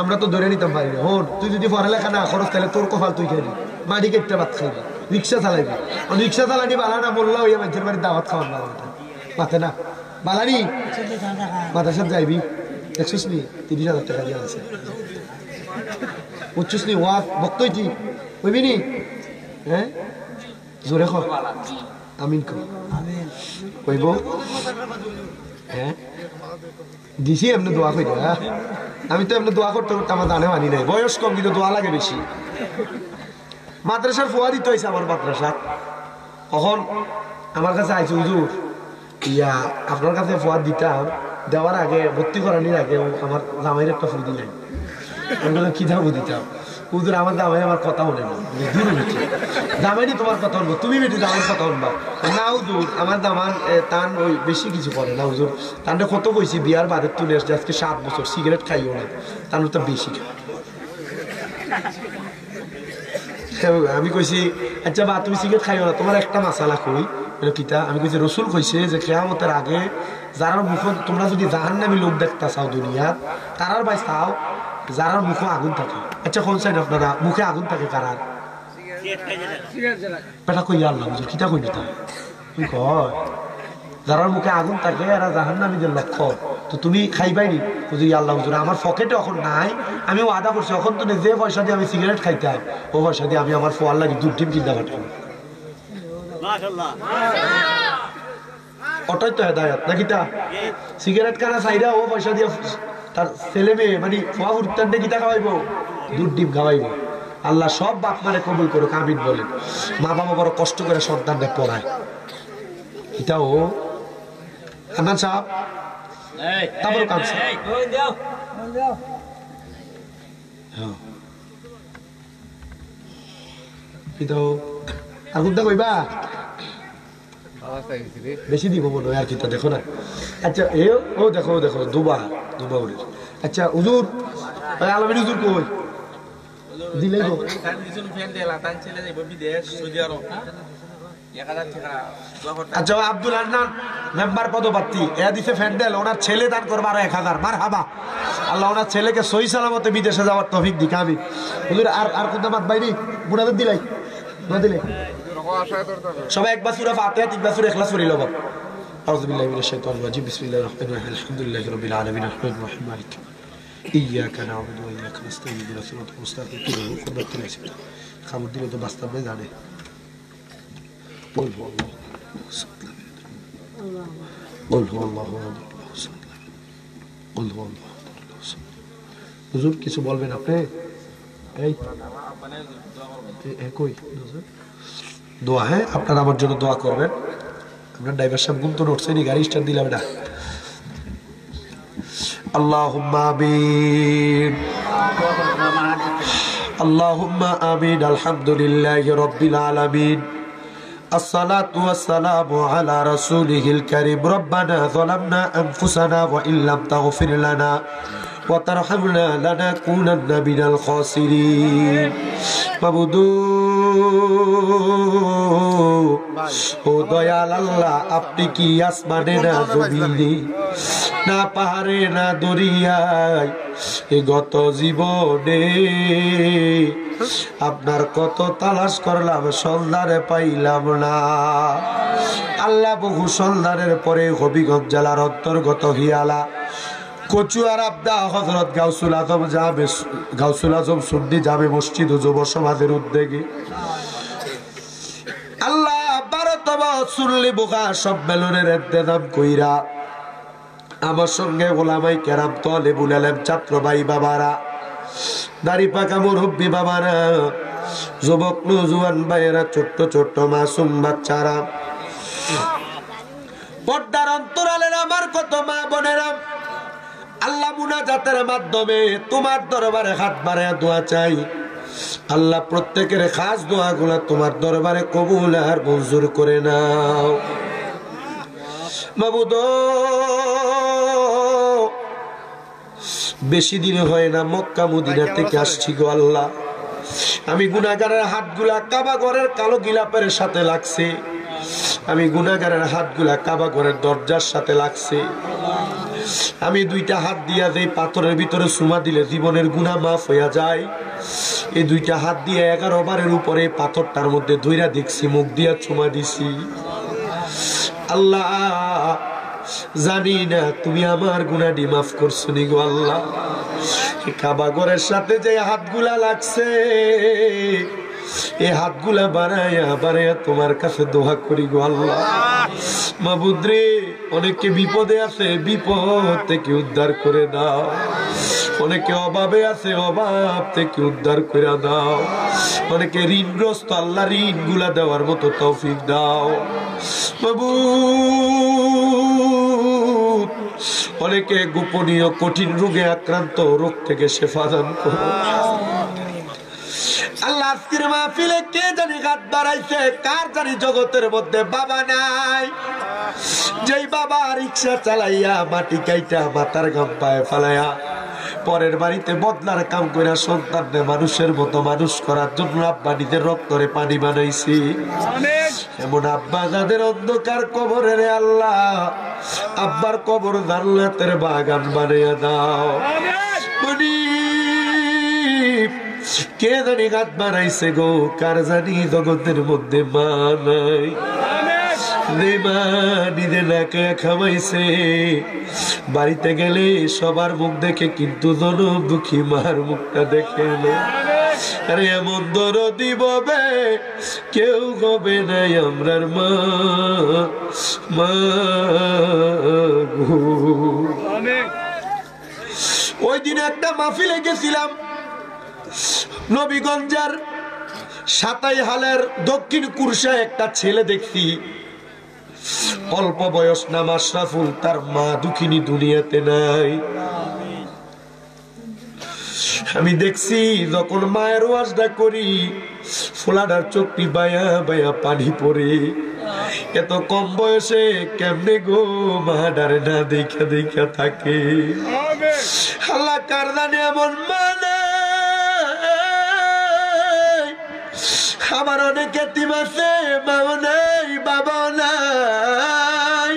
আমরা তো ধরে নিতাম পারি না। হন তুই যদি পড়ালেখা না খরচ তাহলে তোর কপাল তুই খাইবি, মাটি কেটে ভাত খাইবি, রিক্সা চালাইবি। রিক্সা চালানি বালা না বললা ওই মানুষের বাড়ির দাওয়াত খাওয়ান না মাথে না বালানি মাথার সাথে যাইবি। দেখছিস নি 30,000 টাকা দিয়ে আছে, বুঝছিস নি ওয়াক বক্তই ঠিক হইবি নি। হ্যাঁ জোরে কর আমিন কর কইব। হ্যাঁ দিছি এমনি দোয়া করি। হ্যাঁ আমি তো এমনি দোয়া করতে করতে আমার দানে মানি নাই, বয়স কম কিন্তু দোয়া লাগে বেশি। মাদ্রাসার ফোয়া দিতে হয়েছে আমার মাদ্রাসা। তখন আমার কাছে আইছে হুজুর ইয়া আপনার কাছে ফোয়া দিতাম, দেওয়ার আগে ভর্তি করানোর আগে আমার জামাইয়ের একটা ফুল দিলেন। আমি কি দামও দিতাম হুজুর, আমার জামাই আমার কথা বলে না, দূর বেটি জামাইনি তোমার কথা বলবো, তুমি বেটি জামাইয়ের কথা বলবা না। হুজুর আমার দামান টান ওই বেশি কিছু করে না হুজুর, টানটা কত কইছি বিয়ার বাদের তুলে আসছে আজকে 7 বছর সিগারেট খাইও না, টান তো বেশি খায়। আমি কইছি আচ্ছা বা তুমি সিগারেট খাইও না, তোমার একটা মাসালা কই কিতা। আমি কইছি রসুল কইছে যে কিয়ামতের আগে যারার মুখ তোমরা যদি জাহান্নামী লোক দেখতা চাও দুনিয়াত, কারার ভাই চাও যারার মুখে আগুন থাকে। আচ্ছা কোন সাইড আপনারা মুখে আগুন থাকে কারার? পেটা কই আল্লাহ হুজুর কিতা কই নিতা তুই কয় যারার মুখে আগুন থাকে এরা জাহান্নামীদের লক্ষ্য। তো তুমি খাইবাই নি হুজুর? আল্লাহ হুজুর আমার পকেটে এখন নাই, আমি ওয়াদা করছি এখন তো যে পয়সা দিয়ে আমি সিগারেট খাইতাম ও পয়সা দিয়ে আমি আমার ফোয়ার লাগে 2 ডিম কিনতে পারতাম। ওটাই তো হেদায়ত নাকি তা? সিগারেট খানা চাইরা ও পয়সা দিয়ে তার ছেলে মেয়ে মানে ফোয়া উত্তান্ডে কিতা খাওয়াইবো? 2 ডিম খাওয়াইবো। আল্লাহ সব বাপ মারে কবুল করুক আমিন বলেন। মা বাবা বড় কষ্ট করে সন্তানদের পড়ায়, এটাও আমার সাহেব তারপর কাঁদছে। এটাও আর কোনটা কইবা বেশি দিব মনে হয় আর কিতা দেখো না। আচ্ছা এ ও দেখো দেখো দুবা উড়ে। আচ্ছা হুজুর আলমের হুজুর কই দিলে গো? আচ্ছা আব্দুল আদনান মেম্বার পদপ্রার্থী এ দিছে ফ্যান্ডেল, ওনার ছেলে দান করবো আরো 1000। মারহাবা, আল্লাহ ওনার ছেলেকে সহি সালামতে বিদেশে যাওয়ার তৌফিক দিক আমি। হুজুর আর কোনটা মাত বাইনি বুড়াদের দিলাই না দিলে সবাই একবার সূরা ফাতিহা 3 বার সূরা ইখলাস পড়ি লব। আউযু বিল্লাহি মিনাশ শাইতানির রাজিম বিসমিল্লাহির রহমানির রহিম আলহামদুলিল্লাহি রাব্বিল আলামিন আররহমানির রহিম মালিকি ইয়াকা না'বুদু ওয়া ইয়াকা নাস্তাঈন ইহদিনাস সিরাতাল মুস্তাকিম খুদবাত তিলাইছে খাবার দিলে তো বাস্তব নেই জানে বল আল্লাহ বল আল্লাহ বল আল্লাহ। হুজুর কিছু বলবেন আপনি? এই কই দোয়া? হ্যাঁ আপনারা আমার জন্য দোয়া করবেন। আপনার ড্রাইভার সাহেব গুম তো নড়ছেনি, গাড়ি স্টার্ট দিলাম না। আল্লাহুম্মা আমিন আল্লাহুম্মা আমিন আলহামদুলিল্লাহি রাব্বিল আলামিন আসসালাতু ওয়াসসালামু আলা রাসূলিহিল কারীম রব্বানা যালামনা আনফুসানা ওয়া ইল্লাম তাগফির লানা ওয়া তারহামনা লানাকুনান্না মিনাল খাসিরিন। মাবুদু ও দয়াল আল্লাহ, আপনি কি আসমানে না জমিনে না পাহাড়ে না দরিয়ায় এ গত জীবনে আপনার কত তালাশ করলাম সন্ধানে পাইলাম না। আল্লাহ বহু সন্ধানের পরে হবিগঞ্জ জেলার অন্তর্গত হিয়ালা কচুয়ার আবদা হযরত গাউসুল আজম সুন্নি জামে মসজিদ ও যুব সমাজের উদ্যোগে আল্লাহ 12তম সুন্নি বুখা সম্মেলনের ইন্তেজাম কইরা আমার সঙ্গে ওলামায়ে কেরাম তালেবুল ইলম ছাত্র ভাই বাবারা দাড়ি পাকা মুরব্বী বাবারা যুবক নওজোয়ান ভাইয়েরা ছোট্ট ছোট্ট মাসুম বাচ্চারা পর্দার অন্তরালের আমার কত মা বোনেরা আল্লাহ মুনাজাতের মাধ্যমে তোমার দরবারে হাত বাড়ায়া দোয়া চাই। আল্লাহ প্রত্যেকের খাস দোয়াগুলা তোমার দরবারে কবুল আর মঞ্জুর করে নাও। মাবুদ বেশি দিন হয় না মক্কা মদিনা থেকে আসছি গো আল্লাহ, আমি গুনাহগারের হাতগুলা কাবা ঘরের কালো গিলাপের সাথে লাগছে, আমি গুনাহগারের হাতগুলা কাবা ঘরের দরজার সাথে লাগছে। আমি দুইটা হাত দিয়া যে পাথরের ভিতরে চুমা দিলে জীবনের গুনাহ মাফ হইয়া যায়, এই দুইটা হাত দিয়ে 11 বারের উপরে পাথরটার মধ্যে ধইরা দেখছি, মুখ দিয়া চুমা দিছি। আল্লাহ জানি না তুমি আমার গুনাহটি মাফ করছো নি গো আল্লাহ। কাবা ঘরের সাথে যে হাতগুলা লাগছে, এই হাতগুলা বাড়াইয়া বাড়াইয়া তোমার কাছে দোয়া করি গো আল্লাহ। মাবুদ রে, অনেকে বিপদে আছে, বিপদ থেকে উদ্ধার করে দাও। অনেকে অভাবে আছে, অভাব থেকে উদ্ধার করে দাও। অনেকে ঋণগ্রস্ত, আল্লাহ ঋণ গুলা দেওয়ার মতো তৌফিক দাও মাবুদ। অনেকে গোপনীয় কঠিন রোগে আক্রান্ত, রোগ থেকে শেফা দান করো আল্লাহ। আজকের মাহফিলে কে জানি হাত বাড়াইছে, কার জানি জগতের মধ্যে বাবা নাই। যেই বাবা রিক্সা চালাইয়া মাটি কাইটা মাথার গাম পায়ে ফালাইয়া পরের বাড়িতে বদলার কাম করে সন্তানদের মানুষের মতো মানুষ করার জন্য আব্বা নিজের রক্তরে পানি বানাইছি, এমন আব্বা যাদের অন্ধকার কবরে রে আল্লাহ, আব্বার কবর জান্নাতের বাগান বানাইয়া দাও। কে জানি হাত বানাইছে গো, কার জানি জগতের মধ্যে মা নাই, নিজে নাকে খাওয়াইছে। বাড়িতে গেলে সবার মুখ দেখে, কিন্তু জনম দুঃখী মার মুখটা দেখে না। আরে এমন দরদি ববে কেউ হবে নাই আমরার মা, মা গো। ওই দিন একটা মাহফিলে গেছিলাম, নবীগঞ্জের সাতাই হালের দক্ষিণ কুরসায় একটা ছেলে দেখছি, অল্প বয়স নাম আশরাফুল, তার মা দুঃখিনী দুনিয়াতে নাই। আমি দেখছি যখন মায়ের ওয়াজটা করি, ফোলাডার চোখটি বায়া বায়া পানি পড়ে। এত কম বয়সে কেমনে গো মা ডারে না দেখা দেখা থাকে। আল্লাহ কার জানে এমন মানে আমার অনেক এতিম আছে, মাও নাই, বাবা নাই,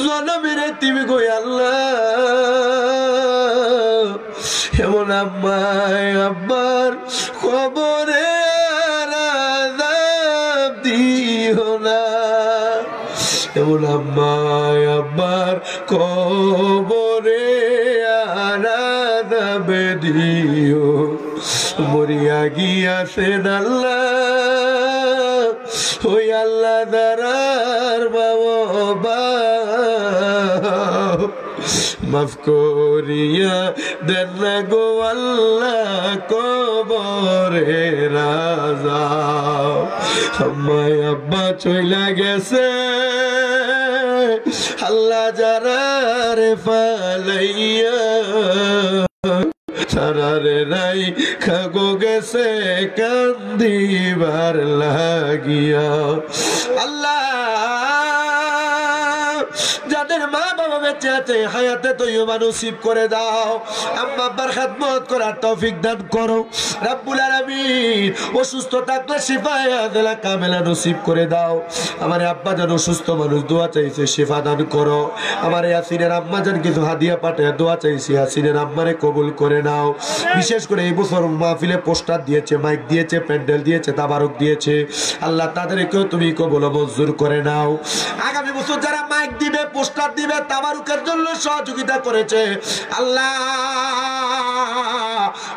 জনমের এতিম গো আল্লাহ। এমন আম্মায় আব্বার খবরে আযাব দিও না, এমন আম্মায় আব্বার খবরে আযাব দিও। মরিয়া গিয়াছেন আল্লাহ, ওই আল্লাহ দারার বাবা, মাফ করিয়া দেন না গো আল্লাহ কবরে রাজা। আমায় আব্বা চইলা গেছে আল্লাহ যারারে ফালাইয়া, সারারে নাই খাগো গেছে কান্দিবার লাগিয়া। আল্লাহ যাদের মা বাবা বেঁচে আছে হায়াতে তৈয়বা নসিব করে দাও, আম্মা আব্বার খেদমত করার তৌফিক দান করো রব্বুল আলামিন। অসুস্থ থাকলে শিফায়ে আজলা কামেলা নসিব করে দাও। আমার আব্বা যেন অসুস্থ মানুষ, দোয়া চাইছে, শিফা দান করো। আমার ইয়াসিনের আম্মা যেন কিছু হাদিয়া পাঠায়, দোয়া চাইছি, ইয়াসিনের আম্মারে কবুল করে নাও। বিশেষ করে এই বছর মাহফিলে পোস্টার দিয়েছে, মাইক দিয়েছে, প্যান্ডেল দিয়েছে, তাবারক দিয়েছে, আল্লাহ তাদেরকেও তুমি কবুল মঞ্জুর করে নাও। আগামী বছর যারা মাইক দিবে, পোস্টার দিবে, তাবারুকের জন্য সহযোগিতা করেছে, আল্লাহ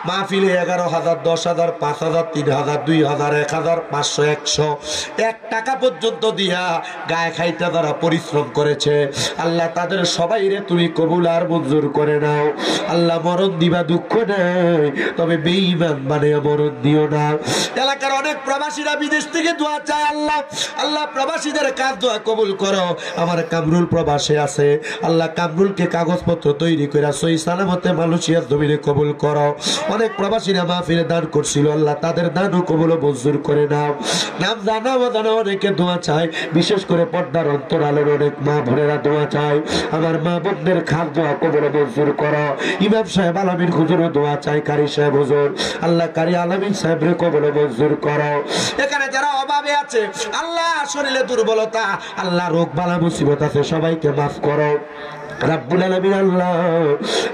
মাহফিলে 11,000, 10,000, 5,000, 3,000, 2,000, 1,000, 500, 100, 1 টাকা পর্যন্ত দিয়া গায়ে খাইতে যারা পরিশ্রম করেছে, আল্লাহ তাদের সবাই রে তুমি কবুল আর মঞ্জুর করে নাও। আল্লাহ মরণ দিবা দুঃখ নেই, তবে বেঈমান মানে মরণ দিও না। এলাকার অনেক প্রবাসীরা বিদেশ থেকে দোয়া চায়, আল্লাহ আল্লাহ প্রবাসীদের কাজ দোয়া কবুল করো। আমার কামরুল প্রবাসে আছে, আল্লাহ কামরুলকে কাগজপত্র তৈরি করে সহি সালামতে মালয়েশিয়ার জমিনে কবুল করো। অনেক প্রবাসীরা মাহফিলে দান করছিল, আল্লাহ তাদের দানও কবুল মঞ্জুর করে নাও। নাম জানা অজানা অনেকে দোয়া চায়, বিশেষ করে পর্দার অন্তরালের অনেক মা বোনেরা দোয়া চায়। আমার মা বোনদের খাস দোয়া কবুল মঞ্জুর করো। ইমাম সাহেব আলামিন হুজুরও দোয়া চায়, কারি সাহেব হুজুর, আল্লাহ কারি আলামিন সাহেবরে কবুল মঞ্জুর করো। এখানে যারা অভাবে আছে, আল্লাহ শরীরে দুর্বলতা, আল্লাহ রোগ বালা মুসিবত আছে, সবাইকে মাফ করো। রাব্বুল আলামিন আল্লাহ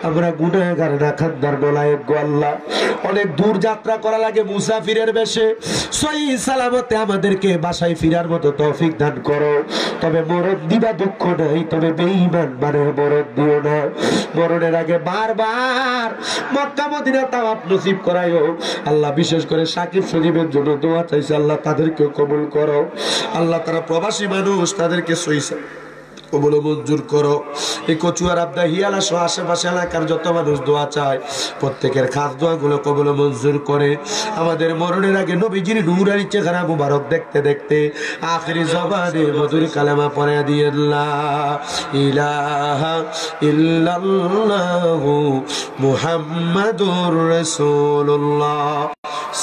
আমরা গুনাহগার নাখানদার বলায়েক গো আল্লাহ অনেক দূর যাত্রা করা লাগে মুসাফিরের বেশে সহি সালামতে আমাদেরকে বাসায় ফিরার মতো তৌফিক দান করো তবে মরণ দিবা দুঃখ নাই তবে বেঈমান মানে মরণ দিও না মরণের আগে বারবার মক্কা মদিনা তাওয়াফ নসিব করায়ো আল্লাহ বিশেষ করে সাকিব সজীবের জন্য দোয়া চাইছে আল্লাহ তাদেরকে কবুল করো আল্লাহ তারা প্রবাসী মানুষ তাদেরকে সহি কবুল মঞ্জুর করো এই কচুয়ার আবদা হিয়ালা সহ আশেপাশে এলাকার যত মানুষ দোয়া চায় প্রত্যেকের খাস দোয়াগুলো কবুল মঞ্জুর করে আমাদের মরণের আগে নবীজির নূরানি চেহারা মুবারক দেখতে দেখতে আখিরি জবানে মধুর কালেমা পড়ে দিয়ে লা ইলাহা ইল্লাল্লাহু মুহাম্মাদুর রাসূলুল্লাহ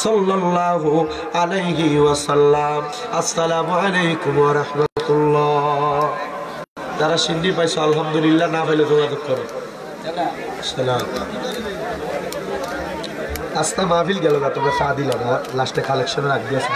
সাল্লাল্লাহু আলাইহি ওয়াসাল্লাম আসসালামু আলাইকুম ওয়া রাহমাতুল্লাহ যারা সিন্ডি পাইছো আলহামদুলিল্লাহ না পাইলে যোগাযোগ করো সালাম আস্তা মাহফিল গেল না তোমরা চা দিল না লাস্টে কালেকশন রাখ দিয়েছে